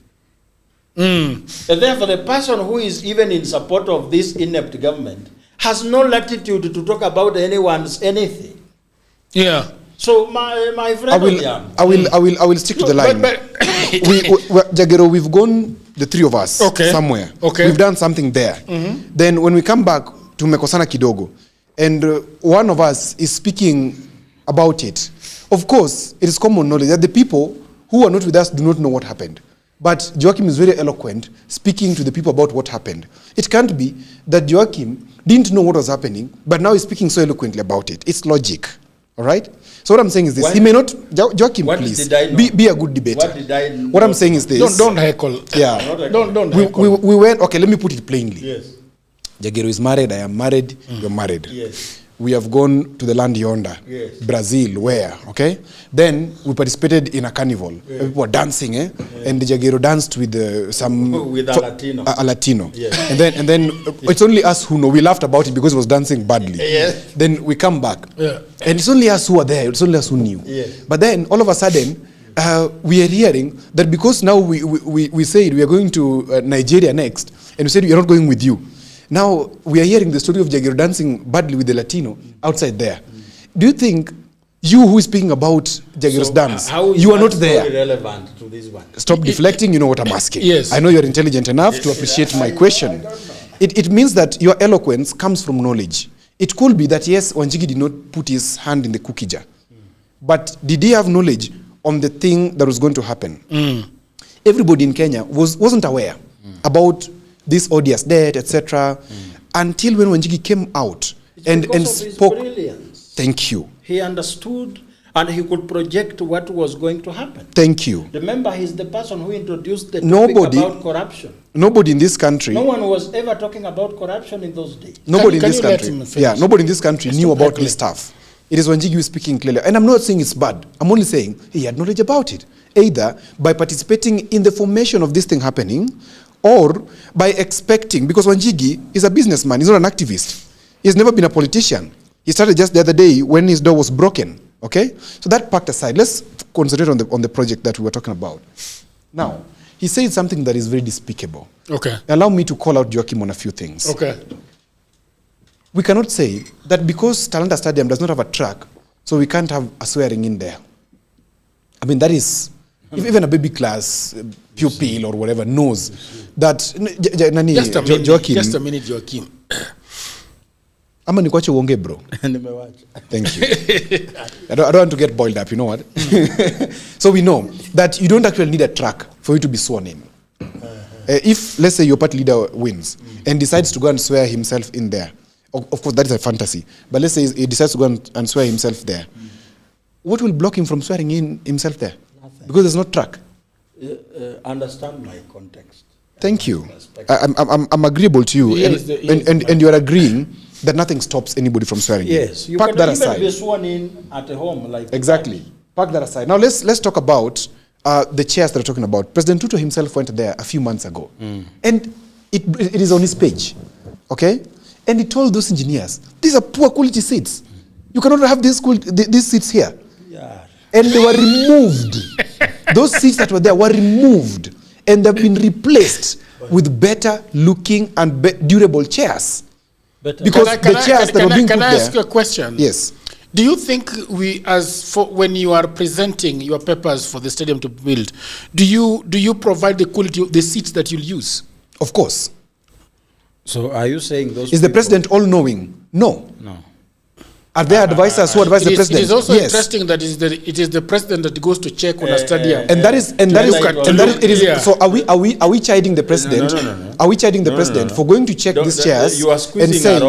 And therefore, the person who is even in support of this inept government has no latitude to talk about anyone's anything. Yeah. So my friend, I will stick to the line. Jagero, we've gone, the 3 of us, somewhere. Okay. We've done something there. Then when we come back to Mekosana Kidogo, and one of us is speaking about it, of course, it is common knowledge that the people who are not with us do not know what happened. But Joachim is very eloquent, speaking to the people about what happened. It can't be that Joachim didn't know what was happening, but now he's speaking so eloquently about it. It's logic. All right? So what I'm saying is this. He may not, Joachim, please, be a good debater. What I'm saying is this. Don't heckle. Yeah. Don't heckle. We went, okay, let me put it plainly. Yes. Jagero is married, I am married, you're married. Yes. We have gone to the land yonder, Brazil, where, okay? Then we participated in a carnival. People were dancing, and the Jagero danced with with a Latino. A Latino. Yes. And then it's only us who know. We laughed about it because he was dancing badly. Yes. Then we come back, and it's only us who were there. It's only us who knew. Yes. But then all of a sudden, we are hearing that because now we said we are going to Nigeria next, and we said we are not going with you. Now we are hearing the story of Jagero dancing badly with the Latino outside there. Do you think you who is speaking about Jagero's dance, you are not there? Relevant to this one? Stop deflecting, you know what I'm asking. Yes. I know you're intelligent enough to appreciate my question. It means that your eloquence comes from knowledge. It could be that, yes, Wanjigi did not put his hand in the cookie jar. But did he have knowledge on the thing that was going to happen? Everybody in Kenya wasn't aware about this odious debt, etc., until when Wanjigi came out and spoke. Brilliance. Thank you. He understood and he could project what was going to happen. Thank you. Remember, he's the person who introduced the topic about corruption. Nobody in this country. No one was ever talking about corruption in those days. Nobody in this country. Nobody in this country knew about this stuff. It is Wanjigi who is speaking clearly. And I'm not saying it's bad. I'm only saying he had knowledge about it. either by participating in the formation of this thing happening, or by expecting, because Wanjigi is a businessman, he's not an activist. He's never been a politician. He started just the other day when his door was broken, okay? So that packed aside, let's concentrate on the project that we were talking about. Now, he said something that is very despicable. Okay. Allow me to call out Joachim on a few things. Okay. We cannot say that because Talanta Stadium does not have a track, so we can't have a swearing in there. I mean, that is, if even a baby class pupil or whatever knows that. Just a minute, Joachim. Ama nikuache uonge, bro. Thank you. I don't want to get boiled up, you know what? So we know that you don't actually need a track for you to be sworn in. If, let's say, your party leader wins and decides to go and swear himself in there, of course, that is a fantasy. But let's say he decides to go and swear himself there. What will block him from swearing in himself there? Nothing. Because there's no track. Understand my context. Thank you. I'm agreeable to you, and you are agreeing that nothing stops anybody from swearing. Yes, you Park can that even aside. be sworn in at home, like exactly. Park that aside. Now let's talk about the chairs that we're talking about. President Ruto himself went there a few months ago, and it is on his page, okay? And he told those engineers, these are poor quality seats. You cannot have these seats here. Yeah. And they were removed. Those seats that were there were removed, and they've been replaced with better looking and durable chairs. Because the chairs that were being put there. Can I ask you a question? Yes. Do you think when you are presenting your papers for the stadium to build, do you provide the quality of the seats that you'll use? Of course. So are you saying those? Is the president all-knowing? No. No. Are there advisors who advise the president? It is also interesting that it is the president that goes to check on a stadium. So are we chiding the president? No. Are we chiding the president for going to check these chairs and saying,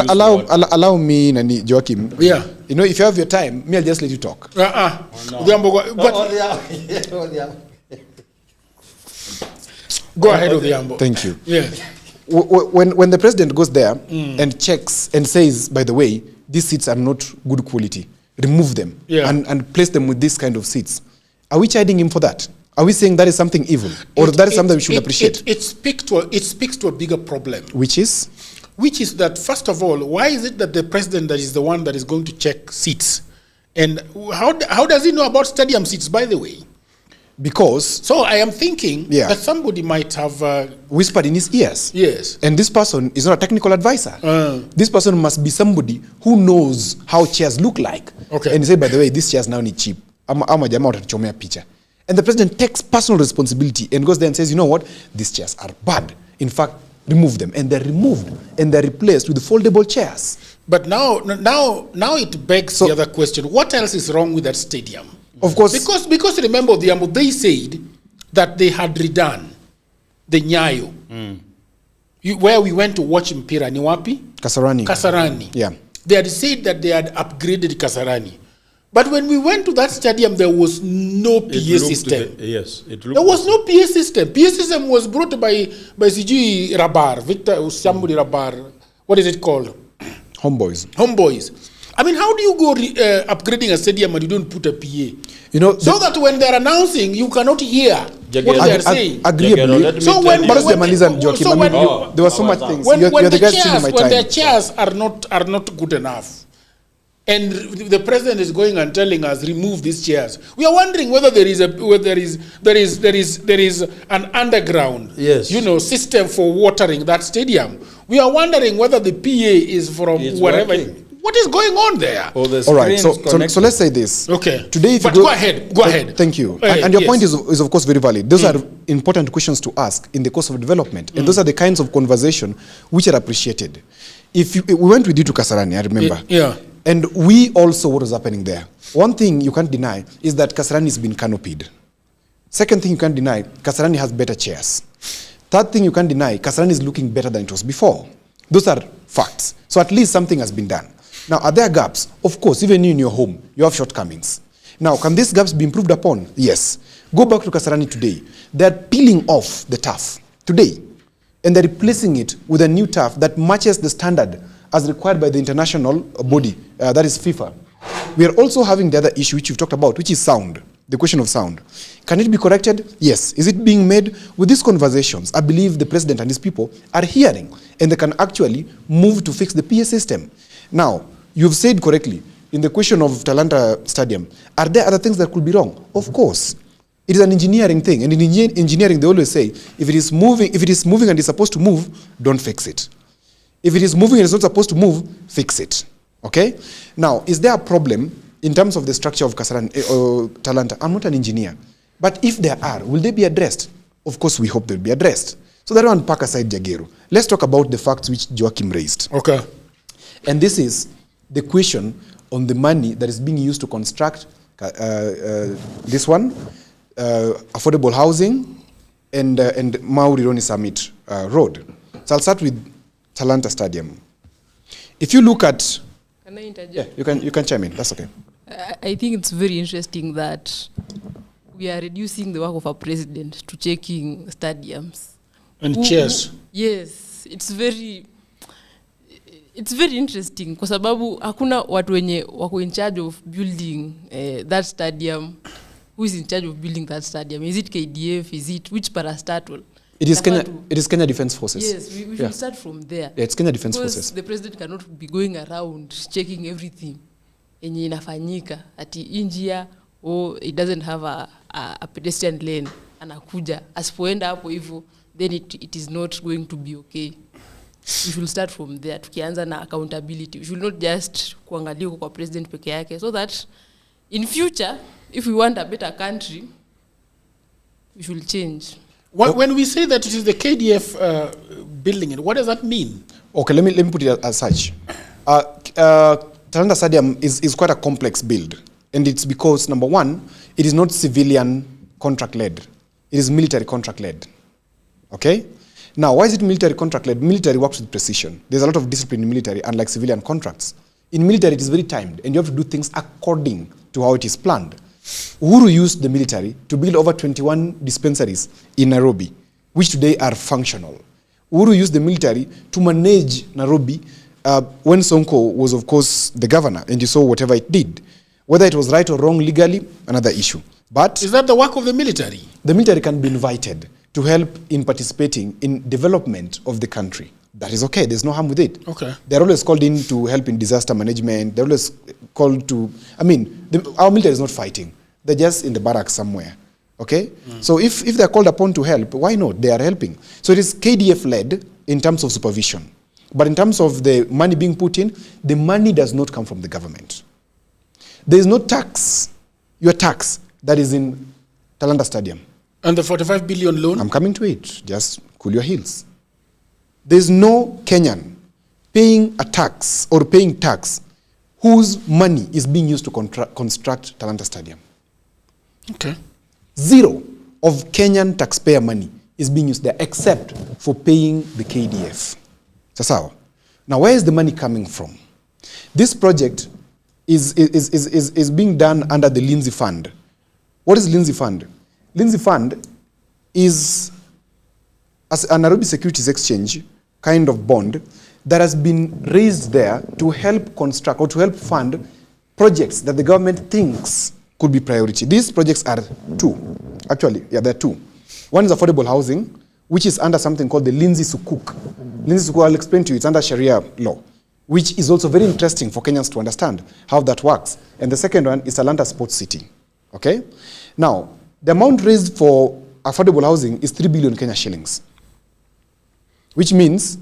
allow me, Nani Joachim? Yeah. You know, if you have your time, I'll just let you talk. Go ahead, Odhiambo. Thank you. Yeah. When the president goes there and checks and says, by the way, these seats are not good quality, remove them and place them with this kind of seats, are we chiding him for that? Are we saying that is something evil, or that is something we should appreciate? It speaks to a bigger problem. Which is that, first of all, why is it that the president that is the one that is going to check seats? And how does he know about stadium seats, by the way? Because... So I am thinking that somebody might have... whispered in his ears. Yes. And this person is not a technical advisor. This person must be somebody who knows how chairs look like. Okay. And he said, by the way, these chairs now need cheap. And the president takes personal responsibility and goes there and says, you know what? These chairs are bad. In fact, remove them. And they're removed. And they're replaced with foldable chairs. But now it begs the other question. What else is wrong with that stadium? Of course. Because remember, they said that they had redone the Nyayo. Where we went to watch Mpira, ni wapi? Kasarani. Yeah. They had said that they had upgraded Kasarani. But when we went to that stadium, there was no PA system. There was no PA system. PA system was brought by CG Rabar, Victor Usambudi Rabar. What is it called? Homeboys. I mean, how do you go upgrading a stadium and you don't put a PA? You know, so that when they're announcing, you cannot hear what they are saying. Agreeably. So there were so much things. When the chairs are not good enough, and the president is going and telling us remove these chairs, we are wondering whether there is an underground system for watering that stadium. We are wondering whether the PA is from wherever. What is going on there? All right, so let's say this. Okay. Today, if go ahead. Thank you. And your point is of course very valid. Those are important questions to ask in the course of development, and those are the kinds of conversation which are appreciated. We went with you to Kasarani, I remember. Yeah. And we all saw what was happening there. One thing you can't deny is that Kasarani has been canopied. Second thing you can't deny, Kasarani has better chairs. Third thing you can't deny, Kasarani is looking better than it was before. Those are facts. So at least something has been done. Now, are there gaps? Of course, even in your home, you have shortcomings. Now, can these gaps be improved upon? Yes. Go back to Kasarani today. They're peeling off the turf today, and they're replacing it with a new turf that matches the standard as required by the international body, that is FIFA. We are also having the other issue which you've talked about, which is sound. the question of sound. Can it be corrected? Yes. Is it being made? With these conversations, I believe the president and his people are hearing, and they can actually move to fix the PA system. Now, you've said correctly, in the question of Talanta Stadium, are there other things that could be wrong? Of course. It is an engineering thing, and in engineering, they always say, if it is moving and it's supposed to move, don't fix it. If it is moving and it's not supposed to move, fix it. Okay? Now, is there a problem in terms of the structure of Talanta? I'm not an engineer. But if there are, will they be addressed? Of course, we hope they'll be addressed. So that one, pack aside Jagero. Let's talk about the facts which Joachim raised. Okay. And this is the question on the money that is being used to construct this one, affordable housing, and Mauri Roni Summit Road. So I'll start with Talanta Stadium. If you look at... Can I interject? Yeah, you can chime in. That's okay. I think it's very interesting that we are reducing the work of our president to checking stadiums. And chairs. Yes, it's very interesting kwa sababu hakuna watu wenye wako in charge of building that stadium. Who is in charge of building that stadium? Is it KDF? Is it which parastatal? It is Kenya Defence Forces. Yes, we should start from there. Yeah, it's Kenya Defence because Forces. The president cannot be going around checking everything yenye inafanyika ati injia or it doesn't have a pedestrian lane anakuja asipoenda hapo hivyo then it is not going to be okay. We should start from there. Tukianza na accountability. We should not just kuangalia kwa president peke yake, so that in future, if we want a better country, we should change. When we say that it is the KDF building it, what does that mean? Okay, let me put it as such. Talanta Stadium is quite a complex build, and it's because, number one, it is not civilian contract-led. It is military contract-led. Okay? Now, why is it military contract-led? Military works with precision. There's a lot of discipline in military, unlike civilian contracts. In military, it is very timed, and you have to do things according to how it is planned. Uhuru used the military to build over 21 dispensaries in Nairobi, which today are functional. Uhuru used the military to manage Nairobi when Sonko was, of course, the governor, and you saw whatever it did. Whether it was right or wrong legally, another issue. But is that the work of the military? The military can be invited to help in participating in development of the country. That is okay. There's no harm with it. Okay. They're always called in to help in disaster management. They're always called to... our military is not fighting. They're just in the barracks somewhere. Okay? So if they're called upon to help, why not? They are helping. So it is KDF-led in terms of supervision. But in terms of the money being put in, the money does not come from the government. There is no tax, your tax, that is in Talanta Stadium. And the 45 billion loan? I'm coming to it. Just cool your heels. There's no Kenyan paying a tax or paying tax whose money is being used to construct Talanta Stadium. Okay. Zero of Kenyan taxpayer money is being used there except for paying the KDF. Sasawa. Now, where is the money coming from? This project is being done under the Lindsay Fund. What is Lindsay Fund? Lindsay Fund is a Nairobi Securities Exchange kind of bond that has been raised there to help construct or to help fund projects that the government thinks could be priority. These projects are two. Actually, yeah, there are two. One is affordable housing, which is under something called the Lindsay Sukuk. Lindsay Sukuk, I'll explain to you, it's under Sharia law, which is also very interesting for Kenyans to understand how that works. And the second one is Talanta Sports City. Okay? Now, the amount raised for affordable housing is 3 billion Kenya shillings. Which means,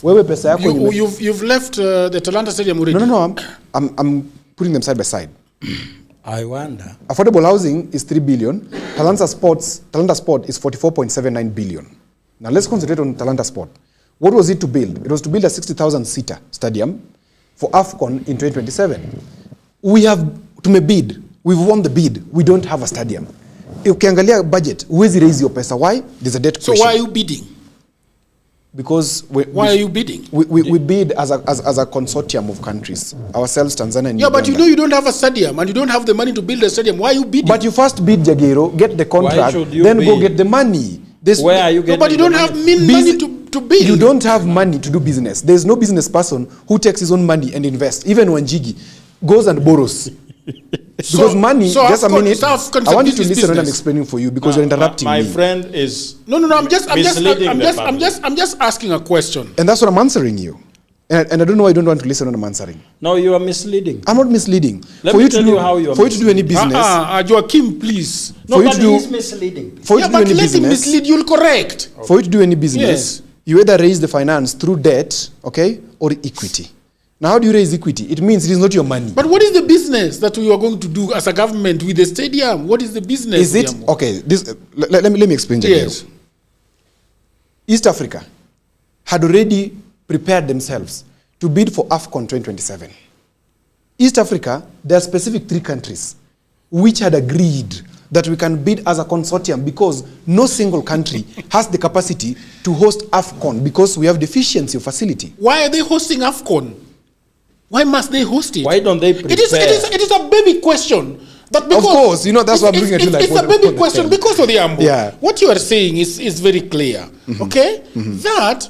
you've left the Talanta Stadium already? No, I'm putting them side by side. I wonder. Affordable housing is 3 billion. Talanta Sport is 44.79 billion. Now let's concentrate on Talanta Sport. What was it to build? It was to build a 60,000-seater stadium for AFCON in 2027. We have to bid. We've won the bid. We don't have a stadium. Ukiangalia budget, huwezi raise your pesa. Why? There's a debt question. So why are you bidding? Because why are you bidding? We bid as a consortium of countries. Ourselves, Tanzania and Uganda. But you know you don't have a stadium and you don't have the money to build a stadium. Why are you bidding? But you first bid, Jagero, get the contract, then go get the money. Where are you getting but you don't have money to build. You don't have money to do business. There's no business person who takes his own money and invests. Even when Jiggy goes and borrows. Because money, so just a minute. I want you to listen when I'm business. explaining for you because you're interrupting my me. friend is No. I'm just asking a question. And that's what I'm answering you. And I don't know why you don't want to listen when I'm answering. No, you are misleading. I'm not misleading. Let me tell you how you are For you to do any business. Joaquim, please. No, for you but to do, he's misleading. For you to do any let him business. mislead, you'll correct. For you to do any business, Yes. you either raise the finance through debt, okay, or equity. Now, how do you raise equity? It means it is not your money. But what is the business that we are going to do as a government with the stadium? What is the business? Is it okay? This let me explain. Yes. East Africa had already prepared themselves to bid for AFCON 2027. East Africa, there are specific 3 countries which had agreed that we can bid as a consortium because no single country has the capacity to host AFCON because we have deficiency of facility. Why are they hosting AFCON? Why must they host it? Why don't they prepare? It is a baby question. That because of course, you know, that's what I'm looking at you like. It's a baby question because of the Ambo. Yeah. What you are saying is very clear. Okay? That,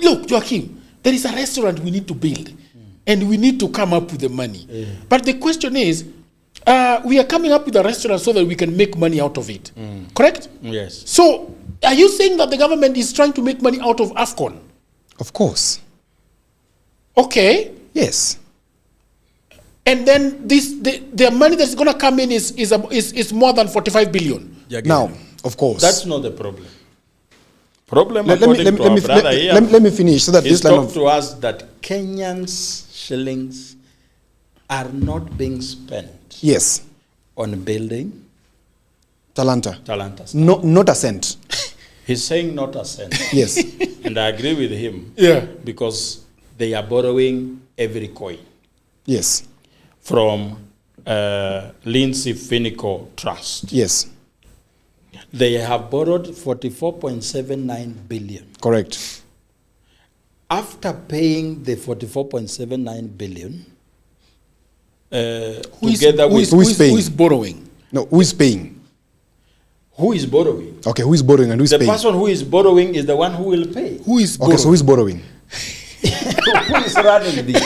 look, Joaquim, there is a restaurant we need to build. And we need to come up with the money. But the question is, we are coming up with a restaurant so that we can make money out of it. Correct? Yes. So, are you saying that the government is trying to make money out of AFCON? Of course. Okay. Yes. And then the money that's going to come in is more than 45 billion. Now, of course. That's not the problem. Problem let me finish so that this line to us that Kenyans shillings are not being spent. Yes. On building. Talanta. No, not a cent. He's saying not a cent. Yes. And I agree with him. Yeah. Because they are borrowing every coin. Yes. From Lindsay Finico Trust. Yes. They have borrowed 44.79 billion. Correct. After paying the 44.79 billion, who is borrowing? No, who is paying? Who is borrowing? Okay, who is borrowing and who is paying? The person who is borrowing is the one who will pay. Who is borrowing? Okay, so who is borrowing? Who is running this?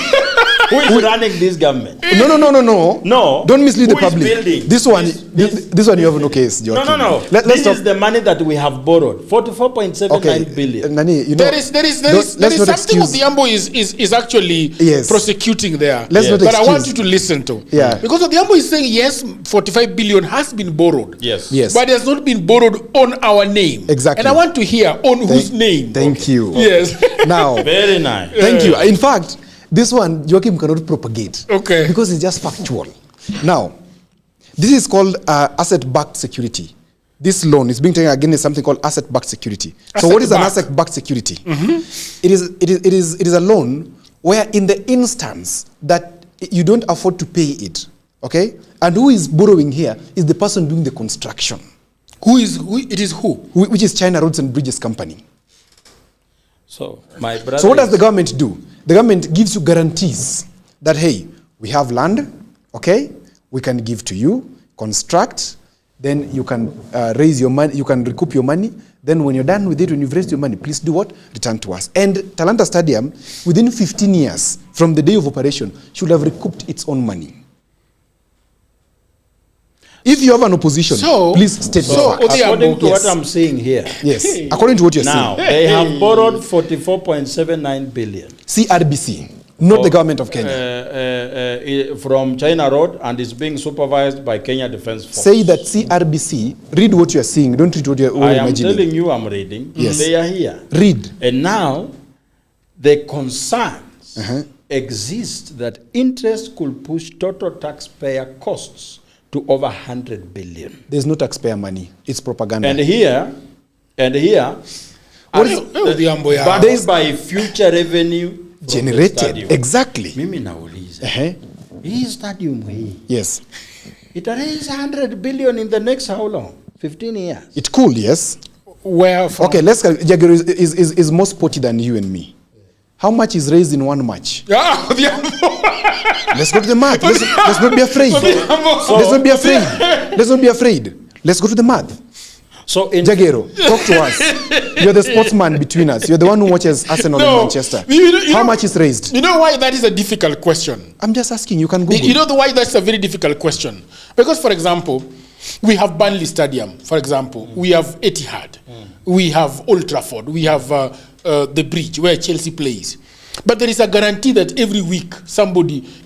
Who is running this government? No. Don't mislead the Who is public. building This one you have no case, Joaquim. No. This is the money that we have borrowed. 44.79 billion. Nani, you know, there is something of the Ambo is actually prosecuting there. But I want you to listen to. Yeah. Because the Ambo is saying yes, 45 billion has been borrowed. Yes. But it has not been borrowed on our name. Exactly. And I want to hear on whose name. Thank you. Yes. Now. Very nice. Thank you. In fact, this one Joaquim cannot propagate. Okay. Because it's just factual. Now, this is called asset-backed security. This loan is being taken again as something called asset-backed security. So what is an asset-backed security? It is a loan where in the instance that you don't afford to pay it, okay? And who is borrowing here is the person doing the construction. It is who? Which is China Roads and Bridges Company. So what does the government do? The government gives you guarantees that, hey, we have land, okay? We can give to you, construct, then you can raise your money, you can recoup your money. Then when you're done with it, when you've raised your money, please do what? Return to us. And Talanta Stadium, within 15 years from the day of operation, should have recouped its own money. If you have an opposition, please state the facts. According to what I'm saying here. Yes, according to what you're now, saying. They have borrowed 44.79 billion. CRBC, not the government of Kenya. From China Road, and is being supervised by Kenya Defense Force. Say that CRBC, read what you're seeing, don't read what you're imagining. I am telling you I'm reading. Yes. They are here. Read. And now, the concerns exist that interest could push total taxpayer costs to over 100 billion. There's no taxpayer money. It's propaganda. And here, what backed by future revenue generated. Exactly. Mimi nauliza. Hii stadium hii. Yes. It raise 100 billion in the next how long? 15 years. It could, yes. Where from? Okay, let's go. Jagger is more sporty than you and me. How much is raised in one match? Let's go to the math. Let's not be afraid. Let's not be afraid. Let's not be afraid. Let's go to the math. So Jagero, talk to us. You're the sportsman between us. You're the one who watches Arsenal and Manchester. How much is raised? You know why that is a difficult question? I'm just asking. You can Google. You know why that's a very difficult question? Because, for example, we have Burnley Stadium, for example. We have Etihad. We have Old Trafford. We have the Bridge, where Chelsea plays. But there is a guarantee that every week,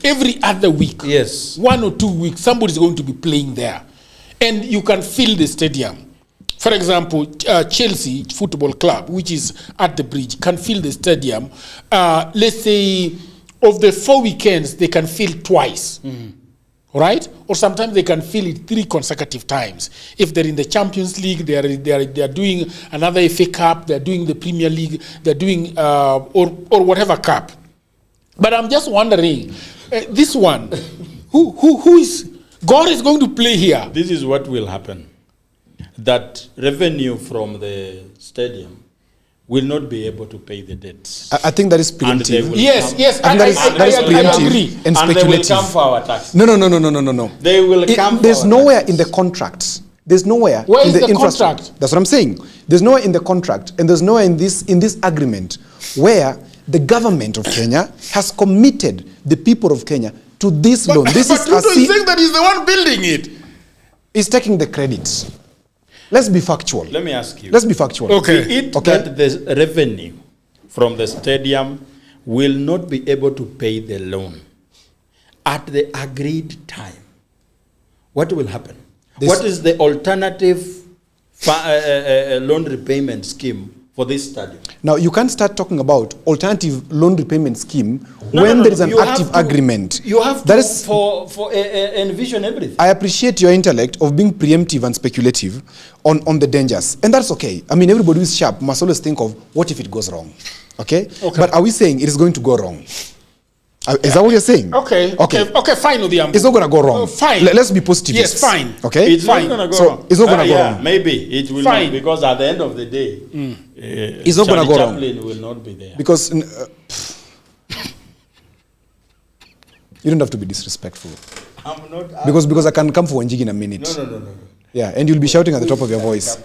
every other week, 1 or 2 weeks, somebody is going to be playing there. And you can fill the stadium. For example, Chelsea Football Club, which is at the Bridge, can fill the stadium. Let's say, of the 4 weekends, they can fill twice. Right? Or sometimes they can fill it 3 consecutive times. If they're in the Champions League, they are doing another FA Cup, they're doing the Premier League, they're doing or whatever cup. But I'm just wondering, this one, who is God is going to play here? This is what will happen. That revenue from the stadium will not be able to pay the debts. I think that is preemptive. Yes. And that is preemptive and speculative. And they will come for our tax. No. They will come. There's nowhere in the contract. There's nowhere in the contract. That's what I'm saying. There's nowhere in the contract, and there's nowhere in this agreement where the government of Kenya has committed the people of Kenya to this loan. This but Ruto is saying that he's the one building it. He's taking the credit. Let's be factual. Let me ask you. Let's be factual. That the revenue from the stadium will not be able to pay the loan at the agreed time. What will happen? What is the alternative loan repayment scheme for this stadium? Now, you can't start talking about alternative loan repayment scheme when there is an active agreement. You have to envision everything. I appreciate your intellect of being preemptive and speculative on the dangers. And that's okay. I mean, everybody who is sharp must always think of what if it goes wrong. Okay? But are we saying it is going to go wrong? Is that what you're saying? Okay, fine, Odhiambo. It's not going to go wrong. Fine. Let's be positivists. Yes, fine. Okay? It's not going to go wrong. It's not going to go wrong. Maybe it will not, because at the end of the day, it's not going to go wrong. Chaplin will not be there. Because you don't have to be disrespectful. I'm not. Because I can come for Wanjigi in a minute. No. Yeah, and you'll be shouting at the top of your voice.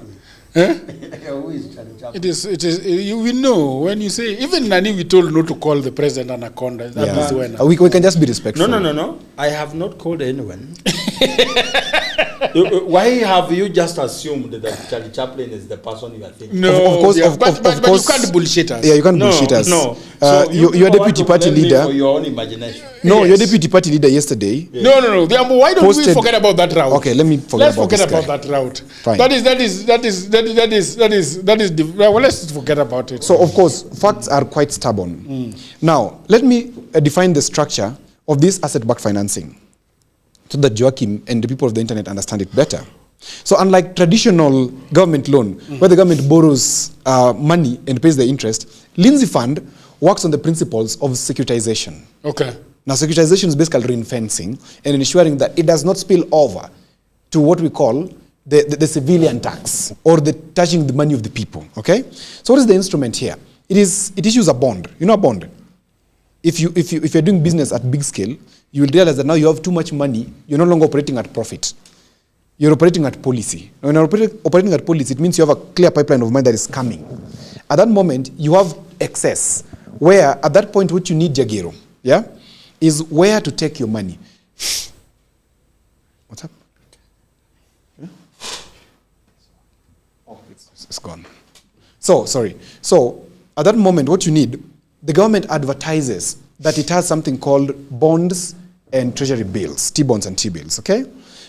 It is. We know when you say, even Nani, we told not to call the president anaconda. That is when we can just be respectful. No. I have not called anyone. Why have you just assumed that Charlie Chaplin is the person you are thinking? No, of course. But you can't bullshit us. Yeah, you can't bullshit us. No. So your deputy party leader. For your own imagination. No, your deputy party leader yesterday. No. Why don't we forget about that route? Okay, let's forget about that route. Fine. Well, let's forget about it. So, of course, facts are quite stubborn. Now, let me define the structure of this asset-backed financing so that Joachim and the people of the internet understand it better. So, unlike traditional government loan, where the government borrows money and pays the interest, Lindsay Fund works on the principles of securitization. Okay. Now, securitization is basically ring-fencing and ensuring that it does not spill over to what we call the civilian tax, or the touching the money of the people. Okay? So what is the instrument here? It issues a bond. You know a bond? If you're doing business at big scale, you will realize that now you have too much money, you're no longer operating at profit. You're operating at policy. When you're operating at policy, it means you have a clear pipeline of money that is coming. At that moment, you have excess, where at that point what you need, Jagero, is where to take your money. What's up? It's gone. So at that moment, what you need, the government advertises that it has something called bonds and treasury bills, T-bonds and T-bills, okay?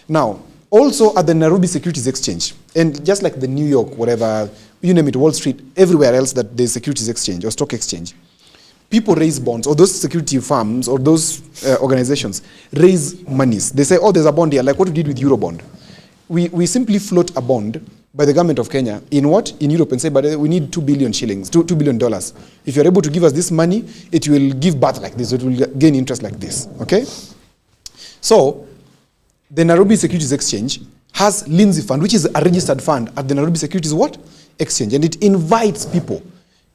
Now, also at the Nairobi Securities Exchange, and just like the New York, whatever, you name it, Wall Street, everywhere else that there's Securities Exchange or Stock Exchange, people raise bonds, or those security firms or those organizations raise monies. They say, there's a bond here, like what we did with Eurobond. We simply float a bond by the government of Kenya in what? In Europe, and say, but we need 2 billion shillings, $2 billion. If you're able to give us this money, it will give birth like this, it will gain interest like this, okay? So, the Nairobi Securities Exchange has Lindsay Fund, which is a registered fund at the Nairobi Securities Exchange, and it invites people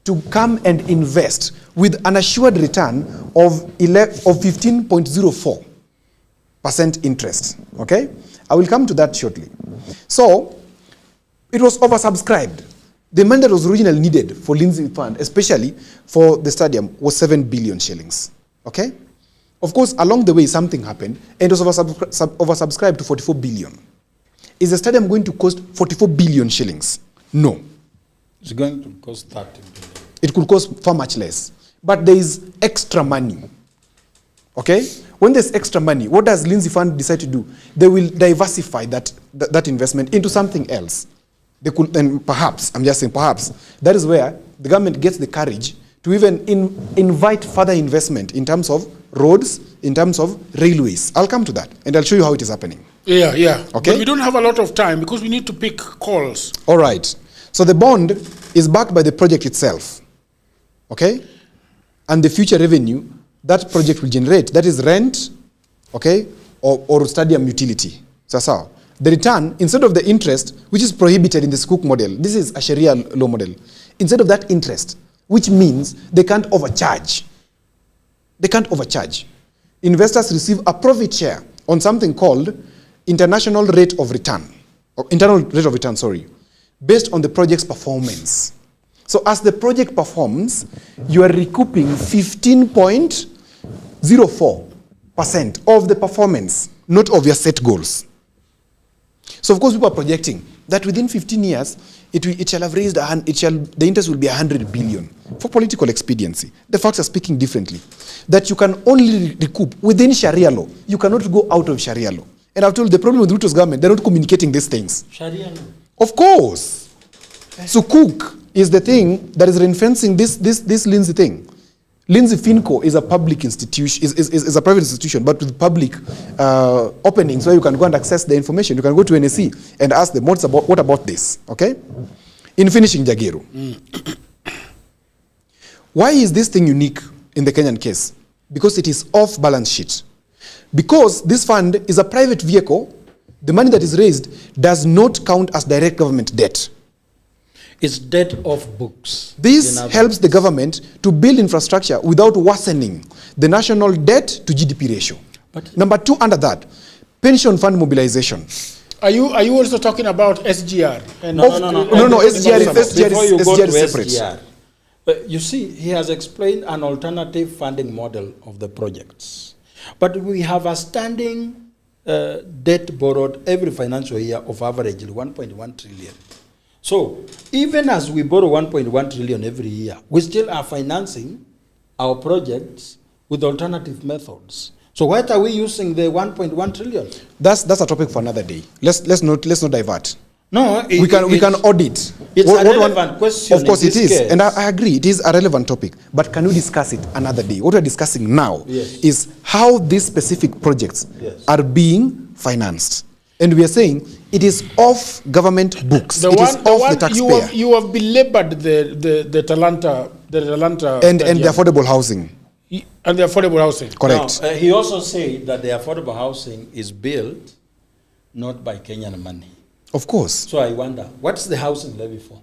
to come and invest with an assured return of 15.04% interest, okay? I will come to that shortly. So, It was oversubscribed. The money that was originally needed for Lindsay Fund, especially for the stadium, was 7 billion shillings. Okay? Of course, along the way, something happened, and it was oversubscribed to 44 billion. Is the stadium going to cost 44 billion shillings? No. It's going to cost 30 billion. It could cost far much less. But there is extra money. Okay? When there's extra money, what does Lindsay Fund decide to do? They will diversify that investment into something else. They could, and perhaps, I'm just saying perhaps, that is where the government gets the courage to even invite further investment in terms of roads, in terms of railways. I'll come to that, and I'll show you how it is happening. Yeah, yeah. Okay? But we don't have a lot of time because we need to pick calls. All right. So the bond is backed by the project itself. Okay? And the future revenue that project will generate, that is rent, okay, or stadium utility. So, the return, instead of the interest, which is prohibited in the Sukuk model, this is a Sharia law model, instead of that interest, which means they can't overcharge. They can't overcharge. Investors receive a profit share on something called internal rate of return, based on the project's performance. So as the project performs, you are recouping 15.04% of the performance, not of your set goals. So of course people are projecting that within 15 years, it shall have raised, the interest will be 100 billion. For political expediency, the facts are speaking differently. That you can only recoup within Sharia law. You cannot go out of Sharia law. And I've told you the problem with Ruto's government, they're not communicating these things. Sharia law? Of course. Sukuk is the thing that is ring-fencing this Lindsay thing. Lindsay Finco is a public institution, is a private institution, but with public openings where you can go and access the information. You can go to NSC and ask them, what about this? Okay? In finishing, Jagiru. Why is this thing unique in the Kenyan case? Because it is off balance sheet. Because this fund is a private vehicle, the money that is raised does not count as direct government debt. It's debt off books. This helps the government to build infrastructure without worsening the national debt to GDP ratio. But number two, under that, pension fund mobilization. Are you also talking about SGR? No, SGR is separate. SGR. You see, he has explained an alternative funding model of the projects. But we have a standing debt borrowed every financial year of average 1.1 trillion. So, even as we borrow 1.1 trillion every year, we still are financing our projects with alternative methods. So, what are we using the 1.1 trillion? That's a topic for another day. Let's not divert. No, we can audit. It's a relevant question. Of course, it is, case. and I agree, it is a relevant topic. But can we discuss it another day? What we're discussing now is how these specific projects are being financed. And we are saying it is off government books. It is off the taxpayer. You have belabored the Talanta and the affordable housing. And the affordable housing. Correct. Now, he also said that the affordable housing is built not by Kenyan money. Of course. So I wonder, what's the housing levy for?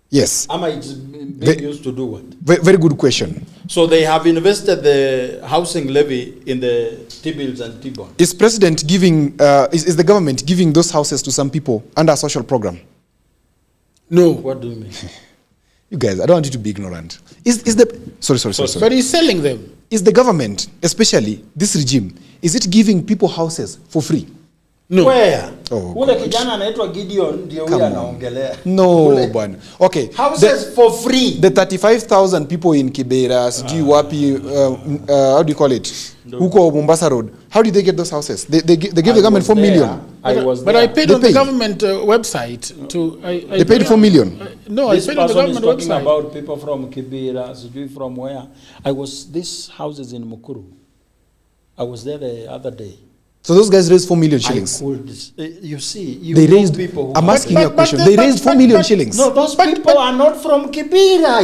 Yes. Am I being used to do what? Very good question. So they have invested the housing levy in the T-bills and T-bonds. Is president giving, is the government giving those houses to some people under a social program? No. What do you mean? You guys, I don't want you to be ignorant. Sorry. But he's selling them. Is the government, especially this regime, is it giving people houses for free? No. Where? Ule kijana anaitwa Gideon ndio huyu anaongelea. No, bwana. Okay. Houses for free. The 35,000 people in Kibera, sijui wapi, how do you call it? Huko Mombasa Road. How did they get those houses? They gave the government 4 million. But I paid on the government website to. They paid 4 million. No, I paid on the government website. This person is talking about people from Kibera, sijui from where. These houses in Mukuru. I was there the other day. So those guys raised 4 million shillings. You see, they raised. I'm asking you a question. They raised 4 million shillings. No, those people are not from Kibera.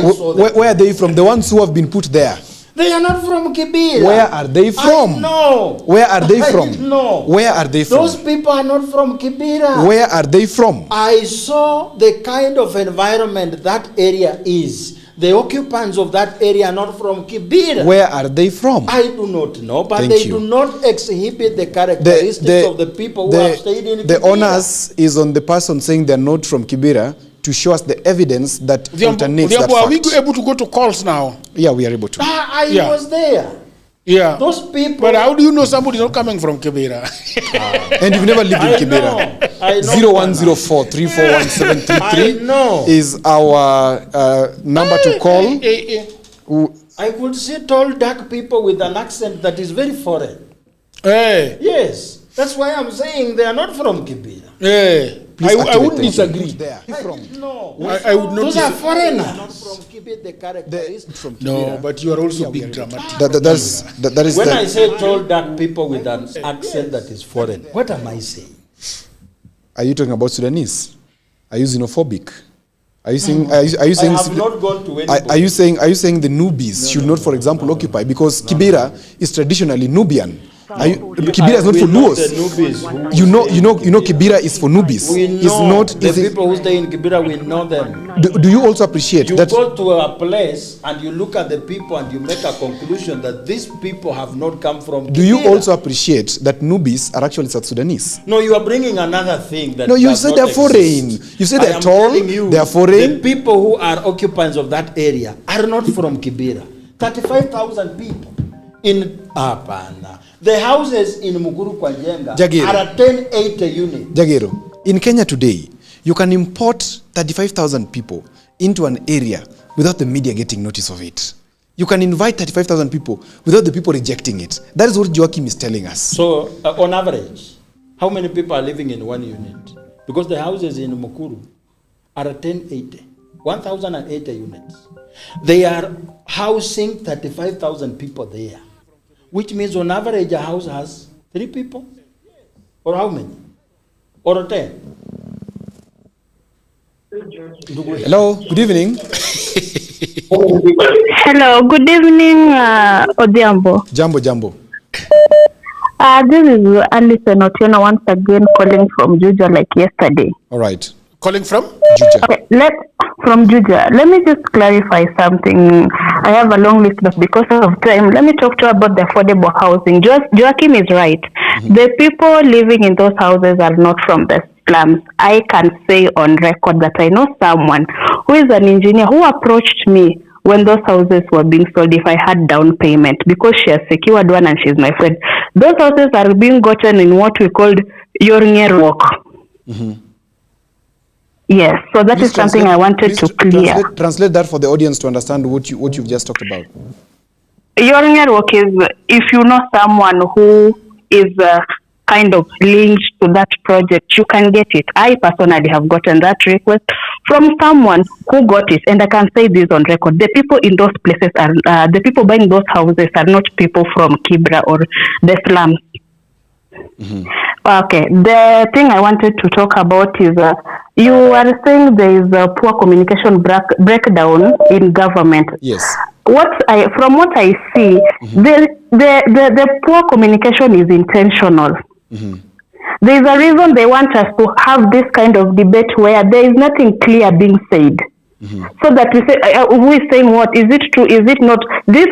Where are they from? The ones who have been put there. They are not from Kibera. Where are they from? No. Where are they from? No. Where are they from? Those people are not from Kibera. Where are they from? I saw the kind of environment that area is. The occupants of that area are not from Kibera. Where are they from? I do not know, but Thank they you. do not exhibit the characteristics of the people who have stayed in Kibera. The onus is on the person saying they're not from Kibera to show us the evidence that alternates that fact. Are we able to go to calls now? Yeah, we are able to. I was there. Yeah. Those people. But how do you know somebody's not coming from Kibera? And you've never lived in Kibera. I know. 0104 341 know. is our number to call. I could see tall dark people with an accent that is very foreign. Hey. Yes. That's why I'm saying they are not from Kibera. Hey. I wouldn't disagree. No. I would not. Those are foreigners. Not from Kibera, the characteristics from Kibera. No, but you are also being dramatic. That is when I say tall dark people with an accent that is foreign, what am I saying? Are you talking about Sudanese? Are you xenophobic? Are you saying? Are you saying? I have not gone to anybody. Are you saying the Nubis should not, for example, occupy because Kibera is traditionally Nubian? Kibera is not for Luos. You know Kibera is for Nubis. We know the people who stay in Kibera, we know them. Do you also appreciate that? You go to a place and you look at the people and you make a conclusion that these people have not come from Kibera. Do you also appreciate that Nubis are actually South Sudanese? No, you are bringing another thing that. No, you said they're foreign. You said they're tall, they're foreign. The people who are occupants of that area are not from Kibera. 35,000 people in Apana. The houses in Mukuru Kwanjenga are a 1080 unit. Jagero, in Kenya today, you can import 35,000 people into an area without the media getting notice of it. You can invite 35,000 people without the people rejecting it. That is what Joachim is telling us. So, on average, how many people are living in one unit? Because the houses in Mukuru are a 1,080 units. They are housing 35,000 people there. Which means on average a house has 3 people? Or how many? Or 10? Hello, good evening. Hello, good evening, Odhiambo. Jambo. This is Alison Otieno once again calling from Juja like yesterday. All right. Calling from? Juja. Okay, from Juja. Let me just clarify something. I have a long list, but because of time, let me talk to you about the affordable housing. Joachim is right. Mm-hmm. The people living in those houses are not from the slums. I can say on record that I know someone who is an engineer who approached me when those houses were being sold if I had down payment because she has secured one and she's my friend. Those houses are being gotten in what we called Yornger Walk. Mm-hmm. Yes, so that is something I wanted to clear. Translate that for the audience to understand what you've just talked about. Yornger Walk is if you know someone who is kind of linked to that project, you can get it. I personally have gotten that request from someone who got it, and I can say this on record. The people in those places are, the people buying those houses are not people from Kibra or the slums. Mm-hmm. Okay, the thing I wanted to talk about is you are saying there is a poor communication breakdown in government. Yes. From what I see, mm-hmm. the poor communication is intentional. Mm-hmm. There is a reason they want us to have this kind of debate where there is nothing clear being said. Mm-hmm. So that we say, who is saying what? Is it true? Is it not? This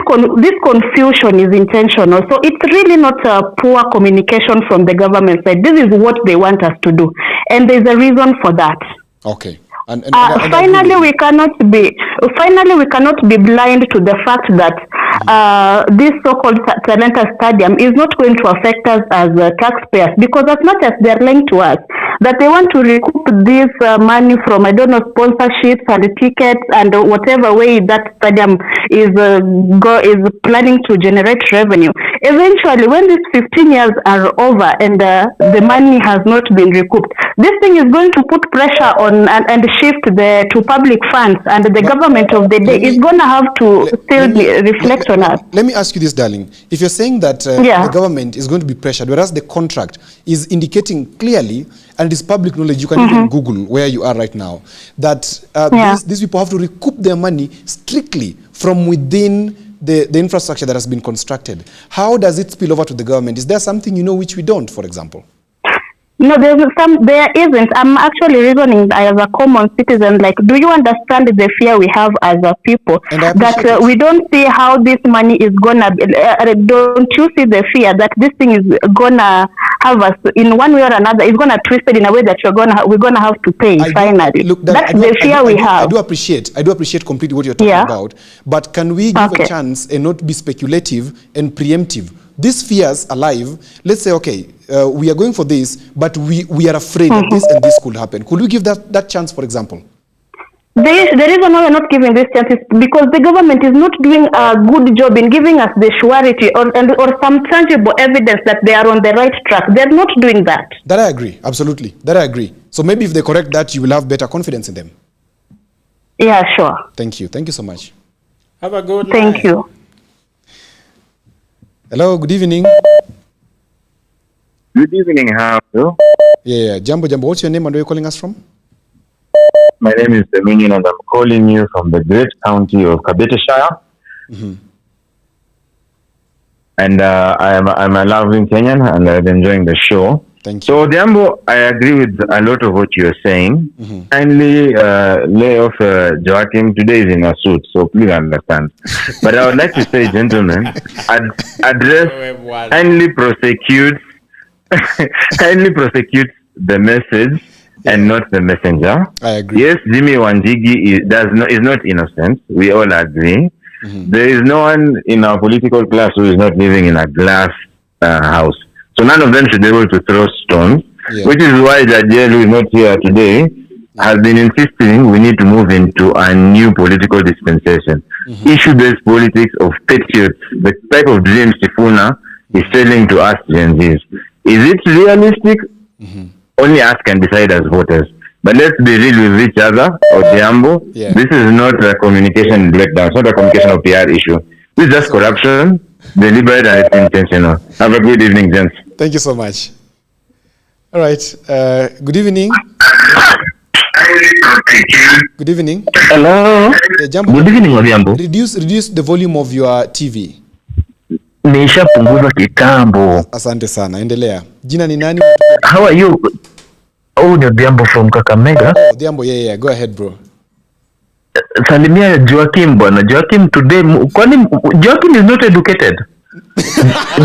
confusion is intentional. So it's really not a poor communication from the government side. This is what they want us to do. And there's a reason for that. Okay. And finally, we cannot be blind to the fact that this so-called Talenta Stadium is not going to affect us as taxpayers, because as much as they're linked to us, that they want to recoup this money from, I don't know, sponsorships and tickets and whatever way that stadium is planning to generate revenue. Eventually, when these 15 years are over and the money has not been recouped, this thing is going to put pressure on and shift to public funds, and the government of the day is going to have to reflect on us. Let me ask you this, darling. If you're saying that the government is going to be pressured, whereas the contract is indicating clearly, and it's public knowledge, you can even Google where you are right now, that these people have to recoup their money strictly from within the infrastructure that has been constructed. How does it spill over to the government? Is there something you know which we don't, for example? No, there isn't. I'm actually reasoning as a common citizen. Like, do you understand the fear we have as a people? That we don't see how this money is gonna be, don't you see the fear that this thing is gonna have us in one way or another? It's gonna twist it in a way that we're gonna have to pay finally. That's the fear we have. I do appreciate completely what you're talking about. But can we give a chance and not be speculative and preemptive? These fears alive, let's say, okay, we are going for this, but we are afraid that this and this could happen. Could we give that chance, for example? The reason why we're not giving this chance is because the government is not doing a good job in giving us the surety or some tangible evidence that they are on the right track. They're not doing that. That I agree, absolutely. That I agree. So maybe if they correct that, you will have better confidence in them. Yeah, sure. Thank you. Thank you so much. Have a good night. Thank you. Hello, good evening. Good evening, how are you? Yeah, Jambo. What's your name and where are you calling us from? My name is Dominion and I'm calling you from the great county of Kabeteshire. Mm-hmm. And I'm a loving Kenyan and I'm enjoying the show. Thank you. So, Diambo, I agree with a lot of what you're saying. Mm-hmm. Kindly lay off Joachim. Today is in a suit, so please understand. But I would like to say, gentlemen, address, kindly prosecute the message and not the messenger. I agree. Yes, Jimmy Wanjigi is not innocent. We all agree. Mm-hmm. There is no one in our political class who is not living in a glass house. So none of them should be able to throw stones, which is why Jajel, who is not here today, has been insisting we need to move into a new political dispensation. Mm-hmm. Issue-based politics of patriots, the type of dreams Sifuna is selling to us Gen Zs. Is it realistic? Mm-hmm. Only us can decide as voters. But let's be real with each other, Odiambo. Yeah. This is not a communication breakdown. It's not a communication or PR issue. This is just corruption, deliberate and it's intentional. Have a good evening, gents. Thank you so much. All right. Good evening. Good evening. Hello. Jambo. Good evening, Odiambo. Reduce the volume of your TV. Nisha punguza kitambo. Asante sana. Endelea. Jina ni nani? How are you? Oh, ni Odiambo from Kakamega. Oh, Odiambo, yeah. Go ahead, bro. Salimia Joachim bwana. Joachim today, kwani Joachim is not educated.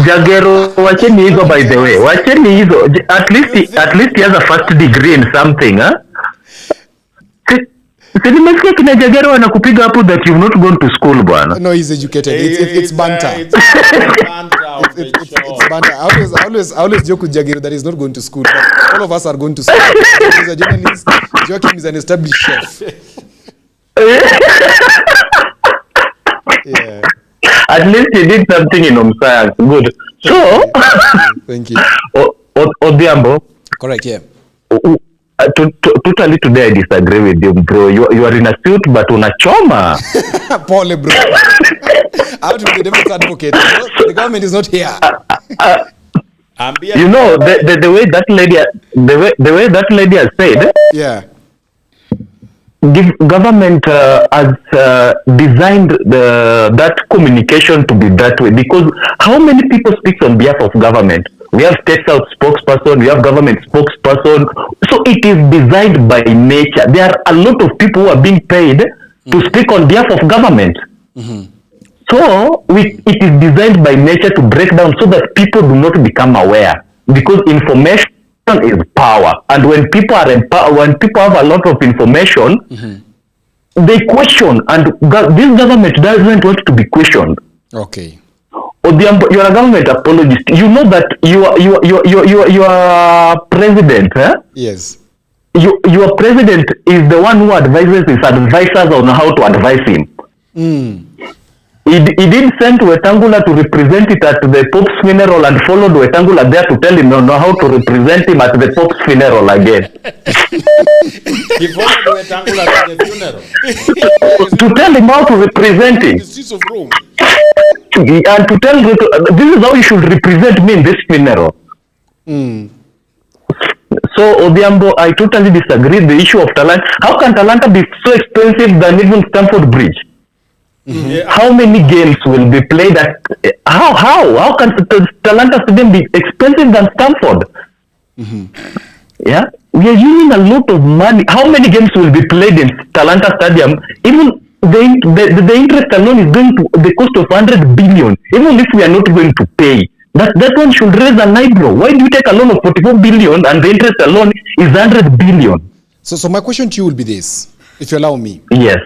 Jagero, wacheni hizo by the way. Wacheni hizo. At least he has a first degree in something, huh? Nimesikia kina Jagero anakupiga hapo that you've not gone to school bwana. No, he's educated. It's banter. It's banter. I always joke with Jagero that he's not going to school. But all of us are going to school. He's a journalist. Joachim is an established chef. Yeah. At least he did something in home science. Good. So, thank you. Odiambo. Correct, yeah. Totally today I disagree with you, bro. You are in a suit, but unachoma. Pole, bro. I have to be the devil's advocate. The government is not here. You know the way that lady has said. Yeah. Government has designed that communication to be that way, because how many people speak on behalf of government? We have State South spokesperson, we have government spokesperson. So it is designed by nature. There are a lot of people who are being paid to speak on behalf of government. Mm-hmm. So it is designed by nature to break down so that people do not become aware, because information is power, and when people are when people have a lot of information, they question, and this government doesn't want to be questioned. Okay. You are a government apologist. You know that you are president, eh? Yes. Your president is the one who advises his advisors on how to advise him. He did send Wetangula to represent it at the Pope's funeral and followed Wetangula there to tell him how to represent him at the Pope's funeral again. He followed Wetangula to the funeral? To tell him how to represent him. The streets of Rome. And to tell him, this is how you should represent me in this funeral. So, Odiambo, I totally disagree. The issue of Talanta. How can Talanta be so expensive than even Stamford Bridge? Yeah. How many games will be played at? How can Talanta Stadium be expensive than Stamford? Yeah, we are using a lot of money. How many games will be played in Talanta Stadium? Even the interest alone is going to the cost of 100 billion. Even if we are not going to pay, that one should raise an eyebrow. Why do you take a loan of 44 billion and the interest alone is 100 billion? So my question to you will be this, if you allow me. Yes.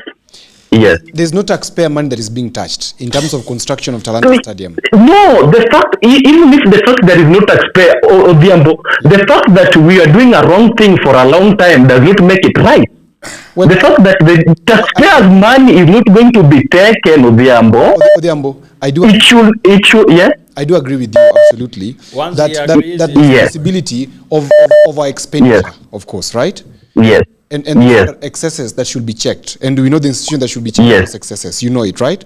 Yes. There's no taxpayer money that is being touched in terms of construction of Talanta Stadium. No, the fact, even if the fact there is no taxpayer, the fact that we are doing a wrong thing for a long time does not make it right. Well, the fact that the taxpayers' money is not going to be taken, Odhiambo, I do. It should, yeah. I do agree with you absolutely. That yes. visibility of our expenditure, yes. of course, right? Yes. And yes. there are excesses that should be checked, and we know the institution that should be checking those excesses. You know it, right?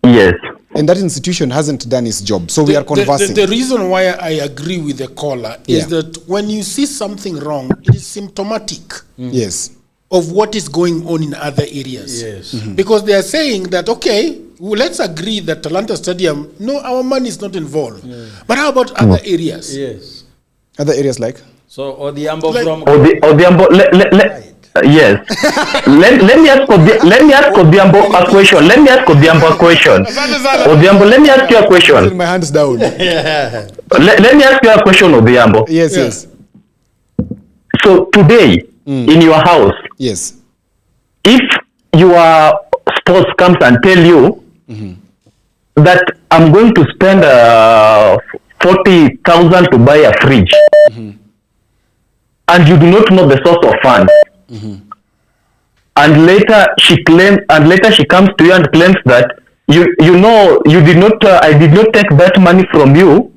Yes. And that institution hasn't done its job, so we are conversing. The reason why I agree with the caller is that when you see something wrong, it is symptomatic. Yes. Of what is going on in other areas. Yes. Because they are saying that, okay, well, let's agree that Talanta Stadium, no, our money is not involved. Yeah. But how about other areas? Yes. Other areas like? So, Odhiambo from... Odhiambo, yes. let me ask Odhiambo a question. Odhiambo, let me ask you a question. My hands down. Yeah. Let me ask you a question, Odhiambo. Yes. So today, in your house, yes, if your spouse comes and tell you that I'm going to spend 40,000 to buy a fridge, and you do not know the source of funds, and later she comes to you and claims that you did not I did not take that money from you,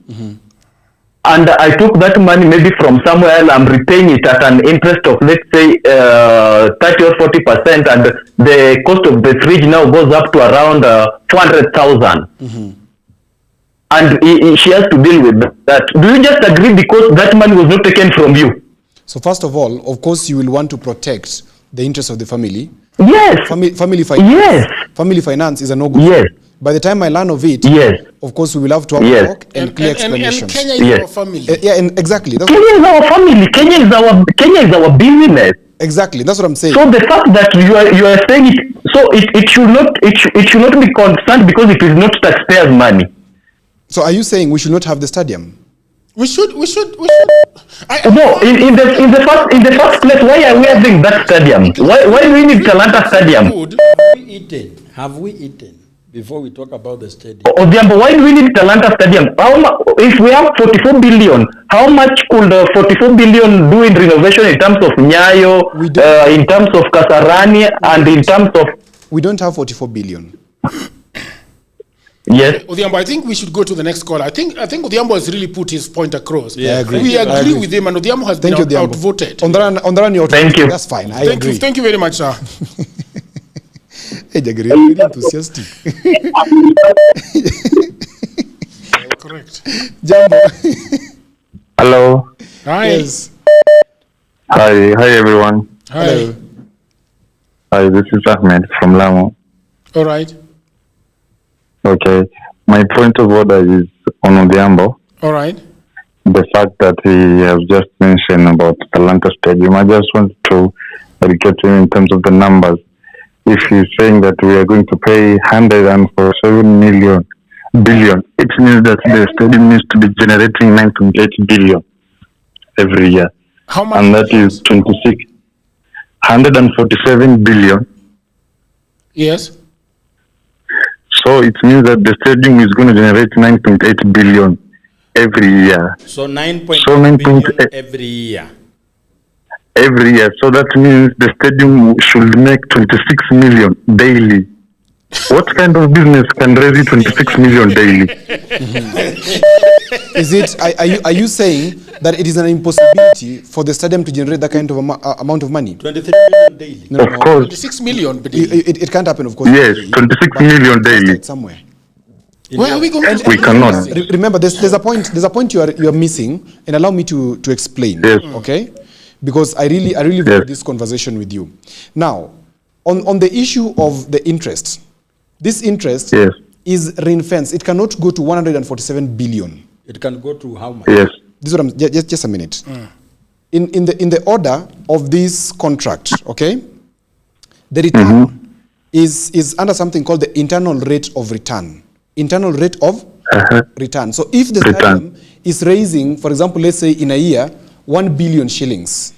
and I took that money maybe from somewhere else. I'm repaying it at an interest of, let's say, 30 or 40%, and the cost of the fridge now goes up to around 400,000. And she has to deal with that. Do you just agree because that money was not taken from you? So first of all, of course, you will want to protect the interests of the family. Yes. Family finance. Yes. Family finance is a no-go. Yes. By the time I learn of it, of course, we will have to have a talk and clear explanations. And Kenya is our family. Exactly. Kenya is our family. Kenya is our business. Exactly. That's what I'm saying. So the fact that you are saying it, so it should not be concerned because it is not taxpayers' money. So are you saying we should not have the stadium? We should. No, in the first place, why are we having that stadium? Why do we need Talanta Stadium? Have we eaten before we talk about the stadium? Odhiambo, why do we need Talanta Stadium? If we have 44 billion, how much could 44 billion do in renovation in terms of Nyayo, in terms of Kasarani, and in terms of... We don't have 44 billion. Yes. Odhiambo, I think we should go to the next call. I think Odhiambo has really put his point across. Yeah, I agree. We agree with him, and Odhiambo has been outvoted. Thank you. That's fine. I agree. Thank you very much, sir. Hey, Jagger, you're really enthusiastic. Correct. Jambo. Hello. Hi. Yes. Hi everyone. Hi. Hello. Hi, this is Ahmed from Lamu. All right. Okay. My point of order is on Odhiambo. All right. The fact that he has just mentioned about Talanta Stadium, I just want to educate him in terms of the numbers. If he's saying that we are going to pay 147 billion, it means that the stadium needs to be generating 9.8 billion every year. How much? And that is 147 billion. Yes. So it means that the stadium is going to generate 9.8 billion every year. So 9.8 billion every year. Every year. So that means the stadium should make 26 million daily. What kind of business can raise 26 million daily? Is it? Are you saying that it is an impossibility for the stadium to generate that kind of amount of money? 23 million daily. No, of course. 26 million. It can't happen, of course. Yes, 26 million daily. Somewhere. Where are we going? We cannot. Remember, there's a point you are missing, and allow me to explain. Yes. Okay, because I really value this conversation with you. Now, on the issue of the interest, this interest is ring-fenced. It cannot go to 147 billion. It can go to how much? Yes. This is what I'm, just a minute. In the order of this contract, okay, the return is under something called the internal rate of return. Internal rate of return. So if the stadium is raising, for example, let's say in a year, 1 billion shillings,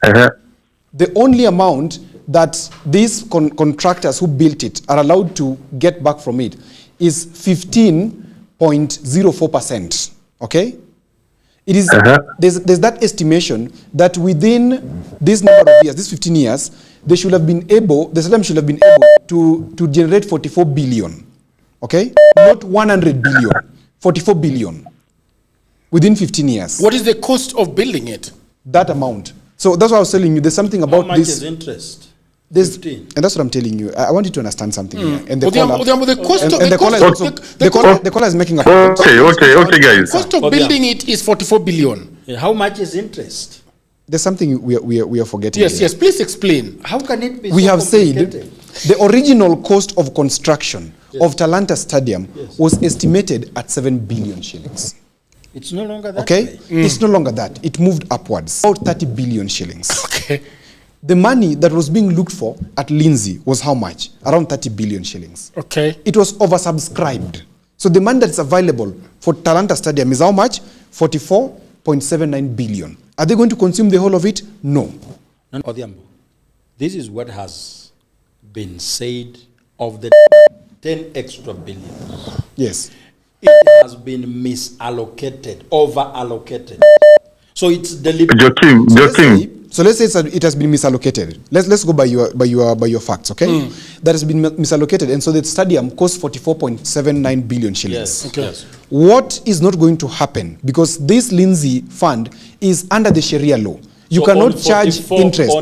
the only amount that these contractors who built it are allowed to get back from it is 15.04%. Okay? It is there's that estimation that within this number of years, these 15 years, the stadium should have been able to generate 44 billion. Okay? Not 100 billion. 44 billion. Within 15 years. What is the cost of building it? That amount. So that's what I was telling you. There's something about this. How much is interest? 15. And that's what I'm telling you. I want you to understand something here. And the caller is making a point. Okay, guys. Cost of building it is 44 billion. How much is interest? There's something we are forgetting. Yes, please explain. How can it be we have said the original cost of construction of Talanta Stadium was estimated at 7 billion shillings. It's no longer that. Okay? It's no longer that. It moved upwards. About 30 billion shillings. Okay. The money that was being looked for at Lindsay was how much? Around 30 billion shillings. Okay. It was oversubscribed. So the money that's available for Talanta Stadium is how much? 44.79 billion. Are they going to consume the whole of it? No. Odhiambo, this is what has been said of the 10 extra billion. Yes. It has been misallocated, over-allocated. So it's deliberate. Joaquim. So let's say it has been misallocated. Let's go by your facts, okay? That has been misallocated, and so the stadium costs 44.79 billion shillings. Yes. Okay. Yes. What is not going to happen, because this Lindsay fund is under the Sharia law. You So cannot charge interest.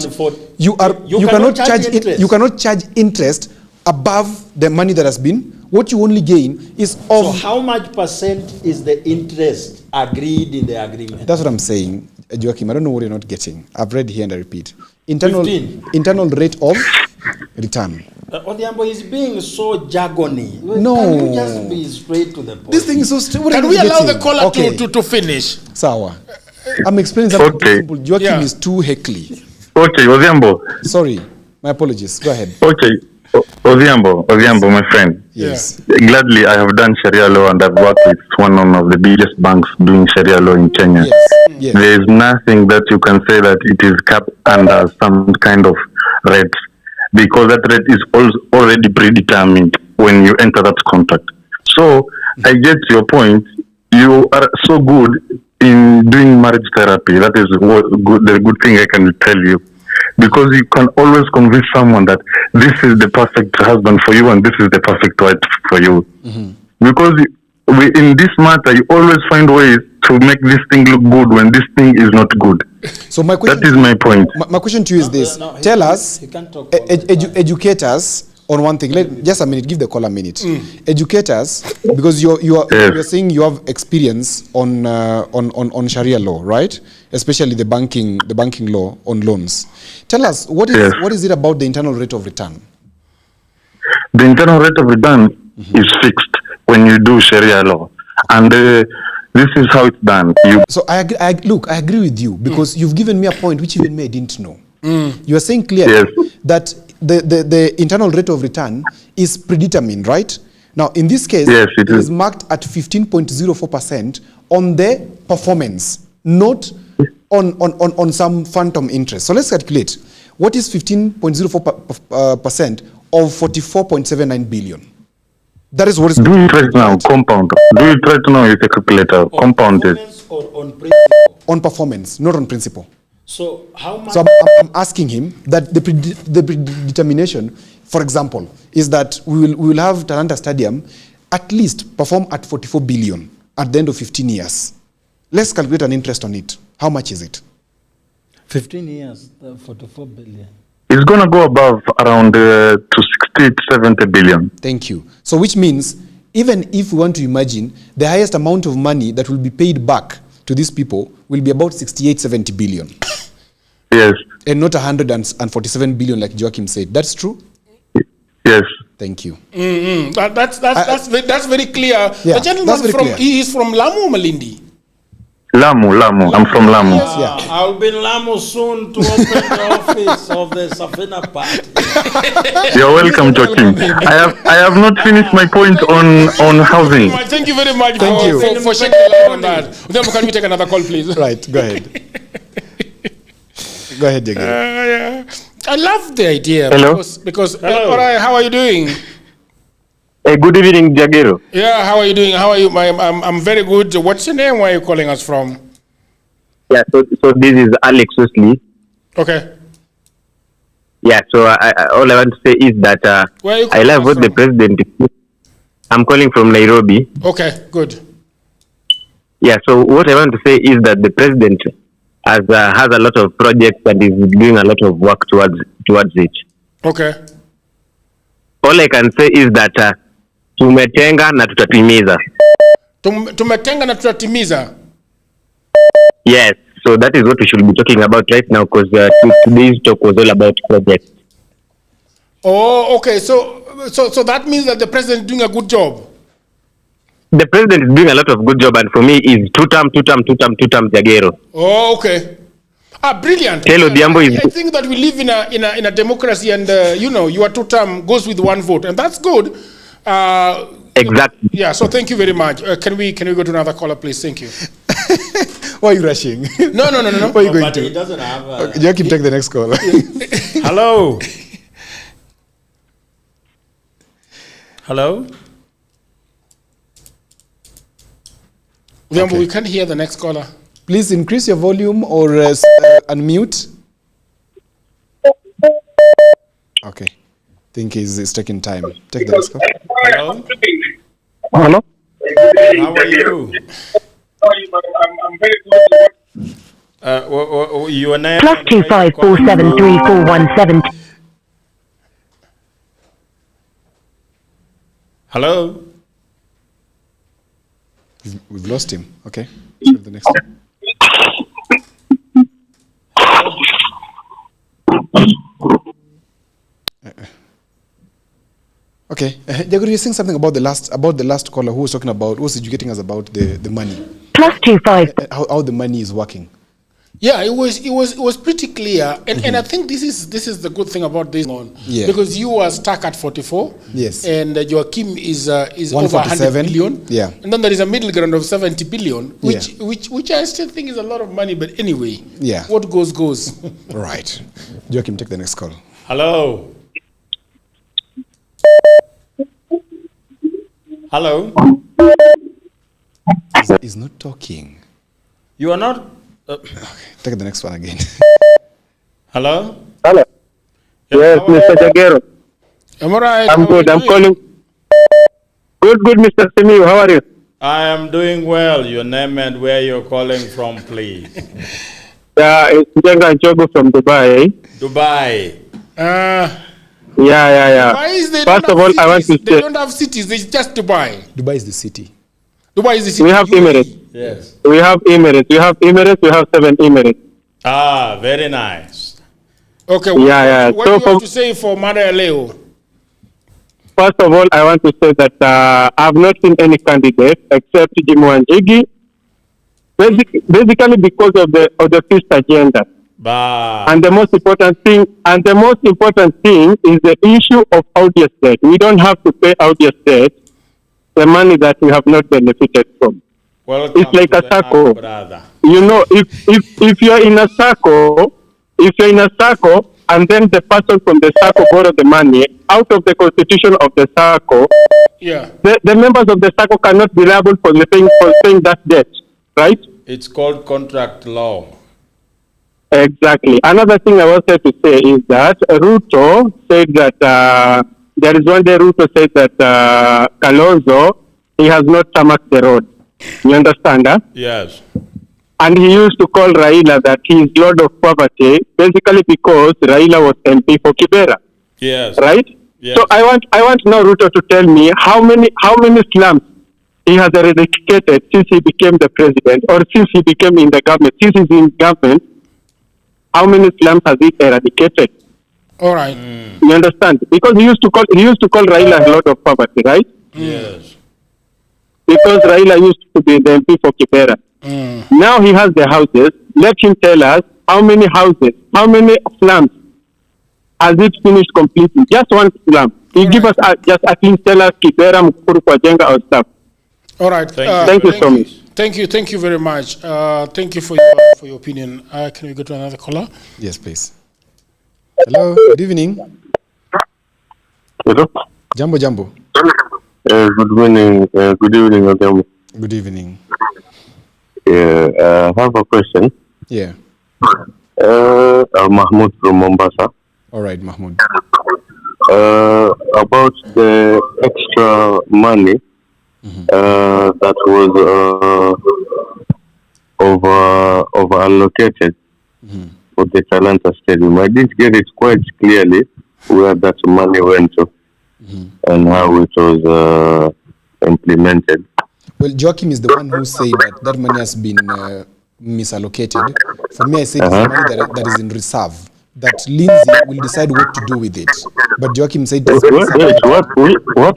You cannot charge interest above the money that has been. What you only gain is of. So how much percent is the interest agreed in the agreement? That's what I'm saying, Joachim. I don't know what you're not getting. I've read here and I repeat. Internal rate of return. Odhiambo is being so jargony. No. Can you just be straight to the point? This thing is so straight. Can we allow the caller to finish? Sawa. I'm explaining something simple. Joachim is too heckly. Okay, Odhiambo. Sorry. My apologies. Go ahead. Okay. Odhiambo, my friend. Yes. Gladly, I have done Sharia law and I've worked with one of the biggest banks doing Sharia law in Kenya. Yes. There is nothing that you can say that it is capped under some kind of rate, because that rate is already predetermined when you enter that contract. So I get your point. You are so good in doing marriage therapy. That is the good thing I can tell you. Because you can always convince someone that this is the perfect husband for you and this is the perfect wife for you. Because in this matter, you always find ways to make this thing look good when this thing is not good. So my question, that is my point. My question to you is this. Tell us, educate us on one thing. Just a minute, give the caller a minute. Educate us, because you're saying you have experience on Sharia law, right? Especially the banking law on loans. Tell us, what is it about the internal rate of return? The internal rate of return is fixed when you do Sharia law, and this is how it's done. So I agree with you, because you've given me a point which even me I didn't know. You are saying clearly that the internal rate of return is predetermined, right? Now, in this case, it is marked at 15.04% on the performance, not on some phantom interest. So let's calculate. What is 15.04% of 44.79 billion? That is what is. Do it right now, compound. Do it right now with a calculator. Compound it. Or on principle? On performance, not on principle. So how much? So I'm asking him that the predetermination, for example, is that we will have Talanta Stadium at least perform at 44 billion at the end of 15 years. Let's calculate an interest on it. How much is it? 15 years, 44 billion. It's going to go above around to 60 to 70 billion. Thank you. So which means, even if we want to imagine, the highest amount of money that will be paid back to these people will be about 68, 70 billion. Yes. And not 147 billion like Joachim said. That's true? Yes. Thank you. That's very clear. Yeah, the gentleman clear. He is from Lamu, Malindi. Lamu. I'm from Lamu. Yeah. I'll be in Lamu soon to open the office of the Safina Party. You're welcome, Joaquin. I have not finished my point on housing. Thank you very much for shedding light on that. Then can we take another call, please? Right, go ahead. Go ahead, Jagger. Yeah. I love the idea. Hello? Because all right, how are you doing? Good evening, Jagero. Yeah, how are you doing? How are you? I'm very good. What's your name? Where are you calling us from? Yeah, so this is Alex Wesley. Okay. Yeah, so all I want to say is that I love what the president is. I'm calling from Nairobi. Okay, good. Yeah, so what I want to say is that the president has a lot of projects and is doing a lot of work towards it. Okay. All I can say is that tumetenga na tutatimiza. Tumetenga na tutatimiza. Yes, so that is what we should be talking about right now, because today's talk was all about projects. Oh, okay. So that means that the president is doing a good job. The president is doing a lot of good job, and for me is two term Jagero. Oh, okay. Brilliant. Hello, I think that we live in a democracy, and your two term goes with one vote, and that's good. Exactly. Yeah. So thank you very much. Can we go to another caller, please? Thank you. Why are you rushing? No. Where are you going to? He doesn't have. Okay, Joaquin, take the next caller. Hello. Hello. Okay. We can't hear the next caller. Please increase your volume or unmute. Okay. Think it's taking time. Take the next call. Hello. Hello. How are you? I'm very good. Your name? +25473417. Hello. We've lost him. Okay. Sure, the next one. Okay, Jagger, you're saying something about the last caller who was talking about, who was educating us about the money. +25. How the money is working. Yeah, it was pretty clear, and I think this is the good thing about this one, because you are stuck at 44, yes, and Joaquin is over 100 billion, yeah, and then there is a middle ground of 70 billion, which I still think is a lot of money, but anyway, yeah, what goes. Right, Joaquin, take the next call. Hello. Hello. He's not talking. You are not. Okay, take the next one again. Hello? Hello. Yes, Mr. Jagero. I'm all right. I'm good. I'm calling. Good, Mr. Simiyu. How are you? I am doing well. Your name and where you're calling from, please. It's Njenga Njogu from Dubai. Dubai. Yeah. First of all, I want to say they don't have cities. It's just Dubai. Dubai is the city. Dubai is the city. We have Emirates. Yes. We have Emirates. We have 7 Emirates. Ah, very nice. Okay. What do you have to say for Mada Leo? First of all, I want to say that I have not seen any candidate except Jimo Wanjigi, basically because of the fifth agenda. And the most important thing, is the issue of audience debt. We don't have to pay audience debt, the money that we have not benefited from. Welcome. It's like a circle. You know, if you're in a circle, and then the person from the circle borrow the money out of the constitution of the circle, the members of the circle cannot be liable for paying that debt, right? It's called contract law. Exactly. Another thing I wanted to say is that Ruto said that there is one day Ruto said that Kalonzo, he has not tarmacked the road. You understand that? Yes. And he used to call Raila that he is Lord of Poverty, basically because Raila was MP for Kibera. Yes. Right? Yes. So I want now Ruto to tell me how many slums he has eradicated since he became the president, or since he became in the government. Since he's in government, how many slums has he eradicated? All right. You understand? Because he used to call Raila Lord of Poverty, right? Yes. Because Raila used to be the MP for Kibera. Now he has the houses. Let him tell us how many houses, how many slums has it finished completely? Just one slum. He give us just at least tell us Kibera, Mukuru, Kwajenga or stuff. All right. Thank you so much. Thank you very much. Thank you for your opinion. Can we go to another caller? Yes, please. Hello, good evening. Hello. Jambo, Jambo. Good evening. Good evening, Jambo. Good evening. Yeah, I have a question. Yeah. Mahmoud from Mombasa. All right, Mahmoud. About the extra money that was over allocated for the Talanta Stadium. I didn't get it quite clearly where that money went to and how it was implemented. Well, Joachim is the one who said that money has been misallocated. For me, I said it's money that is in reserve, that Lindsay will decide what to do with it. But Joachim said it's what?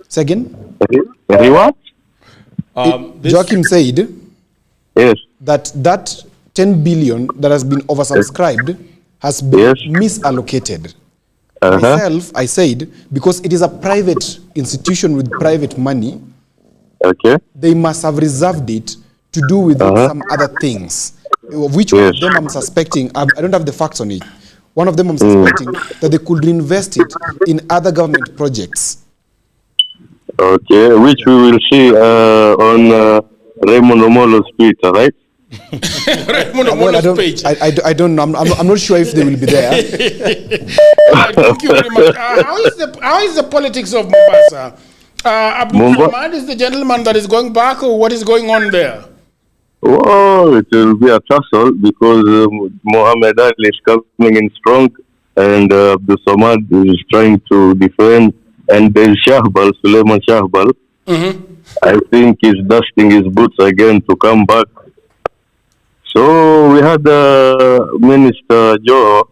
Say again? What? Joachim said yes, that 10 billion that has been oversubscribed has been misallocated. Myself, I said, because it is a private institution with private money, they must have reserved it to do with some other things. Which one of them I'm suspecting, I don't have the facts on it. One of them I'm suspecting that they could reinvest it in other government projects. Okay, which we will see on Raymond Omolo's Twitter, right? Raymond Omolo's page. I don't know. I'm not sure if they will be there. Thank you very much. How is the politics of Mombasa? Abdul Ahmad is the gentleman that is going back, or what is going on there? Oh, it will be a tussle because Mohammed Ali is coming in strong and Abdul Samad is trying to defend, and there's Shahbal, Suleiman Shahbal. I think he's dusting his boots again to come back. So we had Minister Joe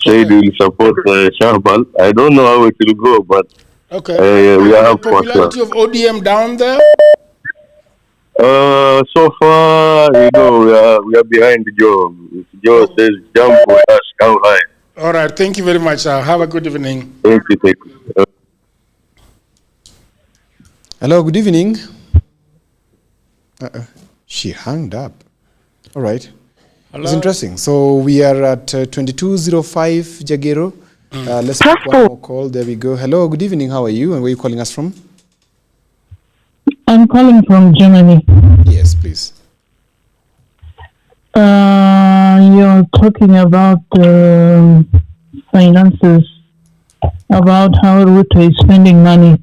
said he will support Shahbal. I don't know how it will go, but we have the popularity of ODM down there? So far, we are behind Joe. If Joe says jump, we are down high. All right, thank you very much. Have a good evening. Thank you. Hello, good evening. She hung up. All right. Hello. It's interesting. So we are at 2205 Jagero. Let's take one more call. There we go. Hello, good evening. How are you? And where are you calling us from? I'm calling from Germany. Yes, please. You're talking about finances, about how Ruto is spending money.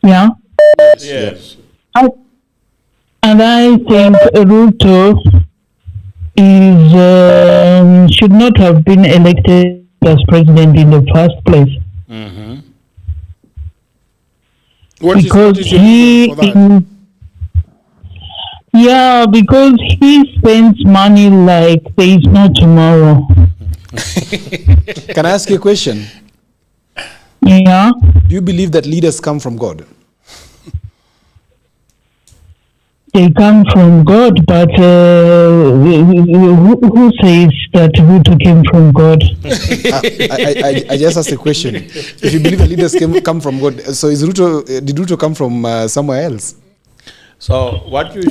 Yeah? Yes. And I think Ruto should not have been elected as president in the first place. Because he spends money like there is no tomorrow. Can I ask you a question? Yeah. Do you believe that leaders come from God? They come from God, but who says that Ruto came from God? I just asked a question. If you believe that leaders come from God, so did Ruto come from somewhere else? So what you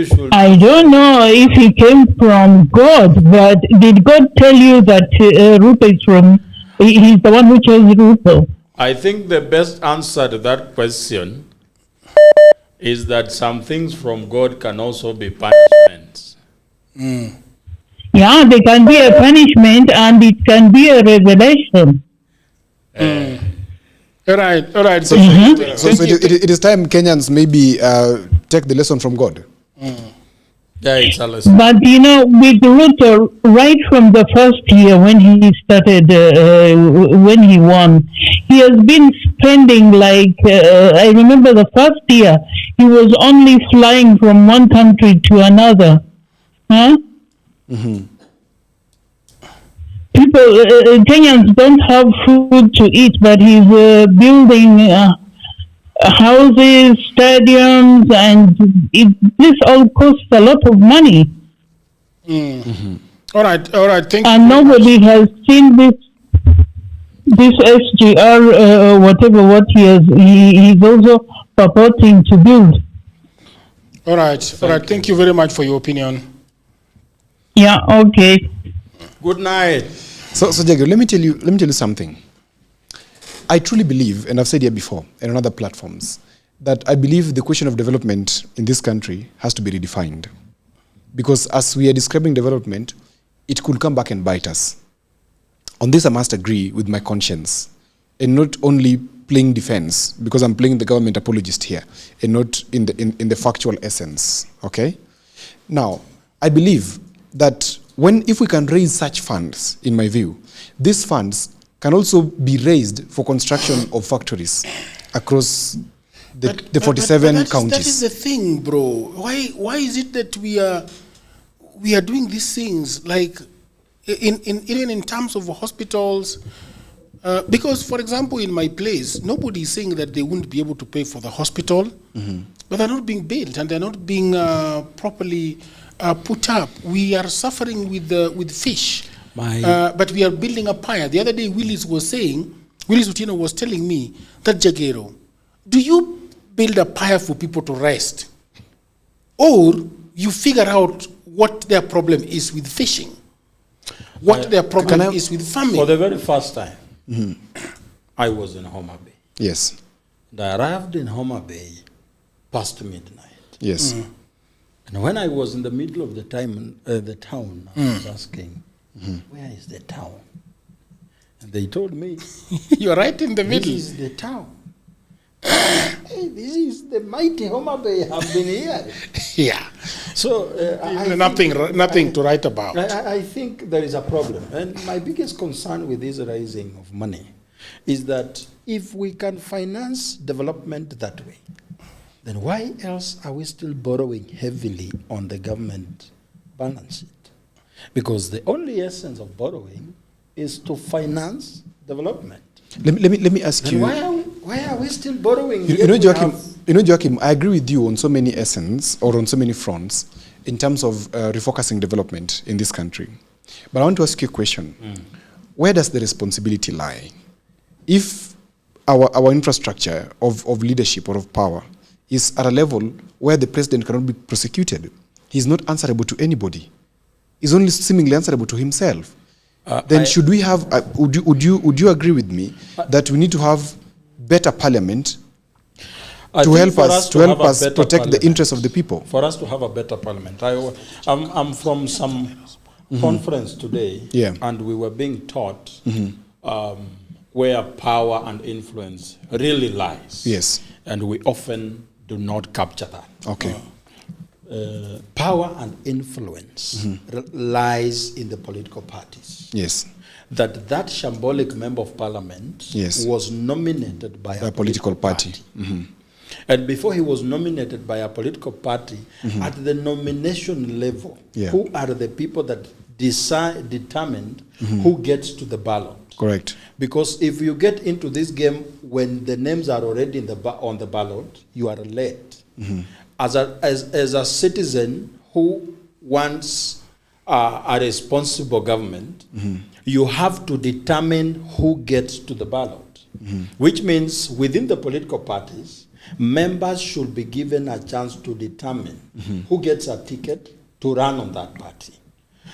should I don't know if he came from God, but did God tell you that Ruto is from? He's the one who chose Ruto. I think the best answer to that question is that some things from God can also be punishments. Yeah, they can be a punishment and it can be a revelation. All right. So it is time Kenyans maybe take the lesson from God. Yeah, it's a lesson. But with Ruto, right from the first year when he started, when he won, he has been spending like, I remember the first year, he was only flying from one country to another. Huh? People, Kenyans don't have food to eat, but he's building houses, stadiums, and this all costs a lot of money. All right. Thank you. And nobody has seen this SGR, whatever what he's also purporting to build. All right. Thank you very much for your opinion. Yeah. Okay. Good night. So Jago, let me tell you something. I truly believe, and I've said here before and on other platforms, that I believe the question of development in this country has to be redefined. Because as we are describing development, it could come back and bite us. On this, I must agree with my conscience, and not only playing defense, because I'm playing the government apologist here, and not in the factual essence. Okay? Now, I believe that if we can raise such funds, in my view, these funds can also be raised for construction of factories across the 47 counties. That is the thing, bro. Why is it that we are doing these things, like even in terms of hospitals? Because, for example, in my place, nobody is saying that they wouldn't be able to pay for the hospital, but they're not being built and they're not being properly put up. We are suffering with fish, but we are building a pyre. The other day, Willis Otieno was telling me that, Jagero, do you build a pyre for people to rest, or you figure out what their problem is with fishing, what their problem is with farming? For the very first time, I was in Homa Bay. Yes. And I arrived in Homa Bay past midnight. Yes. And when I was in the middle of the town, I was asking, where is the town? And they told me, you're right in the middle. This is the town. Hey, this is the mighty Homa Bay. I've been here. Yeah. So nothing to write about. I think there is a problem. And my biggest concern with this raising of money is that if we can finance development that way, then why else are we still borrowing heavily on the government balance sheet? Because the only essence of borrowing is to finance development. Let me ask you. Why are we still borrowing? You know, Joachim, I agree with you on so many essence or on so many fronts in terms of refocusing development in this country. But I want to ask you a question. Where does the responsibility lie? If our infrastructure of leadership or of power is at a level where the president cannot be prosecuted, he's not answerable to anybody. He's only seemingly answerable to himself. Then should we have? Would you agree with me that we need to have better parliament to help us protect the interests of the people? For us to have a better parliament, I'm from some conference today, and we were being taught where power and influence really lies. Yes, and we often do not capture that. Okay. Power and influence lies in the political parties. Yes. That shambolic member of parliament was nominated by a political party. And before he was nominated by a political party, at the nomination level, who are the people that determined who gets to the ballot? Correct. Because if you get into this game when the names are already on the ballot, you are late. As a citizen who wants a responsible government, you have to determine who gets to the ballot, which means within the political parties, members should be given a chance to determine who gets a ticket to run on that party.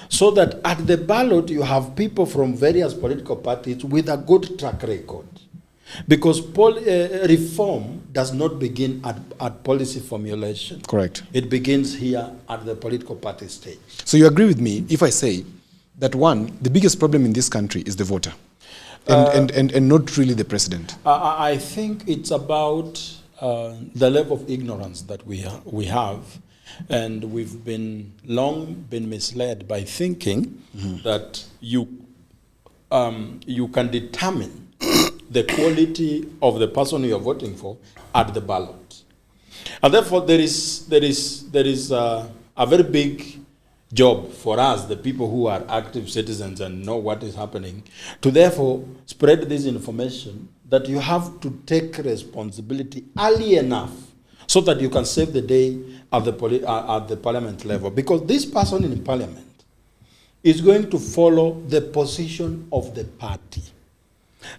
So that at the ballot, you have people from various political parties with a good track record. Because reform does not begin at policy formulation. Correct. It begins here at the political party stage. So you agree with me if I say that the biggest problem in this country is the voter, and not really the president? I think it's about the level of ignorance that we have, and we've long been misled by thinking that you can determine the quality of the person you are voting for at the ballot. And therefore there is a very big job for us, the people who are active citizens and know what is happening, to therefore spread this information that you have to take responsibility early enough so that you can save the day at the parliament level. Because this person in parliament is going to follow the position of the party.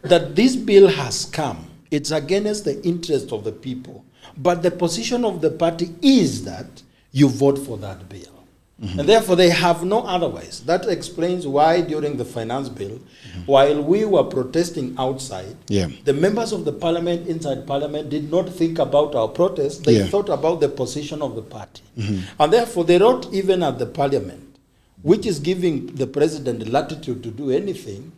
That this bill has come, it's against the interest of the people, but the position of the party is that you vote for that bill. Mm-hmm. And therefore, they have no otherwise. That explains why during the finance bill, while we were protesting outside, the members of the parliament inside parliament did not think about our protest. They thought about the position of the party. Mm-hmm. And therefore, they wrote even at the parliament, which is giving the president latitude to do anything,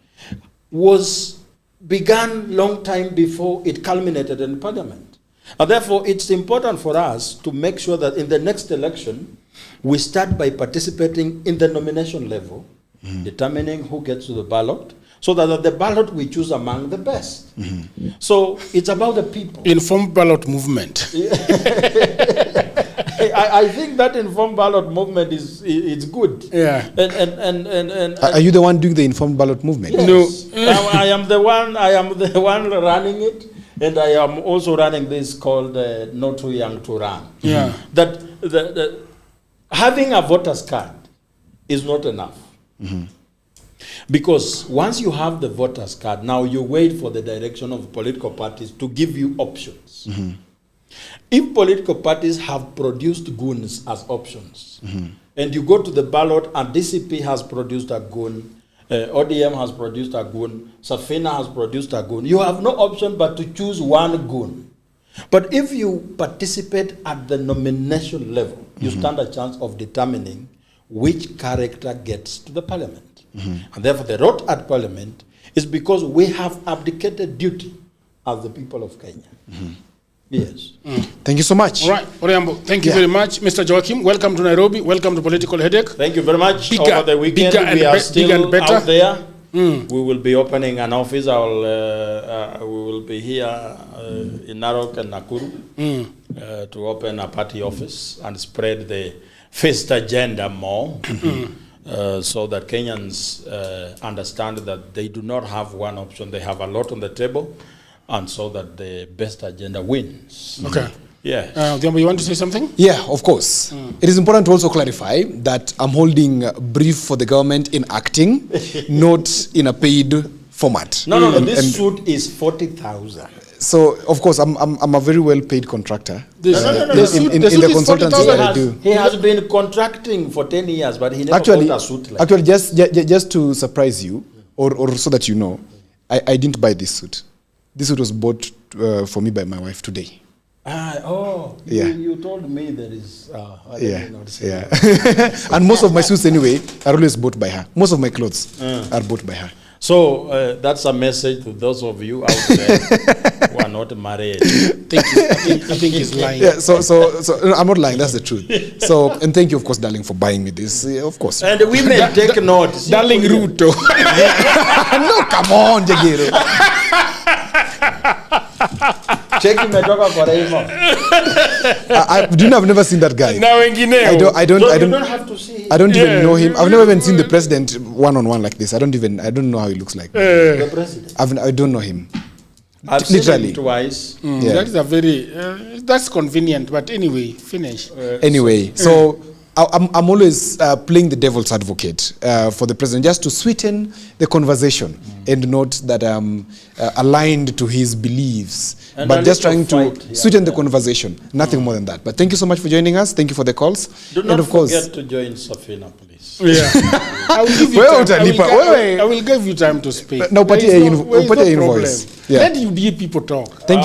began long time before it culminated in parliament. And therefore, it's important for us to make sure that in the next election, we start by participating in the nomination level, determining who gets to the ballot, so that at the ballot we choose among the best. So it's about the people. Informed ballot movement. I think that informed ballot movement is good. Yeah. And are you the one doing the informed ballot movement? Yes. No. I am the one running it, and I am also running this called Not Too Young to Run. Yeah. That having a voter's card is not enough. Because once you have the voter's card, now you wait for the direction of political parties to give you options. If political parties have produced goons as options, and you go to the ballot and DCP has produced a goon, ODM has produced a goon, Safina has produced a goon, you have no option but to choose one goon. But if you participate at the nomination level, you stand a chance of determining which character gets to the parliament. And therefore the road at parliament is because we have abdicated duty as the people of Kenya. Yes. Thank you so much. All right, Oriambo, thank you very much. Mr. Joachim, welcome to Nairobi. Welcome to Political Headache. Thank you very much. Over the weekend, we are still out there. We will be opening an office. We will be here in Narok and Nakuru to open a party office and spread the first agenda more so that Kenyans understand that they do not have one option. They have a lot on the table, and so that the best agenda wins. Okay. Yes. Diambo, you want to say something? Yeah, of course. It is important to also clarify that I'm holding a brief for the government in acting, not in a paid format. No. This suit is 40,000. So, of course, I'm a very well-paid contractor. No. In the consultancy that I do. He has been contracting for 10 years, but he never bought a suit like actually, just to surprise you, or so that you know, I didn't buy this suit. This suit was bought for me by my wife today. You told me there is. And most of my suits anyway are always bought by her. Most of my clothes are bought by her. So that's a message to those of you out there who are not married. I think he's lying. Yeah, so I'm not lying. That's the truth. So, and thank you, of course, darling, for buying me this. Of course. And women take note. Darling Ruto. No, come on, Jagiro. Check imetoka kwa Raymond. I've never seen that guy. Now I don't have to see. I don't even know him. I've never even seen the president one-on-one like this. I don't know how he looks like. The president. I don't know him. I've literally seen him twice. That is a very that's convenient. But anyway, finish. So I'm always playing the devil's advocate for the president, just to sweeten the conversation and note that I'm aligned to his beliefs, and but just trying to sweeten the conversation. Nothing more than that. But thank you so much for joining us. Thank you for the calls. Do not forget to join Safina, please. Yeah. I will give you time to speak. No, put your invoice. Yeah. Let you people talk. Thank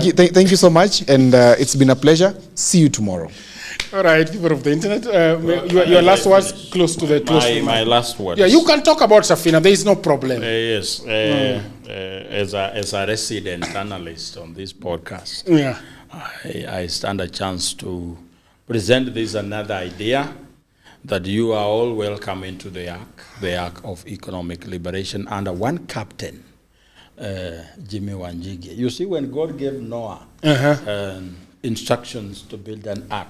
you. Thank you so much, and it's been a pleasure. See you tomorrow. All right, people of the internet, your last words close to the my last words. Yeah, you can talk about Safina. There is no problem. Yes, as a resident analyst on this podcast, I stand a chance to present this another idea that you are all welcome into the arc of economic liberation under one captain, Jimmy Wanjigi. You see, when God gave Noah instructions to build an ark,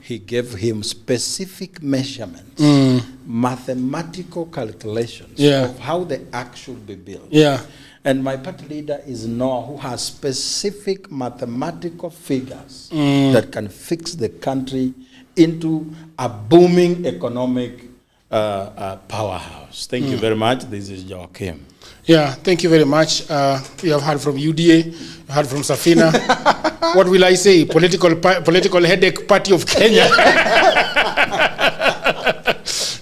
he gave him specific measurements, mathematical calculations of how the ark should be built. And my party leader is Noah, who has specific mathematical figures that can fix the country into a booming economic powerhouse. Thank you very much. This is Joachim. Yeah, thank you very much. We have heard from UDA, we heard from Safina. What will I say? Political headache party of Kenya.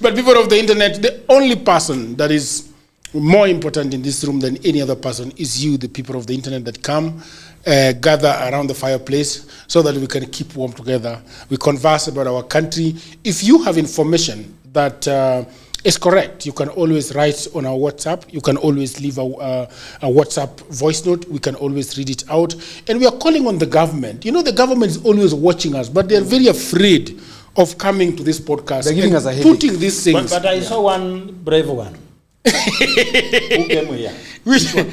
But people of the internet, the only person that is more important in this room than any other person is you, the people of the internet that come, gather around the fireplace so that we can keep warm together. We converse about our country. If you have information that is correct, you can always write on our WhatsApp. You can always leave a WhatsApp voice note. We can always read it out. And we are calling on the government. You know, the government is always watching us, but they're very afraid of coming to this podcast. They're giving us a headache. Putting these things. But I saw one brave one. Who came here? Which one?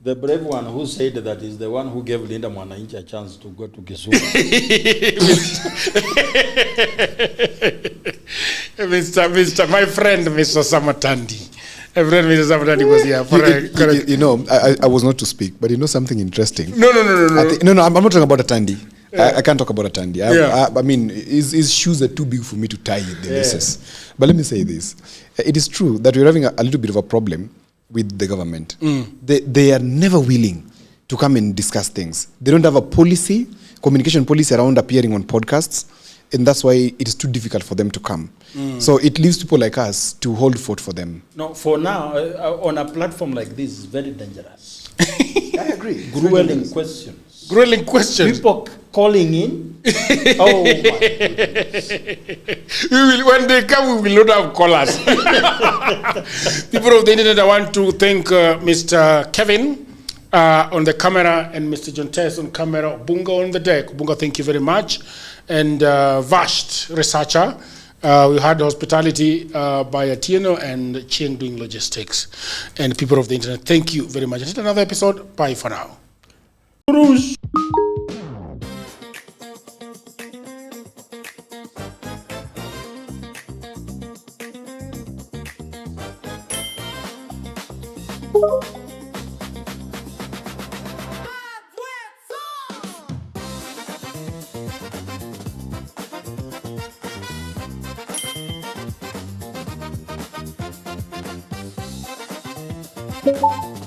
The brave one who said that is the one who gave Linda Mwananchi a chance to go to Kisumu. Mr. My friend, Mr. Samatandi. My friend, Mr. Samatandi was here. You know, I was not to speak, but you know something interesting. No. I'm not talking about Atandi. I can't talk about Atandi. I mean, his shoes are too big for me to tie the laces. But let me say this. It is true that we're having a little bit of a problem with the government. They are never willing to come and discuss things. They don't have a policy, communication policy around appearing on podcasts, and that's why it is too difficult for them to come. So it leaves people like us to hold fort for them. No, for now, on a platform like this, it's very dangerous. I agree. Grueling questions. Grueling questions. People calling in. Oh my goodness. When they come, we will not have callers. People of the internet, I want to thank Mr. Kevin on the camera and Mr. John Tess on camera. Bunga on the deck. Bunga, thank you very much. And Vasht, researcher. We had hospitality by Atieno and Chieng doing logistics. And people of the internet, thank you very much. Until another episode, bye for now. Thank you.